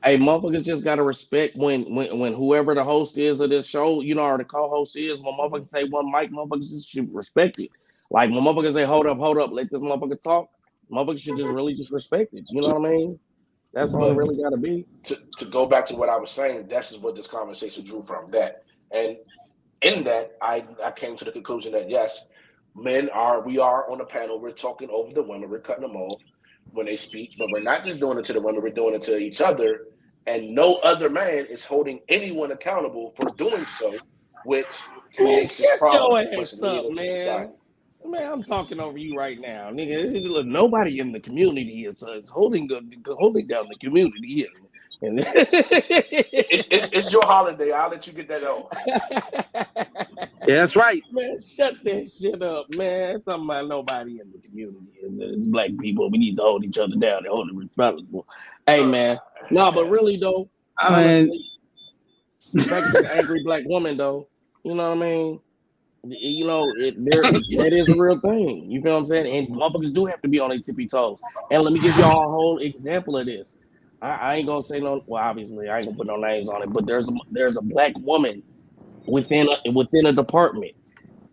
S12: Hey, motherfuckers just gotta respect when whoever the host is of this show, you know, or the co-host is. When motherfuckers say one mic, motherfuckers just should respect it. Like when motherfuckers say, hold up, let this motherfucker talk. Motherfuckers should just really just respect it. You know what I mean? That's all it
S7: But
S12: really gotta be.
S7: to go back to what I was saying, that's just what this conversation drew from that. And in that, I came to the conclusion that yes, we are on a panel, we're talking over the women, we're cutting them off when they speak, but we're not just doing it to the women, we're doing it to each other. And no other man is holding anyone accountable for doing so, which
S12: Man,
S7: creates this
S12: shut
S7: problem
S12: your
S7: and pushing
S12: ass
S7: it
S12: up,
S7: into society.
S12: man. Man, I'm talking over you right now, nigga. Look, nobody in the community is holding down the community, and
S7: It's your holiday. I'll let you get that off.
S13: Yeah, that's right.
S12: man, shut that shit up, man. Talking about nobody in the community is black people. We need to hold each other down and hold them responsible. Hey, man, no, but really though,
S13: I mean,
S12: honestly, back to the angry black woman though. You know what I mean? You know, that is a real thing. You feel what I'm saying? And motherfuckers do have to be on their tippy toes. And let me give y'all a whole example of this. I ain't gonna say no. Well, obviously, I ain't gonna put no names on it. But there's a black woman within a department,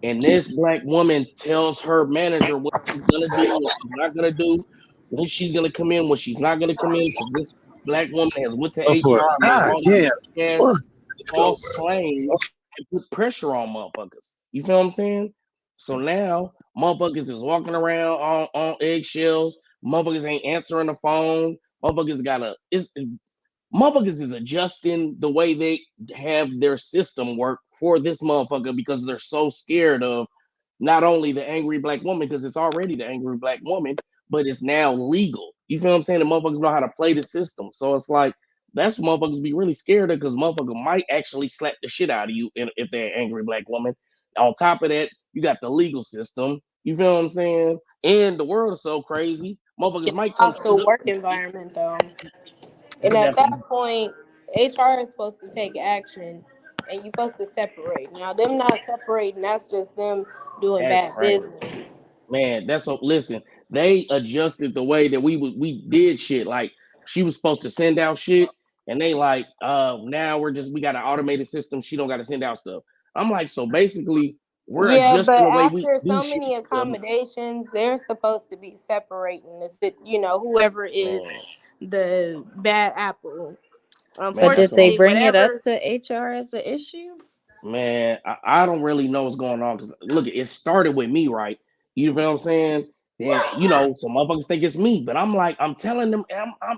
S12: and this black woman tells her manager what she's gonna do, what she's not gonna do, when she's gonna come in, when she's not gonna come in, because this black woman has went to
S13: go for it.
S12: HR, made
S13: God
S12: all these
S13: damn.
S12: ass false claims, and put pressure on motherfuckers. You feel what I'm saying? So now motherfuckers is walking around on eggshells. Motherfuckers ain't answering the phone. Motherfuckers is adjusting the way they have their system work for this motherfucker because they're so scared of not only the angry black woman, because it's already the angry black woman, but it's now legal. You feel what I'm saying? The motherfuckers know how to play the system. So it's like, that's what motherfuckers be really scared of, because motherfucker might actually slap the shit out of you if they're an angry black woman. On top of that, you got the legal system. You feel what I'm saying? And the world is so crazy. Motherfuckers might come to
S9: Hostile
S12: the,
S9: work environment, though. And
S12: but
S9: at
S12: that's
S9: that point, HR is supposed to take action, and you're supposed to separate. Now, them not separating, that's just them doing
S12: that's
S9: bad
S12: crazy.
S9: business.
S12: Man, that's what. Listen, they adjusted the way that we did shit. Like she was supposed to send out shit, and they like, now we got an automated system. She don't got to send out stuff. I'm like, so basically, we're
S9: Yeah,
S12: adjusting
S9: but
S12: the way we
S9: after
S12: do
S9: so
S12: shit.
S9: many accommodations, they're supposed to be separating whoever is
S12: Man,
S9: the bad apple.
S12: man,
S10: But
S12: that's
S10: did
S12: what
S10: they
S12: I'm.
S10: bring it up
S9: Whatever.
S10: to HR as an issue?
S12: Man, I don't really know what's going on, because look, it started with me, right? You know what I'm saying? Then some motherfuckers think it's me, but I'm like, I'm telling them,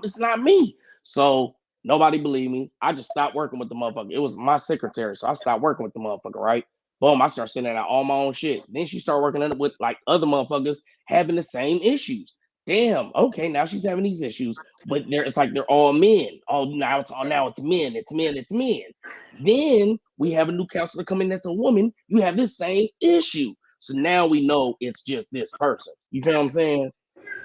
S12: it's not me. So nobody believe me. I just stopped working with the motherfucker. It was my secretary, so I stopped working with the motherfucker, right? Boom, I started sending out all my own shit. Then she started working with like other motherfuckers having the same issues. Damn, okay, now she's having these issues, but it's like they're all men. Now it's men, it's men. Then we have a new counselor come in that's a woman. You have this same issue. So now we know it's just this person. You feel what I'm saying?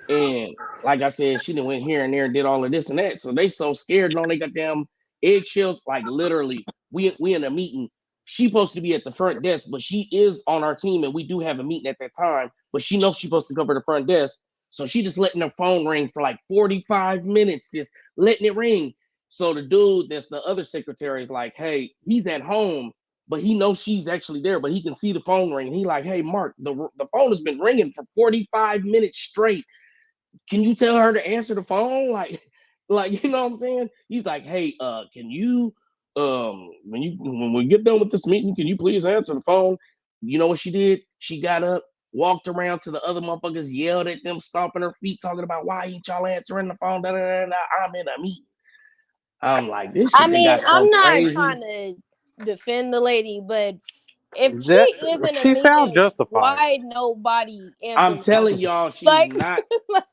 S12: And like I said, she done went here and there and did all of this and that. So they so scared on they got damn eggshells. Like literally, we in a meeting. She supposed to be at the front desk, but she is on our team, and we do have a meeting at that time. But she knows she's supposed to cover the front desk. So she just letting her phone ring for like 45 minutes, just letting it ring. So the dude that's the other secretary is like, hey, he's at home, but he knows she's actually there, but he can see the phone ring. And he like, hey, Mark, the phone has been ringing for 45 minutes straight. Can you tell her to answer the phone? Like, you know what I'm saying? He's like, hey, can you, when we get done with this meeting, can you please answer the phone? You know what she did? She got up, walked around to the other motherfuckers, yelled at them, stomping her feet, talking about why ain't y'all answering the phone? I'm in a meeting. I'm like, this shit
S9: I
S12: they
S9: mean,
S12: got so
S9: I'm not
S12: crazy.
S9: trying to defend the lady, but If she
S4: That
S9: is in a
S4: she sounds
S9: meeting,
S4: justified.
S9: why nobody answering
S12: I'm
S9: the
S12: telling
S9: phone?
S12: y'all, she's
S9: Like,
S12: not.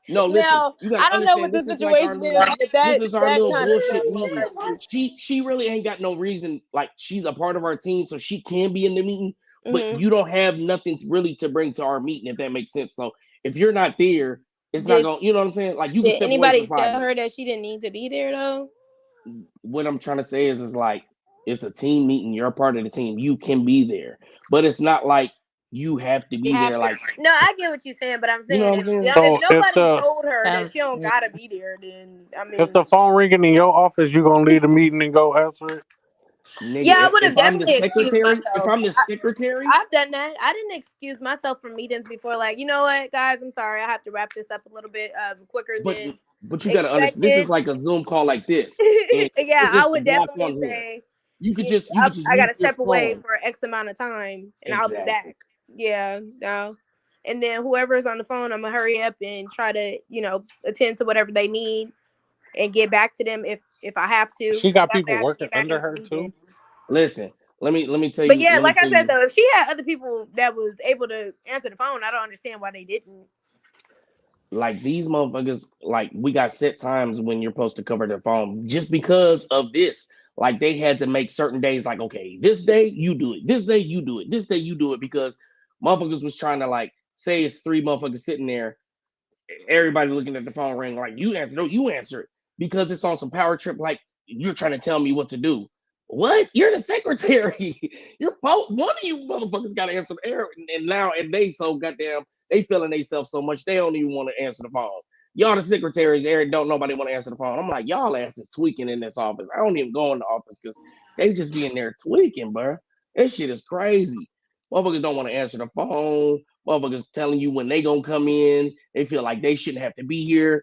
S12: No, listen,
S9: now
S12: you gotta
S9: I don't know what
S12: understand.
S9: the
S12: This is like our
S9: situation is,
S12: little.
S9: but
S12: This
S9: that
S12: is our
S9: that
S12: little
S9: kind of
S12: bullshit
S9: sounds a little
S12: meeting.
S9: crazy.
S12: She really ain't got no reason. Like she's a part of our team, so she can be in the meeting. But
S9: Hmm.
S12: you don't have nothing really to bring to our meeting, if that makes sense. So if you're not there, it's not
S9: Did
S12: gonna. You know what I'm saying? Like you can
S9: did
S12: step away for
S9: anybody
S12: 5
S9: tell her
S12: minutes.
S9: that she didn't need to be there though?
S12: What I'm trying to say is like it's a team meeting. You're a part of the team. You can be there, but it's not like you have to be there. Like
S9: No, I get what you're saying, but I'm
S12: you know
S9: saying
S12: what I'm saying?
S9: if
S4: So
S9: nobody told her that she don't
S10: Yeah.
S9: gotta be there, then I
S4: if the
S9: mean,
S4: phone ringing in your office, you gonna leave the meeting and go answer it?
S9: yeah, I
S12: Nigga,
S9: would have
S12: if I'm the
S9: definitely excused
S12: secretary, if
S9: myself.
S12: I'm the secretary,
S9: I've done that. I didn't excuse myself from meetings before. Like, you know what, guys, I'm sorry. I have to wrap this up a little bit quicker
S12: but
S9: than
S12: you gotta understand. This is
S9: expected.
S12: like a Zoom call like this, and
S9: Yeah,
S12: you're
S9: I
S12: just a
S9: would
S12: block
S9: definitely
S12: on here.
S9: say,
S12: You could
S9: yeah,
S12: just
S9: I got
S12: mute
S9: to
S12: your
S9: step away
S12: phone.
S9: for X amount of time, and I'll be
S12: Exactly.
S9: back. Yeah, no. And then whoever's on the phone, I'm gonna hurry up and try to, attend to whatever they need and get back to them if I have to.
S4: She got
S9: That way
S4: people
S9: I can
S4: working
S9: get back
S4: under
S9: into
S4: her
S9: the
S4: too.
S9: meeting.
S12: Listen, let me tell
S9: But
S12: you.
S9: yeah,
S12: Let me
S9: like I
S12: tell
S9: said
S12: you.
S9: though, if she had other people that was able to answer the phone, I don't understand why they didn't.
S12: Like these motherfuckers, like we got set times when you're supposed to cover their phone just because of this. Like they had to make certain days like, okay, this day you do it, this day you do it, this day you do it, because motherfuckers was trying to like say it's 3 motherfuckers sitting there, everybody looking at the phone ring, like you answer, no, you answer it because it's on some power trip, like you're trying to tell me what to do. What? You're the secretary. You're both one of you motherfuckers gotta answer the air. And now and they so goddamn they feeling themselves so much they don't even want to answer the phone. Y'all the secretaries, Eric, don't nobody want to answer the phone. I'm like, y'all asses tweaking in this office. I don't even go in the office because they just be in there tweaking, bro. This shit is crazy. Motherfuckers don't want to answer the phone. Motherfuckers telling you when they gonna come in. They feel like they shouldn't have to be here.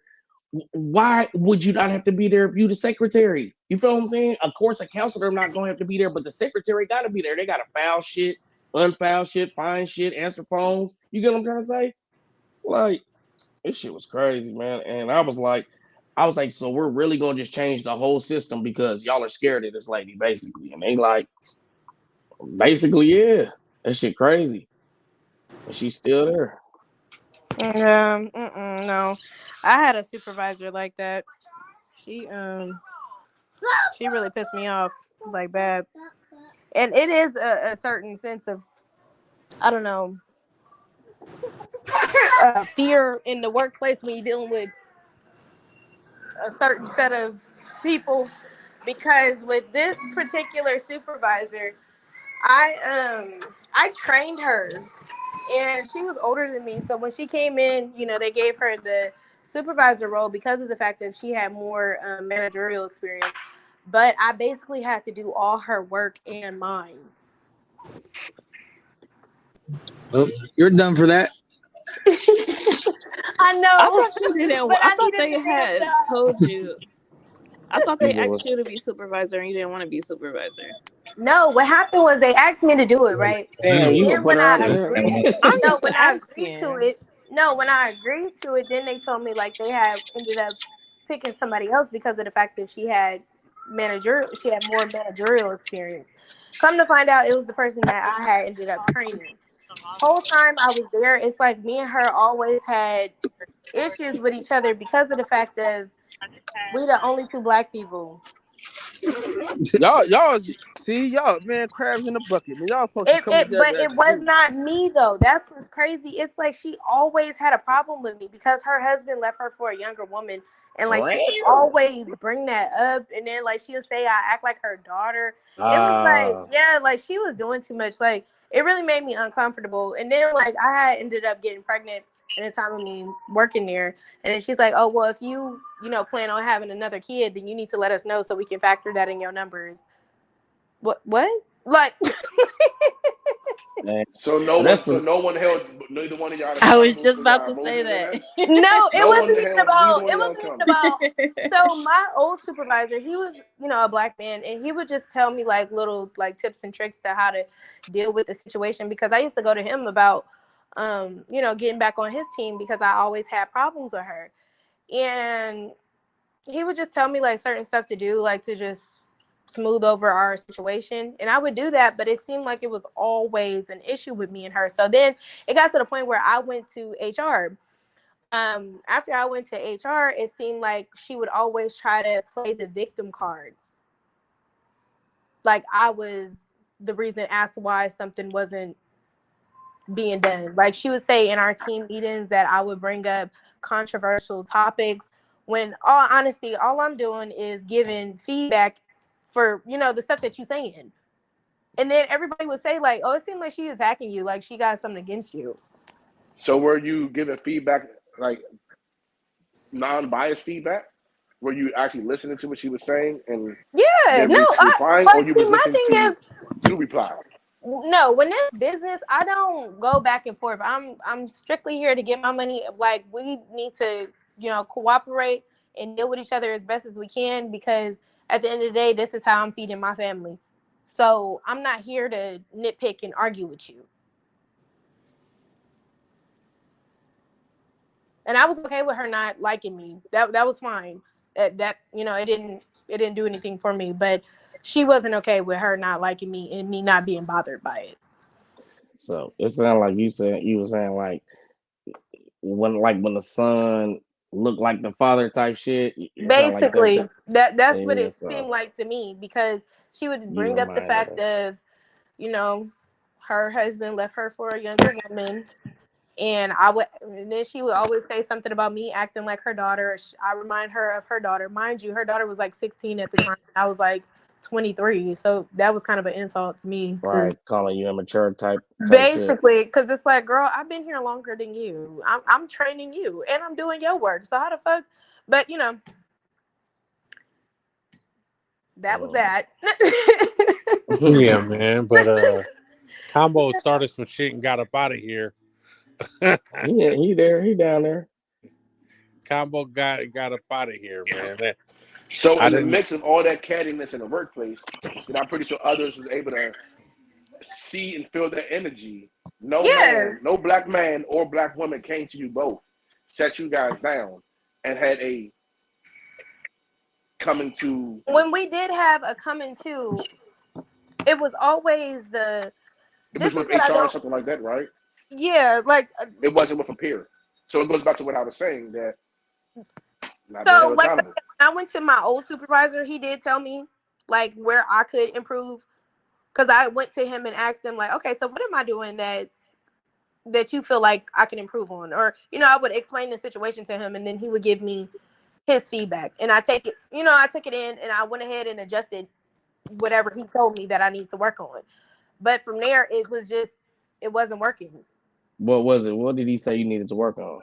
S12: Why would you not have to be there if you the secretary? You feel what I'm saying? Of course, a counselor not gonna have to be there, but the secretary gotta be there. They gotta file shit, unfile shit, find shit, answer phones. You get what I'm trying to say? Like, this shit was crazy, man. And I was like, so we're really gonna just change the whole system because y'all are scared of this lady, basically. And they like, basically, yeah, that shit crazy. And she's still there.
S9: No, I had a supervisor like that. She really pissed me off like bad, and it is a certain sense of, I don't know, fear in the workplace when you're dealing with a certain set of people. Because with this particular supervisor, I trained her, and she was older than me. So when she came in, they gave her the supervisor role because of the fact that she had more managerial experience. But I basically had to do all her work and mine.
S13: Well, you're done for that.
S9: I know,
S11: I thought you didn't.
S9: but
S11: I
S9: I
S11: thought
S9: needed
S11: they
S9: the damn
S11: had
S9: job.
S11: told you. I thought they
S12: He said what?
S11: asked you to be supervisor and you didn't want to be supervisor.
S9: No, what happened was they asked me to do it, right?
S12: Damn,
S9: And
S12: you gonna
S9: then
S12: put
S9: when
S12: her out
S9: I
S12: of
S9: agreed,
S11: I'm
S9: no,
S11: just
S9: when I agreed to
S11: asking.
S9: it, no, when I agreed to it, then they told me like they had ended up picking somebody else because of the fact that she had more managerial experience. Come to find out, it was the person that I had ended up training. Whole time I was there, it's like me and her always had issues with each other because of the fact that we the only 2 black people.
S2: Y'all see y'all, man, crabs in the bucket. Man, y'all supposed to come
S9: But
S2: together
S9: it
S2: as a
S9: was
S2: group.
S9: not me though. That's what's crazy. It's like she always had a problem with me because her husband left her for a younger woman, and like she would always bring that up, and then like she would say I act like her daughter. It was like, yeah, like she was doing too much. Like it really made me uncomfortable. And then like I had ended up getting pregnant in the time of me working there, and then she's like, oh well, if you plan on having another kid, then you need to let us know so we can factor that in your numbers. What like.
S7: So no one,
S12: That's
S7: so no one held neither one of y'all
S10: I was
S7: accountable
S10: just
S7: for
S10: about
S7: y'all
S10: to say
S7: moving in
S10: that.
S7: there.
S9: No, it
S7: No one
S9: wasn't even
S7: held neither
S9: about.
S7: one
S9: It
S7: of y'all
S9: wasn't even
S7: accountable.
S9: about. So my old supervisor, he was, a black man, and he would just tell me like little like tips and tricks to how to deal with the situation because I used to go to him about, getting back on his team because I always had problems with her, and he would just tell me like certain stuff to do, like to just smooth over our situation, and I would do that, but it seemed like it was always an issue with me and her. So then it got to the point where I went to HR. After I went to HR, it seemed like she would always try to play the victim card, like I was the reason as to why something wasn't being done. Like she would say in our team meetings that I would bring up controversial topics, when all honesty, all I'm doing is giving feedback for, you know, the stuff that you're saying. And then everybody would say like, oh, it seems like she's attacking you, like she got something against you.
S7: So were you giving feedback, like non-biased feedback? Were you actually listening to what she was saying and replying, or you was listening to reply?
S9: No, when it's business, I don't go back and forth. I'm strictly here to get my money. Like we need to, you know, cooperate and deal with each other as best as we can, because at the end of the day, this is how I'm feeding my family. So I'm not here to nitpick and argue with you. And I was okay with her not liking me. That was fine. That you know, it didn't do anything for me. But she wasn't okay with her not liking me and me not being bothered by it.
S12: So it sounded like you were saying like when the son looked like the father type shit.
S9: Basically,
S12: like
S9: that's what it seemed like to me, because she would bring up the fact of, you know, her husband left her for a younger woman. And then she would always say something about me acting like her daughter. I remind her of her daughter. Mind you, her daughter was like 16 at the time. I was like 23. So that was kind of an insult to me.
S12: Right, calling you immature type
S9: basically, because it's like, girl, I've been here longer than you. I'm training you and I'm doing your work. So how the fuck? But, you know, that was that.
S4: Yeah, man. But Combo started some shit and got up out of here.
S12: Yeah, he down there.
S4: Combo got up out of here, man.
S7: So in the mix of all that cattiness in the workplace, then I'm pretty sure others was able to see and feel that energy. No black man or black woman came to you both, set you guys down, and had a coming to.
S9: When we did have a coming to, it was always
S7: it was with HR or something like that, right?
S9: Yeah, like
S7: it wasn't with a peer. So it goes back to what I was saying, that
S9: so like when I went to my old supervisor, he did tell me like where I could improve, because I went to him and asked him like, okay, so what am I doing that you feel like I can improve on? Or, you know, I would explain the situation to him and then he would give me his feedback, and I took it in and I went ahead and adjusted whatever he told me that I need to work on. But from there, it wasn't working.
S12: What was it? What did he say you needed to work on?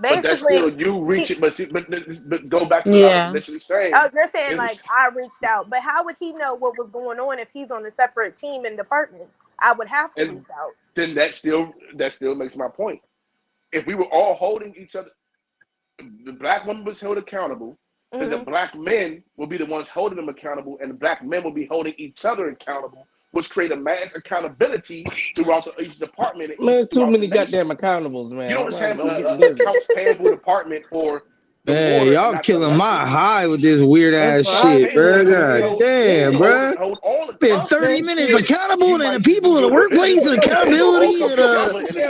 S9: Basically,
S7: but that's still you reach it. But go back to what I was initially saying.
S9: Oh, you're saying like I reached out, but how would he know what was going on if he's on a separate team and department? I would have to reach out.
S7: Then that still makes my point. If we were all holding each other, the black woman was held accountable, then the black men will be the ones holding them accountable, and the black men will be holding each other accountable, which create a mass accountability throughout each department.
S12: Man, too many goddamn accountables, man.
S7: You don't have an accounts payable department for.
S13: Man, y'all killing my high with this weird ass shit, bro. God damn, bro. Been 30 minutes accountable, and the people in the workplace and accountability, and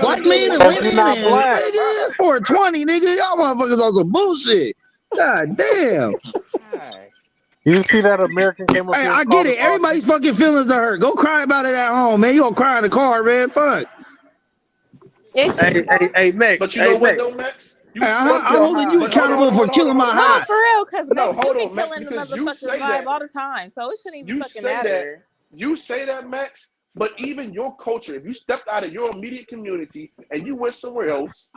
S13: black men and women, and niggas 420, nigga. Y'all motherfuckers on some bullshit. God damn.
S4: You see that American came up?
S13: Hey, I get it. Everybody's fucking feelings are hurt. Go cry about it at home, man. You gonna cry in the car, man. Fuck.
S2: Hey, Max.
S7: But you know what, though, Max?
S13: I'm holding you accountable for killing my high.
S11: No, for real, because
S7: No,
S11: Max,
S7: hold
S11: you
S7: on,
S11: be
S7: Max,
S11: killing the
S7: because you
S11: motherfucker's
S7: say
S11: vibe
S7: that.
S11: all the time, so it shouldn't even
S7: You
S11: fucking
S7: say
S11: matter.
S7: You say that, Max, but even your culture, if you stepped out of your immediate community and you went somewhere else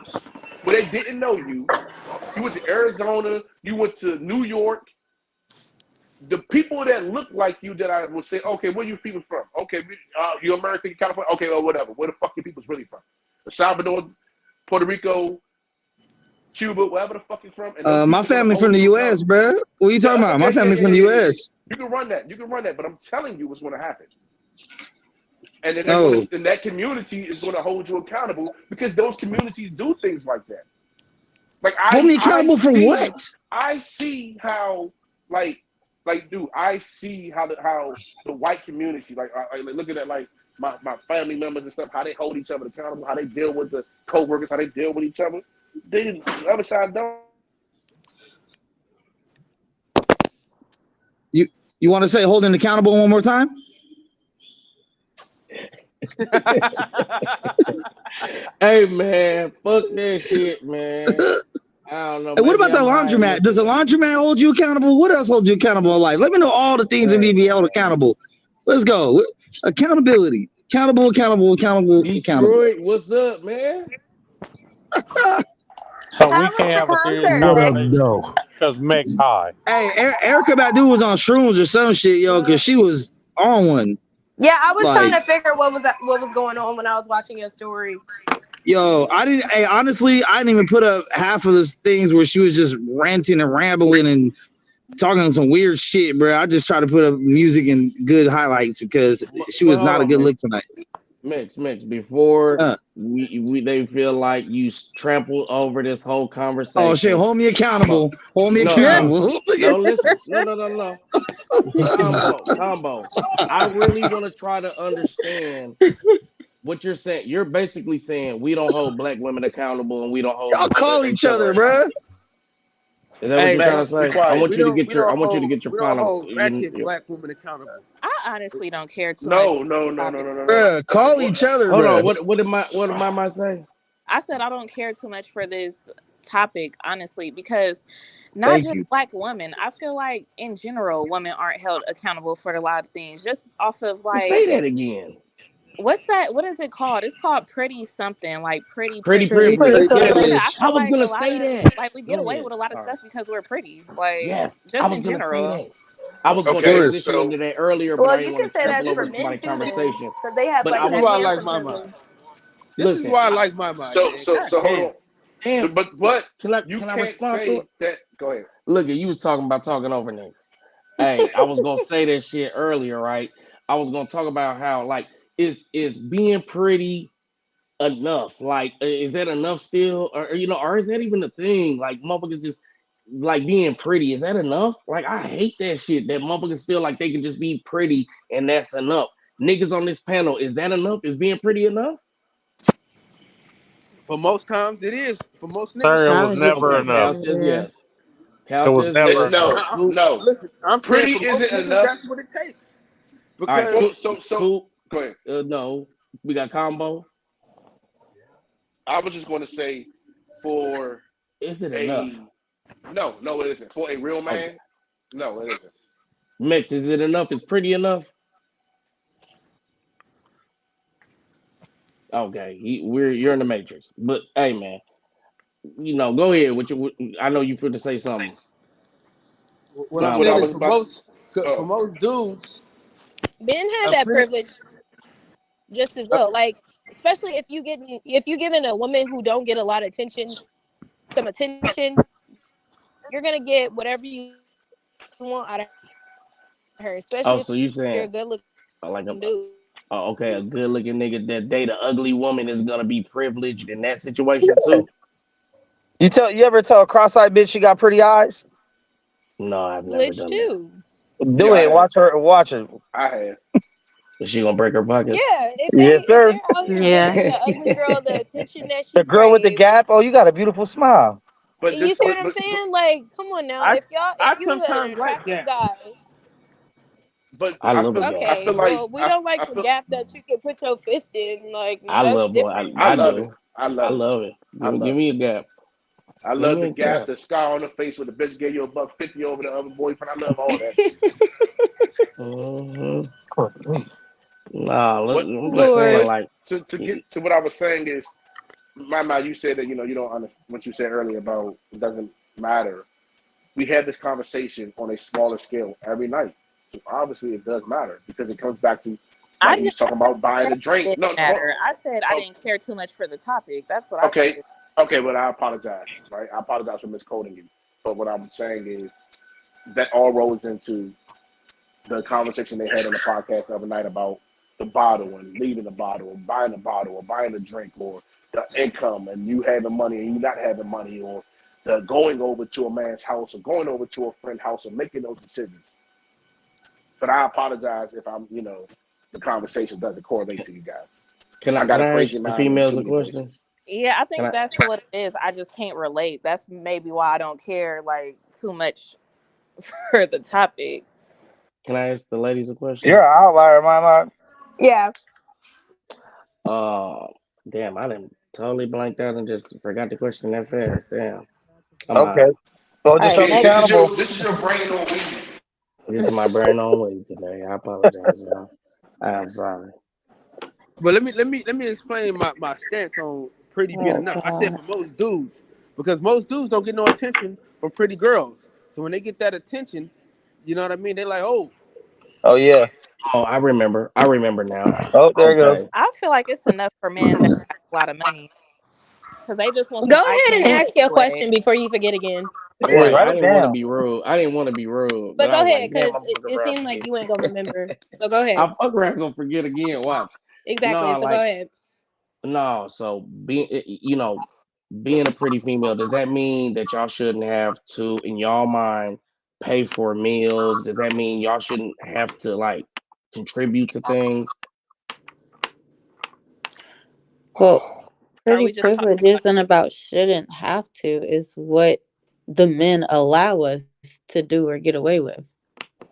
S7: where they didn't know you, you went to Arizona, you went to New York, the people that look like you that I would say, okay, where you people from? Okay, you're American, California, okay, well, whatever. Where the fuck your people's really from? El Salvador, Puerto Rico, Cuba, wherever the fuck you're from. And
S13: my family from the U.S., bro. What are you talking about? My family from the U.S.
S7: You can run that, but I'm telling you what's going to happen. And then that community is going to hold you accountable, because those communities do things like that. Like,
S13: hold me accountable for what?
S7: I see how, like, dude, I see how the white community, like, I looking at like my family members and stuff, how they hold each other accountable, how they deal with the co-workers, how they deal with each other. They the other side don't.
S13: You want to say holding accountable one more time?
S12: Hey man, fuck that shit, man. I don't know.
S13: Hey, what about the
S12: I'm high and
S13: laundromat? Does the
S12: listening.
S13: laundromat hold you accountable? What else holds you accountable in life? Let me know all the things that need to be held accountable. Let's go. Accountability. Accountable.
S12: Detroit, what's up, man?
S4: So
S9: How
S4: we
S9: was
S4: can't
S9: the
S4: have a serious
S9: concert,
S5: What up,
S9: Mix?
S4: conversation
S5: though?
S4: because Meg's high.
S13: Hey, Erica Badu was on shrooms or some shit, yo, because she was on one.
S9: Yeah, I was trying
S13: Like,
S9: to figure what was going on when I was watching your story.
S13: yo, honestly, I didn't even put up half of those things where she was just ranting and rambling and talking some weird shit, bro. I just try to put up music and good highlights because she was
S12: But
S13: not
S12: hold
S13: a
S12: on,
S13: good
S12: man.
S13: look tonight.
S12: Mix, before they feel like you trampled over this whole conversation.
S13: Oh shit, hold me accountable. Hold me
S12: No,
S13: accountable.
S12: no, listen. No. Combo. I really want to try to understand what you're saying. You're basically saying we don't hold black women accountable and we don't hold
S13: Y'all call each other,
S12: accountable.
S13: bruh.
S12: Is that what
S2: Hey,
S12: you're trying to
S7: Be
S12: say?
S7: quiet.
S12: I want
S2: we
S12: you to
S2: don't
S12: get
S2: we
S12: your
S2: don't hold
S12: final.
S2: ratchet black women accountable.
S11: I honestly don't care too much.
S7: No.
S13: Bruh, call each other,
S12: Hold on.
S13: bruh.
S12: What am I saying?
S11: I said I don't care too much for this topic, honestly, because not
S13: Thank
S11: just
S13: you.
S11: black women. I feel like in general, women aren't held accountable for a lot of things. Just off of like,
S12: Say that again.
S11: what's that? What is it called? It's called pretty something, like pretty
S12: Pretty
S11: privilege.
S12: privilege.
S11: Yeah, I
S12: Yes.
S11: feel
S12: I was
S11: like a
S12: gonna
S11: lot
S12: say
S11: of
S12: that.
S11: like we get
S12: Go
S11: away
S12: ahead.
S11: with a lot of
S12: Sorry.
S11: stuff because we're pretty. Like
S12: Yes, I
S11: just
S12: was
S11: in
S12: gonna say
S11: general.
S12: that. I was going to
S7: Okay,
S13: Word.
S12: transition
S7: so
S12: into that earlier, but
S9: Well,
S12: I
S9: you
S12: didn't want
S9: can
S12: to
S9: say that
S12: trample
S9: for
S12: over
S9: men
S12: somebody's
S9: too, then,
S12: conversation.
S9: because they have
S12: But
S9: like
S12: I
S2: This is
S9: that
S12: was
S2: why I like
S9: handsome
S2: my mind.
S9: privilege.
S2: This is
S12: listen.
S2: why I like my mind,
S7: so
S2: man.
S7: so
S2: God
S7: so hold
S2: damn.
S7: on.
S12: Damn.
S7: But you
S12: Can I
S7: can't
S12: respond to
S7: say
S12: it?
S7: that. Go ahead.
S12: Look, you was talking about talking over niggas. Hey, I was gonna say that shit earlier, right? I was gonna talk about how like is being pretty enough? Like, is that enough still, or or is that even a thing? Like, motherfuckers just like being pretty. Is that enough? Like, I hate that shit. That motherfuckers feel like they can just be pretty and that's enough. Niggas on this panel, is that enough? Is being pretty enough?
S2: For most times it is. For most
S4: Sir,
S2: niggas
S4: it
S2: it
S10: I
S4: was
S10: would
S2: is.
S10: say,
S4: never
S12: Okay, Cal
S4: enough.
S12: says
S10: yeah.
S12: yes. Cal
S4: It was
S12: says
S4: never
S12: yes.
S4: enough.
S7: No.
S2: Listen, I'm saying
S7: Pretty
S2: for most
S7: isn't
S2: niggas
S7: enough.
S2: that's what it takes.
S12: All right,
S2: Because
S7: So go ahead.
S12: No, we got combo.
S7: I was just going to say, for
S12: Is it enough?
S7: no, it isn't. For a real
S12: Okay.
S7: man, no, it isn't.
S12: Mix, is it enough? Is pretty enough? Okay, you're in the matrix. But hey, man, go ahead. I know you feel to say something.
S2: what I'm
S7: What I
S2: saying
S12: Combo.
S2: is
S7: was about.
S2: for most dudes,
S9: Men have
S2: a
S9: that
S2: pretty
S9: privilege just as well. Like, especially if you giving a woman who don't get a lot of attention some attention, you're gonna get whatever you want out of her, especially
S12: Oh,
S9: if
S12: so you
S9: you're a
S12: saying
S9: good
S12: like
S9: looking dude.
S12: okay, a good looking nigga that date an ugly woman is gonna be privileged in that situation too?
S15: You ever tell a cross-eyed bitch she got pretty eyes?
S12: No, I've never
S9: Privilege
S12: done that.
S9: too.
S15: Do
S7: Yeah, I
S15: it.
S7: have.
S15: Watch it.
S7: I have.
S12: Is she gonna break her pockets?
S9: Yeah,
S15: Yes,
S9: if
S15: sir.
S9: they're out here
S10: Yeah.
S9: giving the ugly girl the attention that
S15: The
S9: she
S15: girl with the
S9: craves,
S15: gap. Oh, you got a beautiful smile.
S7: But
S9: you
S7: this,
S9: see what I'm saying? Like, come on now.
S2: I
S9: If
S2: I
S9: you an
S2: sometimes like
S9: attractive
S2: that.
S9: guy,
S7: but
S12: I
S7: I
S12: love a
S7: feel,
S12: gap.
S7: I
S9: okay,
S7: feel like,
S9: well, we don't like
S7: I
S9: the
S7: feel,
S9: gap that you can put your fist in. Like, no,
S12: I
S9: that's
S12: love boy.
S9: different.
S7: I
S12: I
S7: love it.
S12: do.
S7: I
S12: I
S7: love it.
S12: love it.
S7: I
S12: Give
S7: love
S12: me
S7: it.
S12: a gap.
S7: I
S12: Give
S7: love
S12: me
S7: the
S12: a
S7: gap,
S12: gap.
S7: the scar on the face where the bitch gave you $150 over the other boyfriend. I love all that shit.
S12: Mm-hmm. Nah, look,
S7: What?
S12: I'm just
S7: But
S12: saying,
S9: Lord.
S12: like,
S7: to get to what I was saying is, Mama, you said that you don't understand what you said earlier about it doesn't matter. We have this conversation on a smaller scale every night. So obviously it does matter because it comes back to
S11: I
S7: like we
S11: never
S7: was talking about buying
S11: said
S7: a
S11: it
S7: drink.
S11: didn't
S7: No,
S11: matter. I said I
S7: oh,
S11: didn't care too much for the topic. That's what I
S7: okay,
S11: said.
S7: but I apologize, right? I apologize for misquoting you. But what I'm saying is that all rolls into the conversation they had on the podcast the other night about the bottle and leaving the bottle or buying a drink or the income and you having money and you not having money or the going over to a man's house or going over to a friend's house or making those decisions. But I apologize if I'm, the conversation doesn't correlate to you guys.
S12: Can
S7: I
S12: I
S7: got a
S12: ask
S7: crazy
S12: the
S7: mind in
S12: females
S7: too
S12: a
S7: many places.
S12: question?
S11: Yeah, I
S12: Can
S11: think
S12: I
S11: that's what it is. I just can't relate. That's maybe why I don't care like too much for the topic.
S12: can I ask the ladies a question?
S15: You're an outlier, my.
S9: Yeah.
S12: Damn, I didn't totally blanked out and just forgot the question that fast. Damn. I'm
S15: Okay. So
S9: All
S15: just
S9: right,
S15: hold you
S7: King,
S9: next.
S15: accountable.
S7: this is your brain on weed.
S12: This is my brain on weed today. I apologize, y'all. I'm sorry.
S2: But let me explain my stance on pretty being
S10: Oh
S2: enough. I said
S10: God.
S2: for most dudes, because most dudes don't get no attention from pretty girls. So when they get that attention, you know what I mean? They like, oh,
S15: Oh yeah.
S12: Oh, I remember now.
S15: Oh, there it goes.
S12: Okay.
S11: I feel like it's enough for men that have a lot of money because they just want
S9: Go
S11: some eye
S9: ahead and
S11: candy
S9: ask your
S11: anyway.
S9: question before you forget again.
S15: Yeah,
S12: Right.
S15: write
S12: I
S15: it
S12: didn't want to
S15: down.
S12: be rude. I didn't want to be rude,
S9: But
S12: but I
S9: go
S12: was
S9: ahead,
S12: like, damn,
S9: because
S12: I'm fucking
S9: it
S12: around
S9: seemed like
S12: forget.
S9: you ain't gonna remember. So go ahead.
S12: I fuck around gonna forget again. Watch.
S9: Exactly.
S12: No,
S9: So go
S12: like
S9: ahead.
S12: no. So being a pretty female, does that mean that y'all shouldn't have to, in y'all mind, pay for meals? Does that mean y'all shouldn't have to like contribute to things?
S10: Well,
S11: Are
S10: pretty
S11: we just talking
S10: privilege
S11: about?
S10: isn't about shouldn't have to. It's what the men allow us to do or get away with.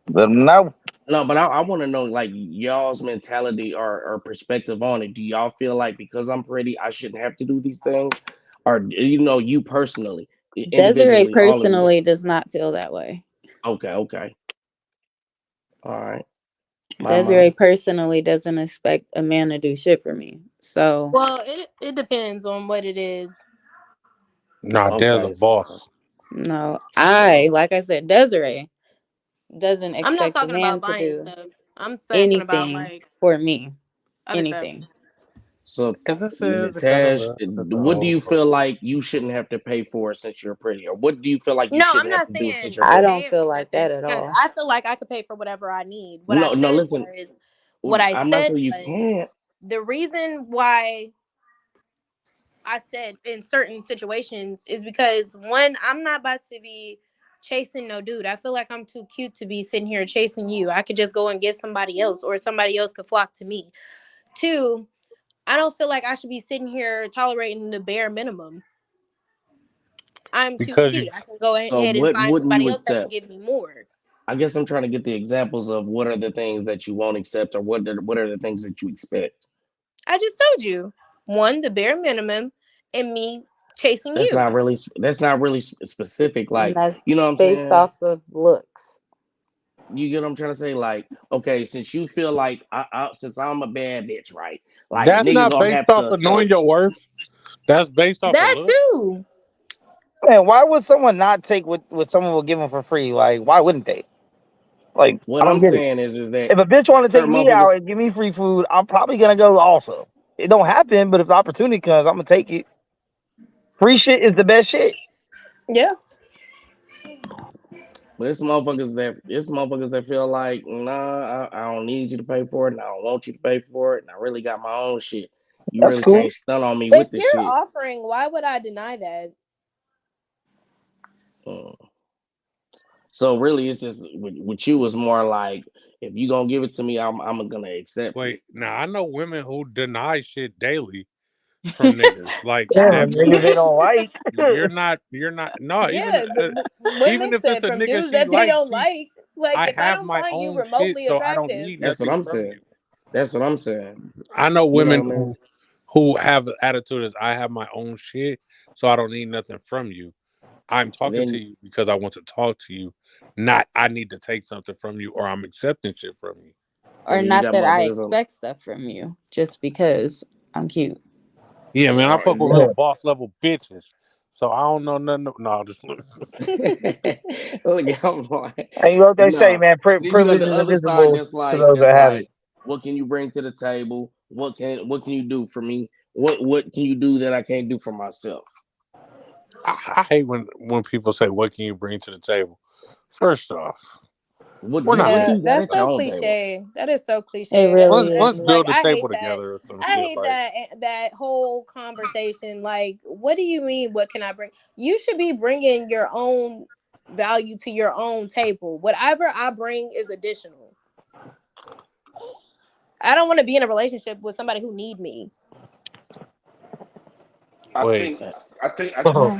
S15: Let them know.
S12: No, but I want to know like y'all's mentality or perspective on it. Do y'all feel like because I'm pretty, I shouldn't have to do these things, or you personally,
S10: Desiree
S12: individually, all of you?
S10: personally does not feel that way.
S12: Okay, all right.
S10: Desiree
S12: Mama.
S10: personally doesn't expect a man to do shit for me. So
S9: Well, it depends on what it is.
S4: Nah, Dan's a
S12: Okay, so
S10: no,
S12: so
S10: like I said, Desiree doesn't
S9: I'm not
S10: expect a
S9: talking about
S10: man to
S9: buying
S10: do
S9: stuff. I'm talking about
S10: anything
S9: like
S10: for me.
S9: other stuff.
S10: Anything.
S12: so
S4: Is this
S12: is
S4: is
S12: it
S4: the kind of
S12: Tash?
S4: that's a
S12: What do
S4: whole
S12: you feel
S4: fucking
S12: like you shouldn't have to pay for since you're pretty, or what do you feel like you
S9: No, I'm
S12: shouldn't have
S9: not
S12: to do since
S9: saying
S12: you're
S10: I
S12: pretty?
S10: don't
S9: paying
S10: feel
S9: for
S10: like that
S9: nothing
S10: at
S9: because
S10: all.
S9: I feel like I could pay for whatever I need. What I
S12: No, no,
S9: said
S12: listen.
S9: was, what I
S12: I'm not
S9: said
S12: saying you
S9: was,
S12: can't.
S9: the reason why I said in certain situations is because one, I'm not about to be chasing no dude. I feel like I'm too cute to be sitting here chasing you. I could just go and get somebody else, or somebody else could flock to me. Two, I don't feel like I should be sitting here tolerating the bare minimum. I'm too
S4: because you
S9: cute. I can go
S12: So
S9: ahead and
S12: what
S9: find
S12: wouldn't
S9: somebody
S12: you
S9: else that can
S12: accept?
S9: give me more.
S12: I guess I'm trying to get the examples of what are the things that you won't accept, or what are the things that you expect.
S9: I just told you. One, the bare minimum, and me chasing
S12: That's
S9: you.
S12: not really specific.
S10: And
S12: Like,
S10: that's
S12: you know what I'm
S10: based
S12: saying?
S10: off of looks.
S12: You get what I'm trying to say? Like, okay, since you feel like since I'm a bad bitch, right? Like,
S4: that's
S12: nigga
S4: not
S12: gonna
S4: based
S12: have
S4: off
S12: to
S4: of knowing your worth. That's based off of
S9: That
S4: look.
S9: too.
S15: Man, why would someone not take what someone will give them for free? Like, why wouldn't they? Like, I
S12: What
S15: don't
S12: I'm
S15: get it.
S12: saying is that
S15: If a bitch want to take
S12: certain
S15: me out
S12: motherfuckers.
S15: and give me free food, I'm probably gonna go also. It don't happen, but if the opportunity comes, I'm gonna take it. Free shit is the best shit.
S9: Yeah.
S12: But it's motherfuckers that feel like, nah, I don't need you to pay for it, and I don't want you to pay for it, and I really got my own shit. You
S15: That's
S12: really
S15: cool.
S12: can't stun on me
S9: If
S12: with this
S9: you're
S12: shit.
S9: offering, why would I deny that?
S12: Mm. So really, it's just with you is more like if you gonna give it to me, I'm gonna accept it.
S4: Wait, now I know women who deny shit daily from niggas. Like
S15: Damn,
S4: that's
S15: niggas they don't like.
S4: you're not no
S9: Yeah,
S4: even
S9: women
S4: if it's
S9: said
S4: a
S9: from
S4: nigga
S9: dudes
S4: she
S9: that they
S4: like,
S9: don't like. Like,
S4: I
S9: if I
S4: have
S9: don't
S4: my
S9: find you
S4: own shit,
S9: remotely
S4: so I don't
S9: attractive,
S4: need
S12: That's what
S4: nothing
S12: I'm
S4: from
S12: saying.
S4: you.
S12: That's what I'm saying.
S4: I know
S12: You know
S4: women
S12: what I mean?
S4: who have the attitude is I have my own shit, so I don't need nothing from you. I'm
S12: And
S4: talking to
S12: then
S4: you because I want to talk to you, not I need to take something from you or I'm accepting shit from you.
S12: and
S10: Or
S12: then you
S10: not
S12: got
S10: that I
S12: motherfuckers on.
S10: expect stuff from you just because I'm cute.
S4: Yeah, man, I fuck with
S15: Yeah.
S4: real boss level bitches, so I don't know nothing. No, just
S12: Look, I'm like,
S15: And you know what they say,
S12: no.
S15: man,
S12: Then you got
S15: privilege
S12: the
S15: is
S12: other side
S15: invisible to those that
S12: that's
S15: have it.
S12: like, what can you bring to the table? What can you do for me? What can you do that I can't do for myself?
S4: I hate when people say, "What can you bring to the table?" First off,
S12: What
S4: we're
S12: do
S4: not
S12: what do
S9: yeah,
S12: you
S4: married.
S12: got
S9: that's
S12: at your
S9: so
S12: own table?
S9: cliche. That is so
S10: It
S9: cliche.
S10: really
S4: Let's
S10: is.
S9: Like,
S4: build a
S9: I
S4: table
S9: hate that.
S4: together or some
S9: I
S4: shit.
S9: hate
S4: Like,
S9: that whole conversation. Like, what do you mean? What can I bring? You should be bringing your own value to your own table. Whatever I bring is additional. I don't want to be in a relationship with somebody who need me.
S7: I
S4: Wait.
S7: think.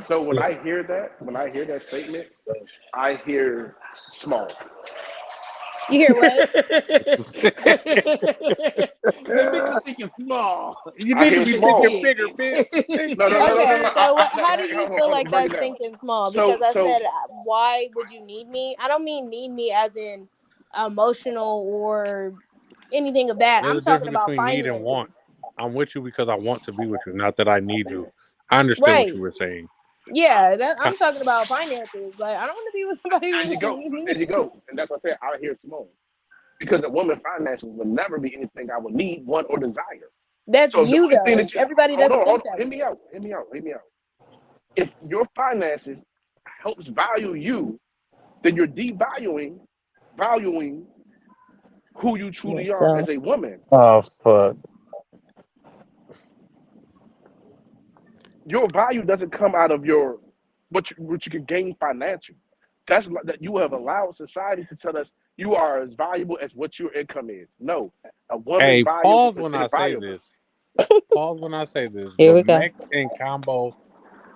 S7: So when I hear that statement, I hear small.
S9: You hear what?
S12: The nigga thinking small.
S4: You
S7: I
S4: need to
S7: hear
S4: be
S7: small.
S4: thinking bigger, bitch.
S7: No.
S9: Okay, so
S7: I,
S9: how do you
S7: hold
S9: feel
S7: on,
S9: like
S7: break it
S9: that's
S7: down.
S9: thinking small? Because I
S7: So
S9: said, why would you need me? I don't mean need me as in emotional or anything of that.
S4: There's
S9: I'm
S4: a
S9: talking
S4: difference
S9: about
S4: between need and want.
S9: finances.
S4: I'm with you because I want to be with you, not that I need you. I understood what
S9: Right.
S4: you were saying.
S9: Yeah, I'm talking about finances. Like, I don't want to be with somebody who
S7: there you go.
S9: need me.
S7: There you go. And that's what I said. I hear small. Because a woman's finances will never be anything I would need, want, or desire.
S9: That's
S7: So the
S9: you,
S7: only thing
S9: though.
S7: that you
S9: Everybody
S7: hold
S9: doesn't
S7: on,
S9: think that
S7: hear
S9: way.
S7: me out. If your finances helps value you, then you're valuing who you truly
S10: Yes,
S7: are as
S10: so
S7: a woman.
S15: Oh fuck.
S7: Your value doesn't come out of what you can gain financially. That you have allowed society to tell us you are as valuable as what your income is. No, a woman's
S4: Hey,
S7: value
S4: pause
S7: is
S4: when I say
S7: invaluable.
S4: this. Pause when I say this.
S10: here
S4: But
S10: we go.
S4: Mex and Combo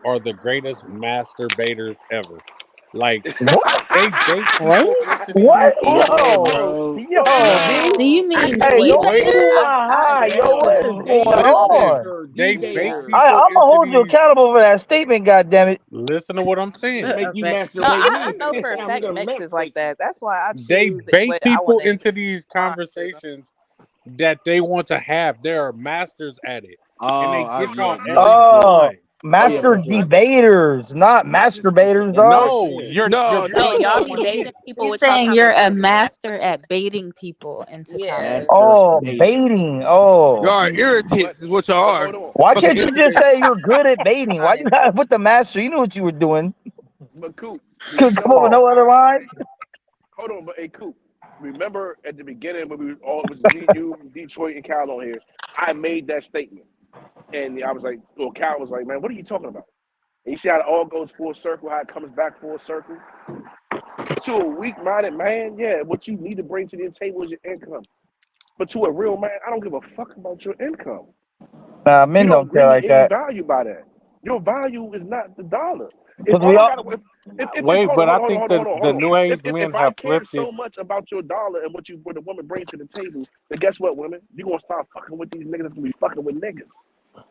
S4: are the greatest masturbators ever. Like, they bait
S10: What?
S4: people into these.
S15: What?
S4: No,
S15: Yo,
S4: bro.
S15: B.
S10: Do you mean
S15: Hey, yo,
S10: wait?
S15: who
S4: Wait.
S15: my high? Yo, what is going
S4: Listen.
S15: on?
S4: They bait
S15: I'm
S4: people
S15: gonna
S4: into
S15: hold you
S4: these.
S15: accountable for that statement. God damn it.
S4: Listen to what I'm saying.
S12: Make you
S10: Vex.
S11: No,
S12: masturbate
S11: I
S12: me.
S11: know for a
S12: I'm
S11: fact
S12: gonna
S11: Mex is
S12: masturbate
S11: like that. That's why I
S4: They
S11: choose
S4: bait
S11: what I
S4: people
S11: want to
S4: into these conversations that they want to have. They are masters at it. And they get y'all every
S15: Oh,
S4: time.
S15: master debaters, not masturbators, dog.
S4: No, you're
S2: No,
S11: No,
S4: telling
S11: y'all
S4: us
S11: be
S4: what it
S11: baiting
S4: is.
S11: people
S10: He's
S11: with y'all
S10: saying you're a
S11: conversation.
S10: master at baiting people into
S11: Yeah.
S10: combos.
S15: Oh, baiting. Oh,
S2: y'all are irritants, is what y'all
S7: But
S2: are.
S7: hold on.
S15: why
S2: Fucking
S15: can't you just
S2: instigators.
S15: say you're good at baiting? Why you gotta put the master? You knew what you were doing.
S7: But Coop, do you
S15: Couldn't come
S7: know
S15: up with
S7: that?
S15: no other line.
S7: Hold on, but hey, Coop. Remember at the beginning when it was me, you, Detroit, and Cal on here. I made that statement, and I was like, well, Cal was like, man, what are you talking about? And you see how it all goes full circle, how it comes back full circle. To a weak-minded man, yeah, what you need to bring to the table is your income. But to a real man, I don't give a fuck about your income.
S15: Nah,
S7: You
S15: men
S7: don't
S15: don't care
S7: bring me
S15: like
S7: any
S15: that.
S7: value by that. Your value is not the dollar. If
S15: Because
S7: all
S15: we
S7: I
S15: all.
S7: got, if
S4: Wait,
S7: hold
S4: but
S7: on,
S4: I
S7: hold on,
S4: think
S7: hold on, hold on,
S4: the
S7: hold on.
S4: new age
S7: If
S4: men
S7: I
S4: have
S7: care
S4: flipped it.
S7: so much about your dollar and what the woman brings to the table, then guess what, women? You're gonna start fucking with these niggas that's gonna be fucking with niggas.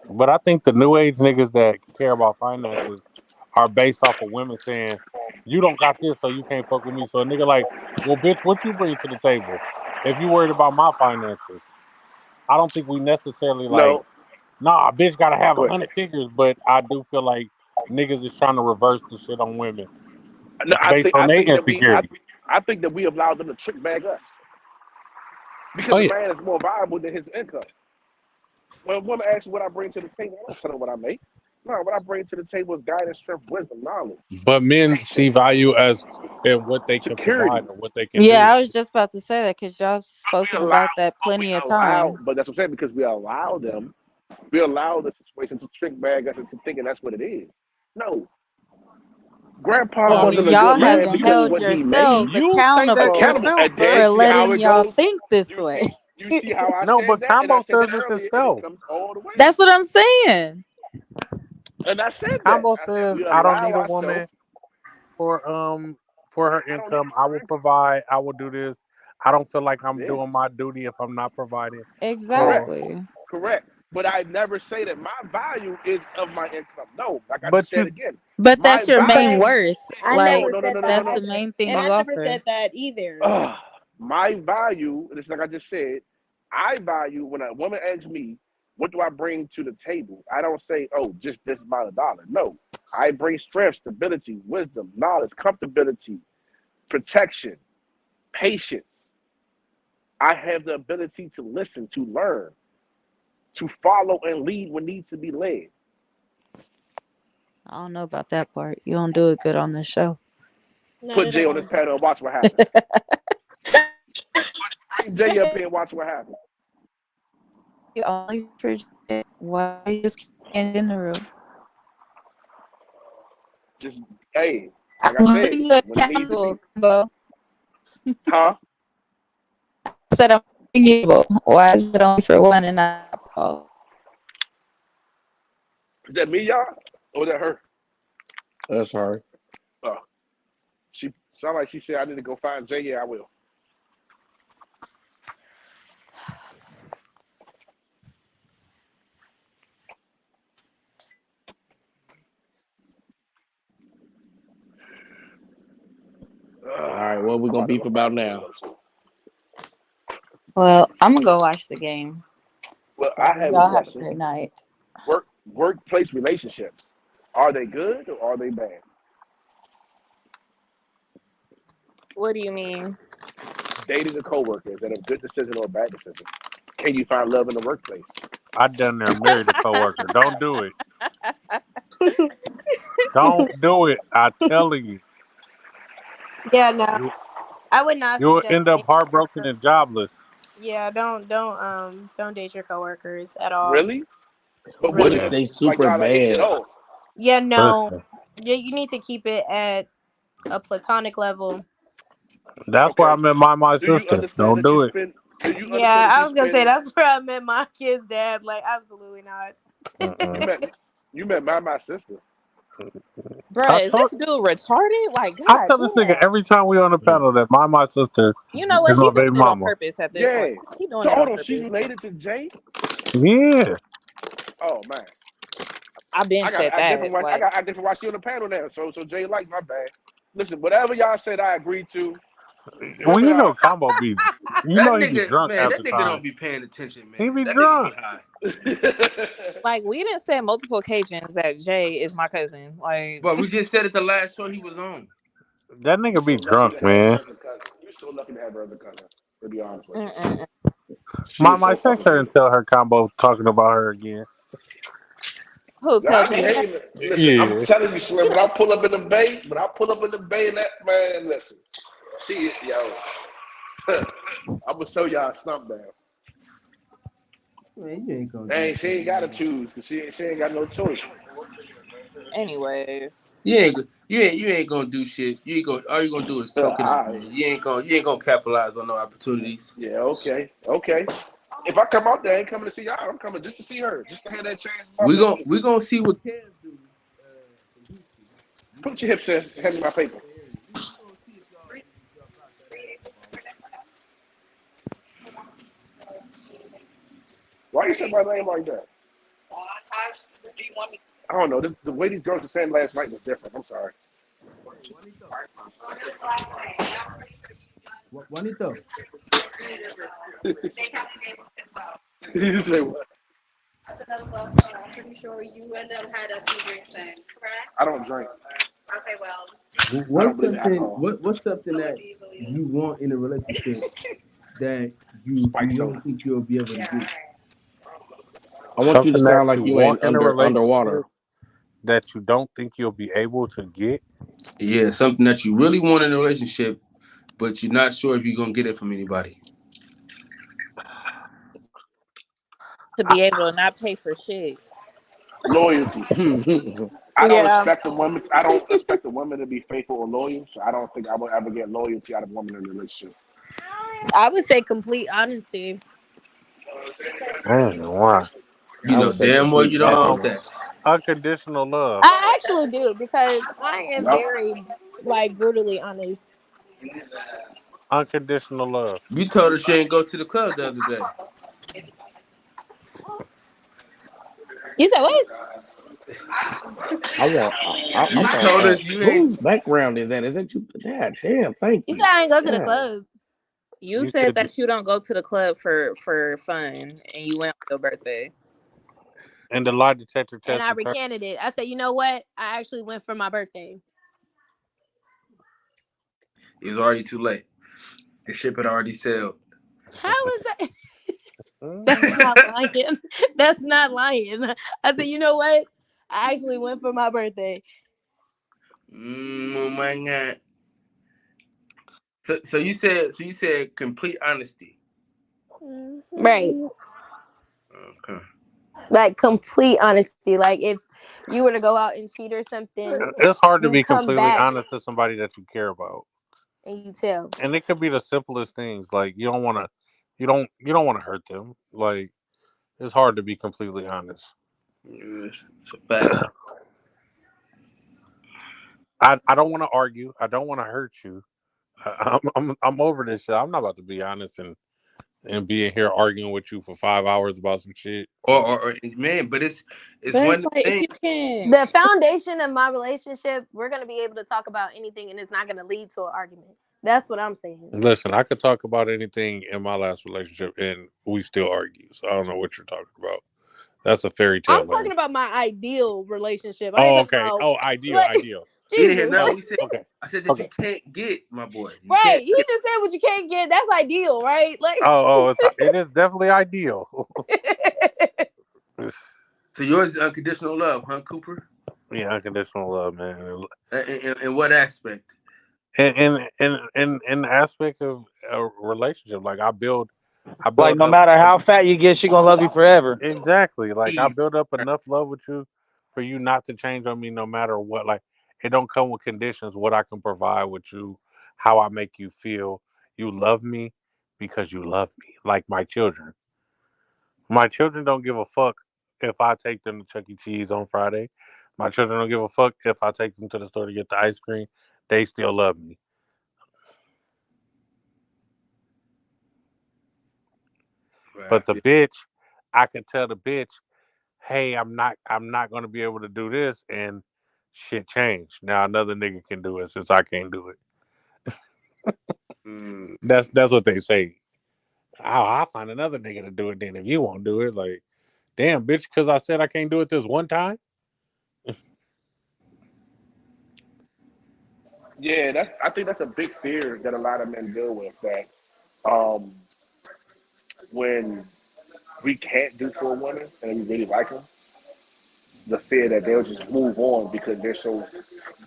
S4: But I think the new age niggas that care about finances are based off of women saying, you don't got this, so you can't fuck with me. So a nigga like, well, bitch, what you bring to the table? If you worried about my finances, I don't think we necessarily like,
S7: No,
S4: nah, bitch gotta have
S7: go ahead.
S4: 100 figures, but I do feel like niggas is trying to reverse the shit on women
S7: No,
S4: based on their insecurity.
S7: I think that we allowed them to trick bag us because
S4: Oh
S7: a
S4: yeah.
S7: man is more valuable than his income. When a woman asks what I bring to the table, I don't tell her what I make. No, what I bring to the table is guidance, strength, wisdom, knowledge,
S4: But men see
S7: patience,
S4: value as in what they can
S7: security.
S4: provide or what they can
S10: Yeah,
S4: do.
S10: I was just about to say that because y'all spoken about that plenty of
S7: But
S10: times.
S7: that's what I'm saying, because we allow the situation to trick bag us into thinking that's what it is. No. Grandpa
S10: And
S7: wasn't a
S10: y'all
S7: good man
S10: haven't
S7: because of
S10: held
S7: what he made.
S10: yourselves
S4: You say that
S10: accountable
S7: Accountable.
S4: yourself,
S7: And then
S4: sir.
S10: for
S7: see how
S10: letting
S7: it
S10: y'all
S7: goes.
S10: think this way.
S7: You see how I
S4: No,
S7: said
S4: but
S7: that, and I
S4: Combo
S7: said
S4: says
S7: that
S4: this
S7: earlier, and it
S4: himself.
S7: comes all the way.
S10: That's what I'm saying.
S7: And I said that.
S4: Combo
S7: I said
S4: says,
S7: we
S4: I don't
S7: allow
S4: need a
S7: ourselves.
S4: woman for her
S7: I don't need
S4: income. I will provide. I will do this. I don't feel like I'm
S7: yeah,
S4: doing my duty if I'm not providing.
S7: correct,
S10: Exactly.
S7: correct. But I never say that my value is of my income. No, like I just
S4: But
S7: said
S4: you,
S7: again,
S10: But
S7: my
S10: that's your main
S7: value.
S9: But
S10: worth.
S9: I
S10: Like,
S9: never
S7: No.
S9: said that
S10: that's the
S9: either.
S10: main thing
S9: And
S10: you
S9: I never
S10: offer.
S9: said that either.
S7: My value, and it's like I just said, I value when a woman asks me, what do I bring to the table? I don't say, oh, just this about $1. No, I bring strength, stability, wisdom, knowledge, comfortability, protection, patience. I have the ability to listen, to learn, to follow and lead when needs to be led.
S10: I don't know about that part. You don't do it good on this show.
S9: Not
S7: Put
S9: at
S7: Jay on this
S9: all.
S7: panel and watch what happens. Bring Jay up here and watch what happens.
S10: You only forget why you just can't get in the room.
S7: Just, hey,
S10: I'm
S7: like I said,
S10: holding you
S7: when it needs to be.
S10: accountable, Bo.
S7: Huh?
S10: I said I'm arguable. Why is it only for one and not for all?
S7: Is that me, y'all? Or is that her?
S12: That's hard.
S7: Oh, she sound like she said I need to go find Jay. Yeah, I will.
S12: All right, what we gonna beef about now?
S10: Well, I'm gonna go watch the game.
S7: Well,
S10: So
S7: I have a
S10: y'all have a
S7: question.
S10: great night.
S7: Workplace relationships, are they good or are they bad?
S11: What do you mean?
S7: Dating a coworker, is that a good decision or a bad decision? Can you find love in the workplace?
S4: I done there married a coworker. Don't do it. Don't do it. I'm telling you.
S9: Yeah, no, I would not
S4: You'll
S9: suggest
S4: end up
S9: dating
S4: heartbroken
S9: coworkers.
S4: and jobless.
S9: Yeah, don't date your coworkers at all.
S7: Really? But what
S12: What
S7: if
S12: if
S4: Yeah.
S12: they
S7: like
S12: super
S7: y'all like hit it
S12: bad?
S7: off?
S9: Yeah, no,
S4: Listen.
S9: you need to keep it at a platonic level.
S4: That's where I
S7: Okay.
S4: met my
S7: Do you
S4: sister.
S7: understand
S4: Don't
S7: that you
S4: do it.
S7: spend? Do you understand
S9: Yeah,
S7: that
S9: I
S7: you
S9: was gonna say
S7: spend?
S9: that's where I met my kid's dad. Like, absolutely not.
S4: Mm-mm.
S7: You met my sister.
S11: Bruh,
S4: I
S11: is
S4: told
S11: this dude retarded? Like,
S4: I
S11: god
S4: tell this nigga
S11: damn.
S4: every time we on the panel that my sister
S11: You know
S4: is
S11: what?
S4: my
S11: He
S4: baby
S11: doing it on
S4: mama.
S11: purpose at this
S7: Yeah.
S11: point. He doing
S7: So
S11: it on
S7: hold on, she's
S11: purpose.
S7: related to Jay.
S4: Yeah.
S7: Oh man,
S11: I've been
S7: I
S11: said that. Like,
S7: got why she on the panel now. So Jay like my bad. Listen, whatever y'all said, I agreed to.
S4: Well,
S7: Women
S4: you know
S7: are.
S4: Combo be you
S2: That
S4: know he be
S2: nigga,
S4: drunk
S2: man,
S4: half
S2: that
S4: the
S2: nigga
S4: time.
S2: don't be paying attention,
S4: He
S2: man.
S4: be
S2: That nigga
S4: drunk.
S2: be high.
S11: like we didn't say multiple occasions that Jay is my cousin. Like,
S2: But we just said it the last show he was on.
S4: That
S7: You're
S4: nigga be
S7: so lucky to
S4: drunk,
S7: have her
S4: man.
S7: as a cousin. You're so lucky to have her as a cousin. To be honest with you,
S11: mm-mm.
S7: she is
S4: I
S7: so
S4: text
S7: fucking
S4: her and
S7: cute.
S4: tell her Combo talking about her again.
S11: Who
S7: Nah,
S11: tell
S7: I be
S11: Jay that?
S7: hating it. Listen, I'm
S4: Yeah.
S7: telling you, Slim. When I pull up in the bay, and that man, listen, she, yo, I'm gonna show y'all a stump down.
S14: Man, you ain't gonna do
S7: She ain't
S14: shit,
S7: gotta
S14: man.
S7: choose because she ain't got no choice.
S11: Anyways,
S2: You ain't gonna do shit. You ain't gonna. All you gonna do is choke it up,
S7: I,
S2: man. You ain't gonna capitalize on no opportunities.
S7: yeah, okay. If I come out there, I ain't coming to see y'all. I'm coming just to see her, just to have that chance.
S2: We gonna see what Kev do.
S7: Put your hips in. Hand me my paper. Why you say my name like that? I don't know. The way these girls were saying last night was different. I'm sorry.
S14: Juanito.
S7: You say what?
S3: I'm pretty sure you and them had a few drinks then, correct?
S7: I don't drink.
S3: Okay, well,
S7: I don't believe in alcohol.
S14: What's something that you want in a relationship that you
S7: Spike soda.
S14: don't think you'll be able to get?
S12: I want you to
S4: Something that
S12: sound like
S4: you
S12: you
S4: want
S12: ain't
S4: in a relationship
S12: underwater.
S4: that you don't think you'll be able to get.
S2: Yeah, something that you really want in a relationship, but you're not sure if you're gonna get it from anybody.
S11: to be able to not pay for shit.
S7: Loyalty. I don't
S9: Yeah.
S7: expect a woman to be faithful or loyal, so I don't think I will ever get loyalty out of a woman in a relationship.
S9: I would say complete honesty.
S4: I don't know why.
S2: You
S12: I
S2: know
S12: would say
S2: damn well
S12: complete
S2: you don't want
S12: happiness.
S2: that.
S4: Unconditional love.
S9: I actually do because I am
S7: Yep.
S9: very like brutally honest.
S4: Unconditional love.
S2: You told her she ain't go to the club the other day.
S9: You said what?
S12: I want.
S2: You told us you ain't.
S12: Whose background is that? Is that you? God damn! Thank
S9: You
S12: you.
S9: said I ain't go to the
S12: God.
S9: club.
S11: You
S4: You
S11: said
S4: said you,
S11: that you don't go to the club for fun, and you went on your birthday.
S4: and the lie detector
S9: And
S4: test
S9: I
S4: returned.
S9: recanted it. I said, you know what? I actually went for my birthday.
S2: It was already too late. The ship had already sailed.
S9: How is that? That's not lying. That's not lying. I said, you know what? I actually went for my birthday.
S2: Oh my god. So you said complete honesty.
S9: Right.
S2: Okay.
S9: Like complete honesty. Like if you were to go out and cheat or something,
S4: It's hard to
S9: you
S4: be
S9: come
S4: completely
S9: back
S4: honest to somebody that you care about.
S9: and you tell.
S4: And it could be the simplest things. Like you don't want to You don't want to hurt them. Like, it's hard to be completely honest.
S2: It's a fact.
S4: I don't want to argue. I don't want to hurt you. I'm over this shit. I'm not about to be honest and be in here arguing with you for 5 hours about some shit.
S2: Or man, but it's
S11: But
S2: one
S11: it's like, if
S2: thing.
S11: you can.
S9: The foundation of my relationship, we're gonna be able to talk about anything, and it's not gonna lead to an argument. That's what I'm saying.
S4: Listen, I could talk about anything in my last relationship and we still argue. So I don't know what you're talking about. That's a fairy tale.
S9: I'm talking about my ideal relationship.
S4: Oh, okay. Oh, ideal.
S2: You didn't hear
S9: Jesus.
S2: nothing we said.
S4: Okay.
S2: I said that you can't get, my boy.
S9: Right. You just said what you can't get. That's ideal, right? Like.
S4: It is definitely ideal.
S2: So yours is unconditional love, huh, Cooper?
S4: Yeah, unconditional love, man.
S2: In what aspect?
S4: In the aspect of a relationship, like I build
S15: Like no matter how fat you get, she gonna love you forever.
S4: Exactly. Like I build up enough love with you for you not to change on me no matter what. Like it don't come with conditions. What I can provide with you, how I make you feel. You love me because you love me. Like my children. My children don't give a fuck if I take them to Chuck E. Cheese on Friday. My children don't give a fuck if I take them to the store to get the ice cream. They still love me.
S2: Right.
S4: But the bitch, I can tell the bitch, hey, I'm not gonna be able to do this, and shit changed. Now another nigga can do it since I can't do it. That's what they say. I'll find another nigga to do it then if you won't do it. Like, damn, bitch, because I said I can't do it this one time.
S7: Yeah, I think that's a big fear that a lot of men deal with. That when we can't do for a woman and we really like them, the fear that they'll just move on because they're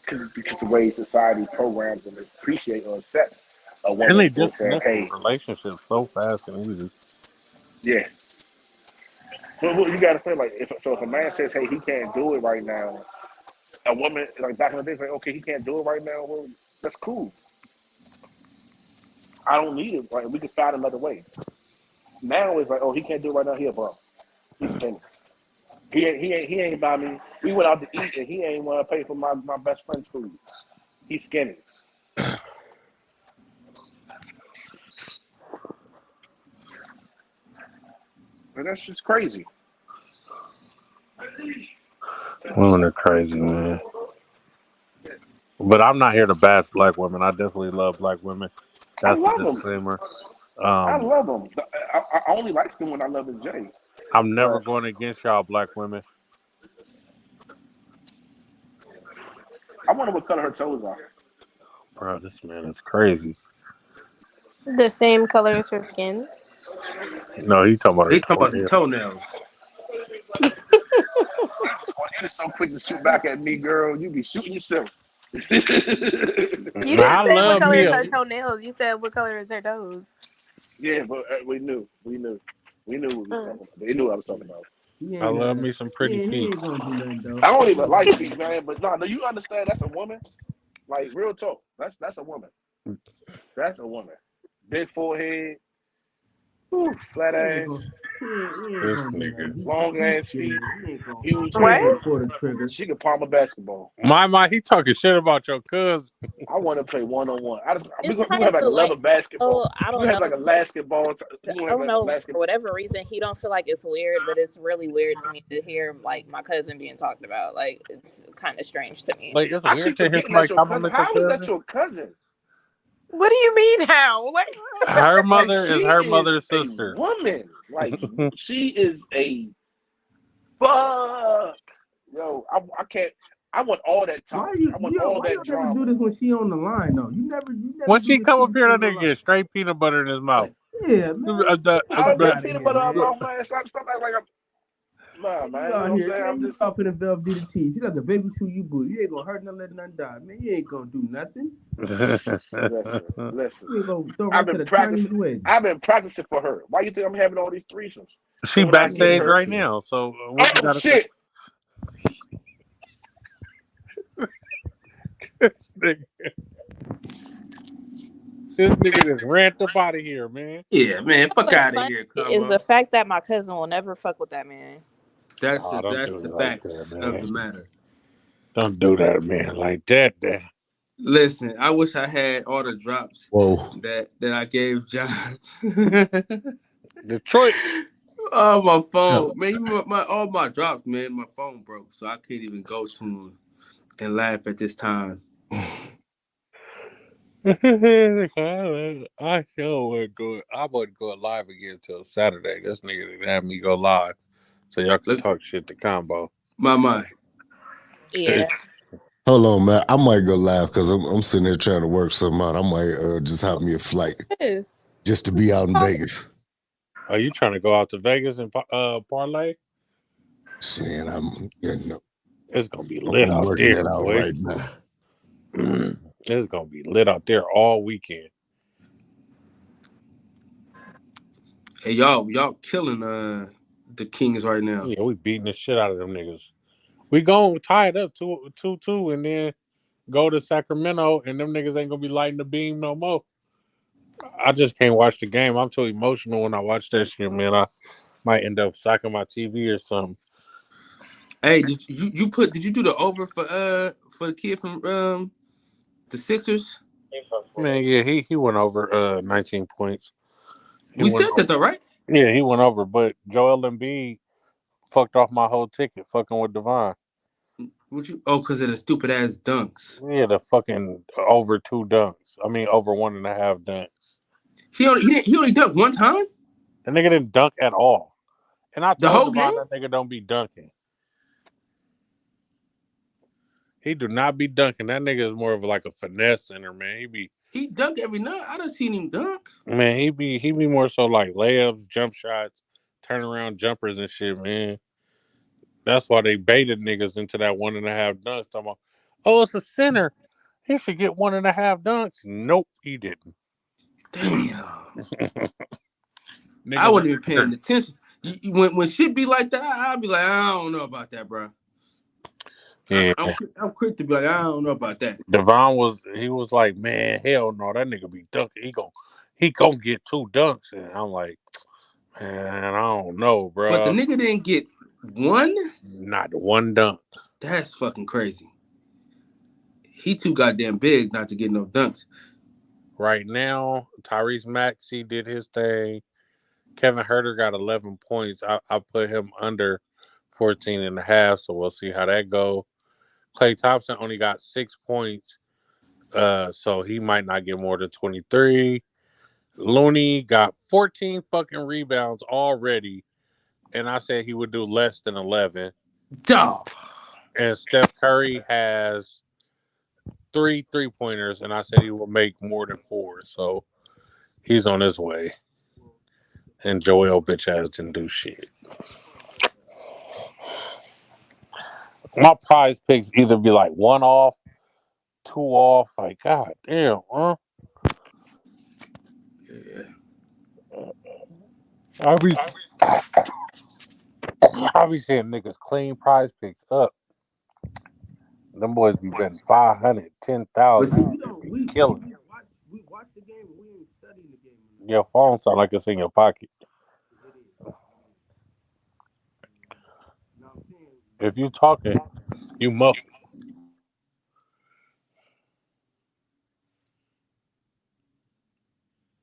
S7: because the way society programs them appreciate or accept a woman.
S4: And they
S7: for saying,
S4: disconnect from relationships so fast and easy.
S7: Yeah. But you gotta say, like, if a man says, hey, he can't do it right now, a woman, like back in the day, like, okay, he can't do it right now, well, that's cool. I don't need it. Like, we can find another way. Now it's like, oh, he can't do it right now. He a bum. He's skinny. He ain't buy me. We went out to eat and he ain't want to pay for my best friend's food. He's skinny. But that's just crazy.
S4: Women are crazy, man. But I'm not here to bash black women. I definitely love black women. That's the disclaimer.
S7: I love them. I only like them when I love the Jay.
S4: I'm never going against y'all black women.
S7: I wonder what color her toes are.
S4: Bro, this man is crazy.
S9: The same color as her skin.
S4: No, he talking about
S2: the toenails.
S7: You're so quick to shoot back at me, girl. You be shooting yourself.
S9: You didn't say what color is her toenails. You said what color is her toes.
S7: Yeah, but we knew what we was talking about. They knew what I was talking about.
S4: I love me some pretty feet.
S7: I don't even like feet, man. But no, you understand? That's a woman. Like real talk. That's a woman. That's a woman. Big forehead. Ooh, flat ass.
S4: This nigga.
S7: Long ass feet. Huge
S9: What?
S7: head. She can palm a basketball.
S4: My, he talking shit about your cousin.
S7: I want to play 1-on-1. We
S11: It's
S7: have
S11: kind
S7: like
S11: of
S7: a leather basketball.
S11: Oh, I don't
S7: We have
S11: know.
S7: like a basketball.
S11: I don't know. For whatever reason, he don't feel like it's weird, but it's really weird to me to hear like my cousin being talked about. Like it's kind of strange to me.
S4: Like it's weird to hear somebody compliment your
S7: How
S4: cousin.
S7: is that your cousin?
S9: What do you mean how? Like
S4: her mother
S7: like,
S4: is her mother's sister.
S7: Woman, like she is a fuck. Yo, I can't. I want all that time. I want all that drama.
S14: Why you never do this when she on the line though? You never.
S4: When she come up here, that nigga get straight peanut butter in his mouth.
S14: Yeah, man.
S7: I don't get peanut butter on my mouth, man. Stop acting like I'm. Nah, man. You know what I'm saying? I'm just
S14: talking to Velveeta cheese. You like a baby chew you boo. You ain't gonna hurt nothing, let nothing die, man. You ain't gonna do nothing.
S7: Listen. I've been practicing for her. Why you think I'm having all these threesomes?
S4: She backstage right now. So what you gotta
S7: shit.
S4: This nigga. This nigga just ran up out of here, man.
S2: Yeah, man, fuck
S11: What's
S2: out of
S11: funny
S2: here,
S11: is
S2: Combo.
S11: the fact that my cousin will never fuck with that man.
S2: That's
S4: Oh, don't
S2: that's
S4: do
S2: the
S4: it like that,
S2: facts of
S4: man.
S2: the matter.
S4: Don't do that, man. Like that.
S2: Listen, I wish I had all the drops
S5: Whoa.
S2: that I gave John.
S4: Detroit.
S2: Oh, my
S5: Yeah.
S2: phone, man. All my drops, man. My phone broke, so I can't even go to him and laugh at this time.
S4: I sure would go. I wouldn't go live again until Saturday. This nigga didn't have me go live, so y'all can
S2: Look,
S4: talk shit to Combo.
S2: my mind.
S11: Yeah.
S5: Hold on, man. I might go live because I'm sitting there trying to work something out. I might just hop me a flight
S11: Yes.
S5: just to be out in Vegas.
S4: Are you trying to go out to Vegas and parlay?
S5: Shit,
S4: It's gonna be lit
S5: I'm
S4: out
S5: working
S4: there,
S5: that out
S4: boy.
S5: right now.
S4: It's gonna be lit out there all weekend.
S2: Hey, y'all killing the Kings right now.
S4: Yeah, we beating the shit out of them niggas. We gonna tie it up 2-2 and then go to Sacramento, and them niggas ain't gonna be lighting the beam no more. I just can't watch the game. I'm too emotional when I watch that shit, man. I might end up socking my TV or something.
S2: Hey, did you do the over for the kid from the Sixers?
S4: Man, yeah, he went over 19 points.
S2: We said that though, right?
S4: Yeah, he went over, but Joel Embiid fucked off my whole ticket, fucking with Devon.
S2: Because of the stupid ass dunks.
S4: Yeah, the fucking over 2 dunks. I mean, over 1.5 dunks.
S2: He only dunked one time.
S4: The nigga didn't dunk at all. And I
S2: The
S4: told
S2: whole
S4: Devon
S2: game?
S4: that nigga don't be dunking. He do not be dunking. That nigga is more of like a finesse center, man.
S2: He dunked every night. I done seen him dunk.
S4: Man, he be more so like layups, jump shots, turnaround jumpers and shit, man. That's why they baited niggas into that 1.5 dunks. Talking about, oh, it's a center. He should get 1.5 dunks. Nope, he didn't.
S2: Damn. I wasn't even paying attention. When shit be like that, I'll be like, I don't know about that, bro. Yeah. I'm quick to be like, I don't know about that.
S4: Devon was like, man, hell no, that nigga be dunking. He gonna get 2 dunks, and I'm like, man, I don't know, bro.
S2: But the nigga didn't get one?
S4: Not 1 dunk.
S2: That's fucking crazy. He too goddamn big not to get no dunks.
S4: Right now, Tyrese Maxey did his thing. Kevin Huerter got 11 points. I put him under 14.5, so we'll see how that go. Klay Thompson only got 6 points, so he might not get more than 23. Looney got 14 fucking rebounds already, and I said he would do less than 11.
S2: Duh.
S4: And Steph Curry has 3 3-pointers, and I said he will make more than 4, so he's on his way. And Joel bitch ass didn't do shit. My prize picks either be like 1 off, 2 off. Like, god damn, huh?
S2: Yeah.
S4: I be seeing niggas clean prize picks up. Them boys be betting 500, 10,000. We killing it.
S2: We watch the game, but we ain't studying the game.
S4: Your phone sound like it's in your pocket. If you talking, you muffled.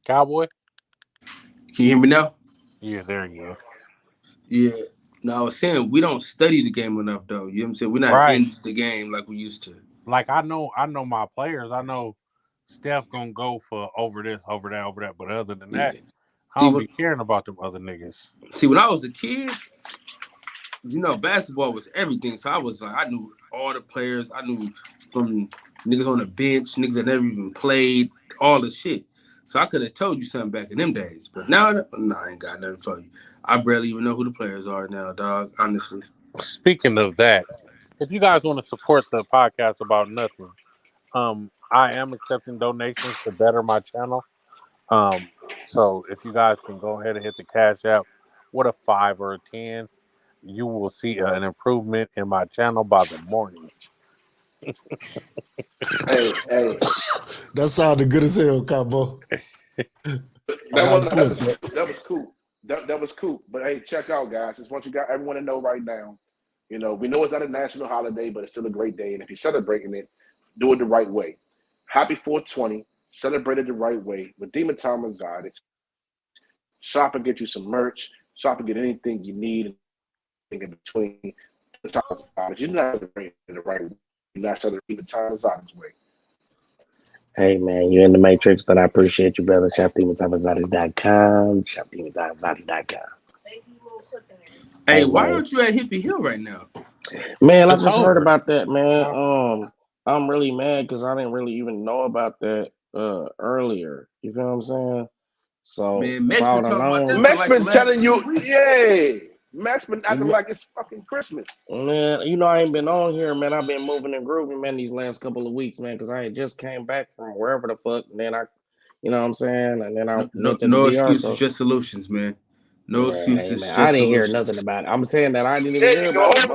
S4: Cowboy?
S2: Can you hear me now?
S4: Yeah, there you go.
S2: Yeah. No, I was saying we don't study the game enough, though. You know what I'm saying? We're not in the game like we used to.
S4: Like, I know my players. I know Steph gonna go for over this, over that. But other than that, I don't be caring about them other niggas.
S2: See, when I was a kid, you know, basketball was everything. So I was like, I knew all the players. I knew from niggas on the bench, niggas that never even played, all the shit. So I could have told you something back in them days. But now, no, I ain't got nothing for you. I barely even know who the players are now, dog, honestly.
S4: Speaking of that, if you guys want to support the podcast about nothing, I am accepting donations to better my channel. So if you guys can go ahead and hit the Cash App with a 5 or a 10, you will see an improvement in my channel by the morning.
S7: Hey,
S5: That sounded good as hell, Combo.
S7: that was cool. That was cool. But hey, check out, guys. Just want you guys, everyone to know right now. You know, we know it's not a national holiday, but it's still a great day. And if you're celebrating it, do it the right way. Happy 420. Celebrate it the right way. Redeem Time Resides. Shop and get you some merch. Shop and get anything you need in between. You're not celebrating it the right way. You're not celebrating Time Resides way.
S12: Hey man, you're in the Matrix, but I appreciate you, brother. ShopDemonTimeResides.com. ShopDemonTimeResides.com.
S2: Hey, why aren't you at Hippie Hill right now?
S12: Man, I just heard about that, man. I'm really mad because I didn't really even know about that earlier. You feel what I'm saying? So
S2: man, Max been talking about this.
S7: Max been telling you, yeah. Max been acting like it's fucking Christmas.
S12: Man, you know I ain't been on here, man. I've been moving and grooving, man, these last couple of weeks, man, because I had just came back from wherever the fuck, and then you know what I'm saying, and then I went to
S2: no
S12: the DR,
S2: excuses, just solutions, man. No excuses,
S12: man,
S2: just
S12: I didn't
S2: solutions.
S12: hear nothing about it. I'm saying that I didn't even hear about it.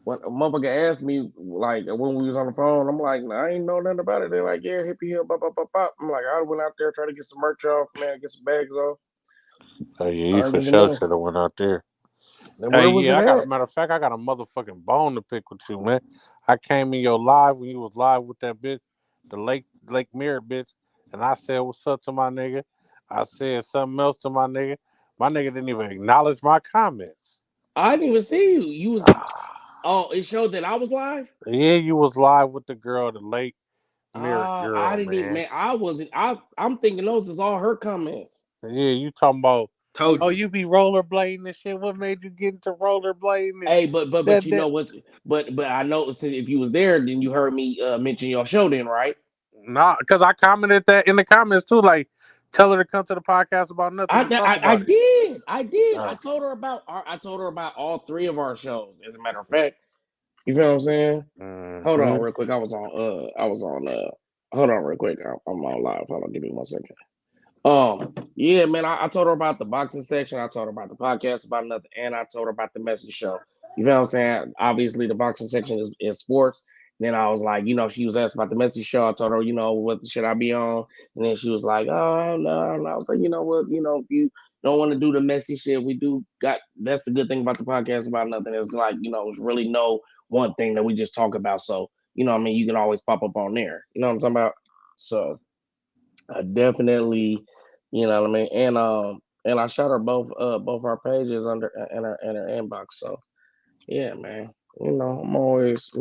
S12: Motherfucker asked me, like, when we was on the phone, I'm like, I ain't know nothing about it. They're like, yeah, Hippie Hill, bop, bop, bop, bop. I'm like, I went out there trying to get some merch off, man, get some bags off.
S4: Oh yeah, you for sure should have went out there.
S12: Where was it at?
S4: Matter of fact, I got a motherfucking bone to pick with you, man. I came in your live when you was live with that bitch, the Lake Mirror bitch, and I said, what's up to my nigga? I said something else to my nigga. My nigga didn't even acknowledge my comments.
S12: I didn't even see you. You was it showed that I was live?
S4: Yeah, you was live with the girl, the Lake Mirror girl.
S12: I didn't even, man. I wasn't. I'm thinking those is all her comments.
S4: Yeah, you talking about? You be rollerblading and shit. What made you get into rollerblading?
S12: Hey, but you know what's? But I know if you was there, then you heard me mention your show, then, right?
S4: Nah, because I commented that in the comments too. Like, tell her to come to the podcast about nothing.
S12: I did. I told her about all three of our shows. As a matter of fact, you feel what I'm saying?
S4: Mm-hmm.
S12: Hold on, real quick. Hold on, real quick. I'm on live. Hold on, give me 1 second. Yeah, man. I told her about the boxing section. I told her about the podcast about nothing, and I told her about the message show. You know what I'm saying? Obviously, the boxing section is sports. Then I was like, you know, she was asking about the message show. I told her, you know, what should I be on? And then she was like, oh no. And I was like, you know what? You know, if you don't want to do the messy shit, that's the good thing about the podcast about nothing. It's like, you know, it's really no one thing that we just talk about. So, you know what I mean? You can always pop up on there. You know what I'm talking about? So I definitely, you know what I mean? And I shot her both our pages under in her inbox. So yeah, man. You know, I'm always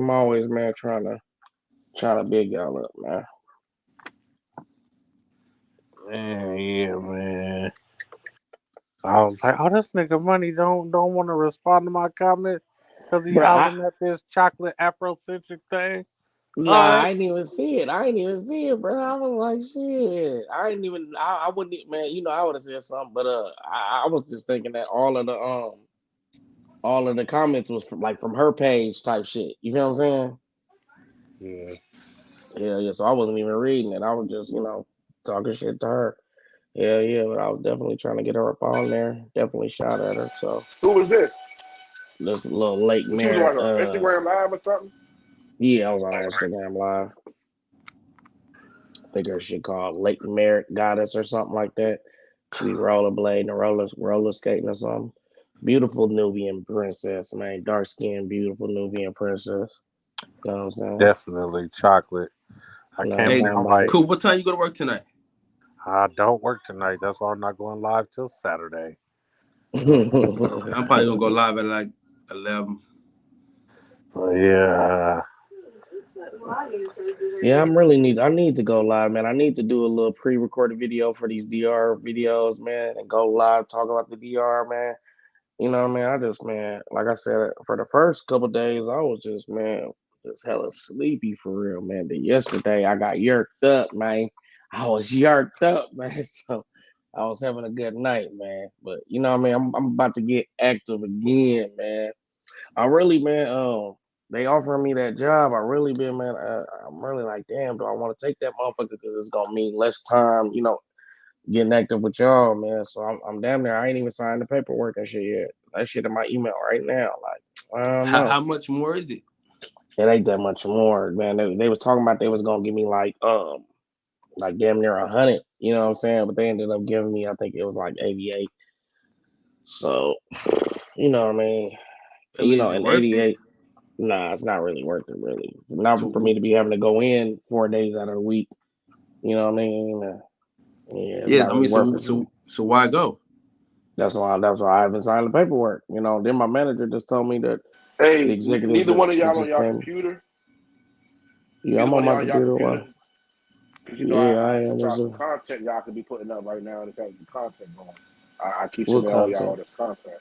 S12: man trying to big y'all up, man.
S4: Man, yeah, man. I was like, oh, this nigga Money don't want to respond to my comment because he hollering at this chocolate Afrocentric thing.
S12: Nah, I didn't even see it, bro. I was like, shit. I wouldn't, man. You know, I would have said something, but I was just thinking that all of the comments was from her page type shit. You feel what I'm
S4: saying?
S12: Yeah. So I wasn't even reading it. I was just, you know, talking shit to her. Yeah. But I was definitely trying to get her up on there. Definitely shot at her. So
S7: who was this?
S12: This little Lake Mirror.
S7: She was on Instagram Live or something?
S12: Yeah, I was on Instagram Live. I think her shit called Lake Merit Goddess or something like that. She be rollerblading or roller skating or something. Beautiful Nubian princess, man. Dark skinned, beautiful Nubian princess. You know what I'm saying?
S4: Definitely chocolate. I can't.
S2: Cool. What time you go to work tonight?
S4: I don't work tonight. That's why I'm not going live till Saturday.
S2: I'm probably gonna go live at like 11.
S4: Yeah.
S12: Yeah, I need to go live, man. I need to do a little pre-recorded video for these DR videos, man, and go live, talk about the DR, man. You know what I mean? Man, like I said, for the first couple of days, I was just hella sleepy for real, man. But yesterday, I got yerked up, man. I was yerked up, man. So I was having a good night, man. But you know what I mean? I'm about to get active again, man. I really, man, they offering me that job. I really been, man. I'm really like, damn, do I want to take that motherfucker? Because it's gonna mean less time, you know, getting active with y'all, man. So I'm damn near. I ain't even signed the paperwork and shit yet. That shit in my email right now. Like, I don't know.
S2: How much more is it?
S12: It ain't that much more, man. They was talking about they was gonna give me like damn near 100. You know what I'm saying? But they ended up giving me, I think it was like 88. So, you know what I mean?
S2: I mean, is it
S12: And
S2: worth it?
S12: 88. Nah, it's not really worth it. Really, not for me
S2: So,
S12: to be having to go in 4 days out of the week. You know what I mean? Yeah, it's
S2: yes,
S12: not
S2: I mean,
S12: really worth it for me.
S2: so why go?
S12: That's why I haven't signed the paperwork. Then my manager just told me that the
S7: Hey,
S12: executives
S7: neither
S12: that,
S7: one of
S12: that
S7: y'all on
S12: just
S7: y'all
S12: came.
S7: computer.
S12: Yeah,
S7: Neither
S12: I'm on
S7: one of
S12: my
S7: y'all
S12: computer.
S7: computer.
S12: Well,
S7: Because
S12: yeah, I
S7: I
S12: am.
S7: sent y'all
S12: What's
S7: some
S12: up?
S7: content y'all could be putting up right now, and it's having some content going. I keep
S12: What
S7: sending all y'all all
S12: content?
S7: this content.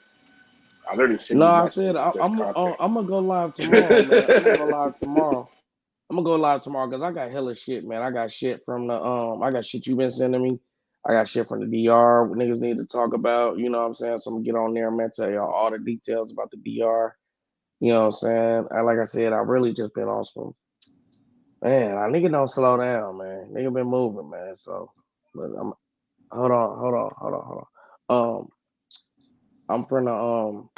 S7: I literally send
S12: No,
S7: you
S12: I said
S7: messages that says content.
S12: I'm gonna go live tomorrow, man. I'm gonna go live tomorrow. Because I got hella shit, man. I got shit from I got shit you've been sending me. I got shit from the DR niggas need to talk about. You know what I'm saying? So I'm gonna get on there, man, tell y'all all the details about the DR. You know what I'm saying? Like I said, I really just been on some, man. I nigga don't slow down, man. Nigga been moving, man. So, but hold on. I'm finna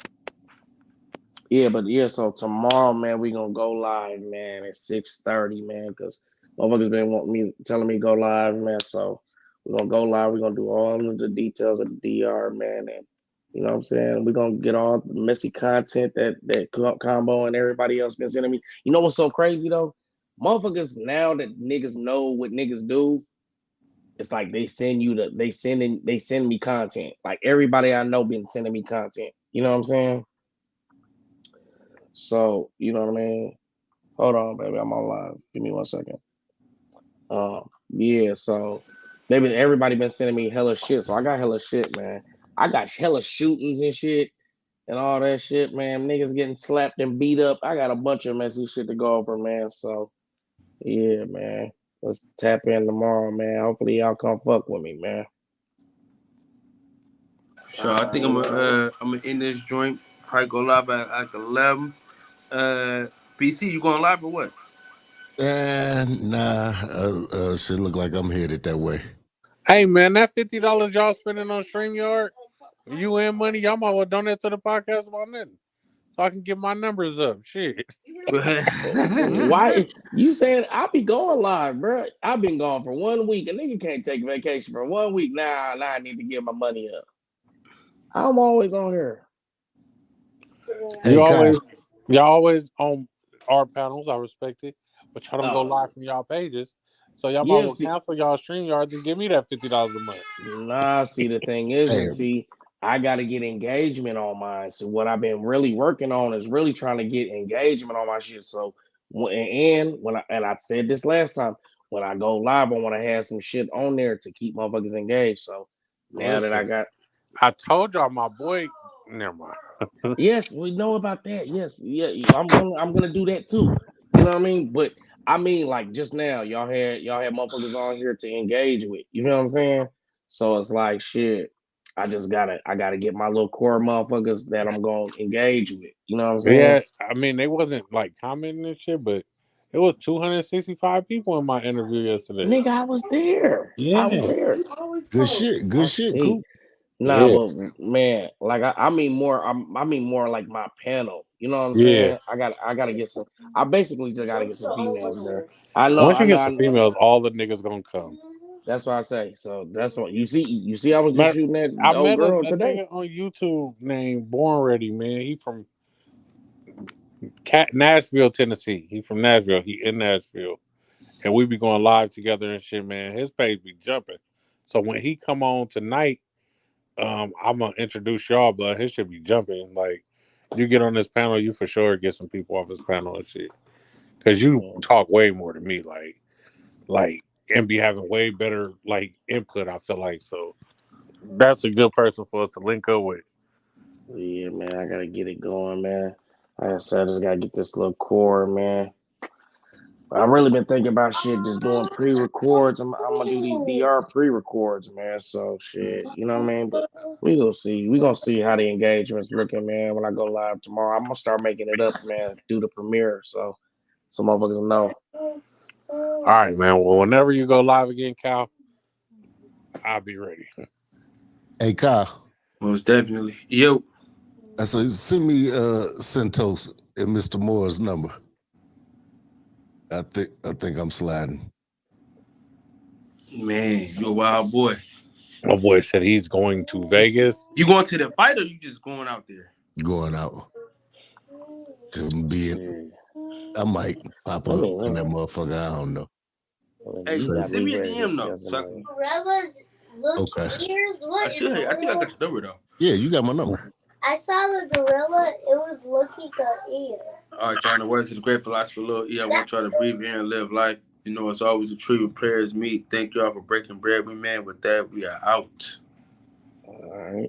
S12: Yeah, but yeah, so tomorrow, man, we gonna go live, man, at 6:30, man, because motherfuckers been telling me go live, man. So we're gonna go live. We're gonna do all of the details of the DR, man, and you know what I'm saying? We're gonna get all the messy content that Combo and everybody else been sending me. You know what's so crazy though? Motherfuckers, now that niggas know what niggas do, it's like they send me content. Like everybody I know been sending me content. You know what I'm saying? So, you know what I mean? Hold on, baby. I'm on live. Give me 1 second. Yeah, so everybody been sending me hella shit. So I got hella shit, man. I got hella shootings and shit and all that shit, man. Niggas getting slapped and beat up. I got a bunch of messy shit to go over, man. So yeah, man. Let's tap in tomorrow, man. Hopefully y'all come fuck with me, man.
S2: So I think I'm gonna end this joint. Probably go live at like 11. BC, you going live or what?
S5: Nah, shit look like I'm headed that way.
S4: Hey man, that $50 y'all spending on StreamYard, you and money, y'all might well donate to the podcast about nothing. So I can get my numbers up. Shit.
S12: Why you saying I'll be going live, bro? I've been gone for 1 week. A nigga can't take a for 1 week. Now I need to get my money up. I'm always on here.
S5: Hey,
S4: Y'all always on our panels. I respect it, but y'all don't go
S12: Oh,
S4: live from y'all pages. So y'all might
S12: yeah,
S4: well
S12: see,
S4: cancel y'all StreamYards and give me that $50 a month.
S12: nah, see, the thing is,
S5: hey,
S12: I got to get engagement on mine. So what I've been really working on is really trying to get engagement on my shit. So when I said this last time, when I go live, I want to have some shit on there to keep motherfuckers engaged. So now that I
S4: Listen,
S12: got,
S4: I told y'all my boy. Never mind.
S12: yes, we know about that. Yes, yeah, I'm gonna do that too. You know what I mean? But I mean, like just now, y'all had motherfuckers on here to engage with. You know what I'm saying? So it's like shit. I gotta get my little core motherfuckers that I'm gonna engage with. You know what I'm saying?
S4: Yeah, I mean they wasn't like commenting and shit, but it was 265 people in my interview yesterday.
S12: Nigga, I was there. I was
S4: Yeah,
S12: there.
S5: good shit,
S12: Hey,
S5: cool.
S12: nah,
S4: yeah,
S12: but man, like I mean more. I mean more like my panel. You know what I'm
S4: yeah.
S12: saying? I gotta get some. I basically just gotta get some females there.
S4: Once you get some females, all the niggas gonna come.
S12: That's what I say. So that's what you see. You see, I was just
S4: Matter,
S12: shooting that
S4: I
S12: old
S4: met a
S12: girl today.
S4: nigga on YouTube named Born Ready, man. He from Nashville, Tennessee. He from Nashville. He in Nashville. And we be going live together and shit, man. His page be jumping. So when he come on tonight, I'm gonna introduce y'all, but his shit be jumping. Like you get on this panel, you for sure get some people off his panel and shit. Cause you talk way more than me, like and be having way better like input, I feel like. So that's a good person for us to link up with.
S12: Yeah, man, I gotta get it going, man. Like I said, I just gotta get this little core, man. I've really been thinking about shit, just doing pre-records. I'm gonna do these DR pre-records, man. So shit, you know what I mean? But we gonna see. We gonna see how the engagement's looking, man. When I go live tomorrow, I'm gonna start making it up, man. Do the premiere, so motherfuckers know.
S4: All right, man. Well, whenever you go live again, Cal, I'll be ready.
S5: Hey, Kyle.
S2: Most definitely. Yo.
S5: I said, send me Centos and Mr. Moore's number. I think I'm sliding.
S2: Man, you a wild boy.
S4: My boy said he's going to Vegas.
S2: You going to the fight or you just going out there?
S5: Going out to be in. I might pop up in that motherfucker. I don't know.
S2: Hey,
S5: So-
S2: send me a DM though. So I can...
S3: Gorillas look
S5: Okay.
S3: ears. What?
S2: I think I got the number though.
S5: Yeah, you got my number.
S3: I saw the gorilla. It was looking at ear.
S2: All right, y'all. In the words of the great philosopher Lil E, I want y'all to breathe in and live life. You know, it's always a treat when players meet. Thank y'all for breaking bread with man. With that, we are out.
S12: All right.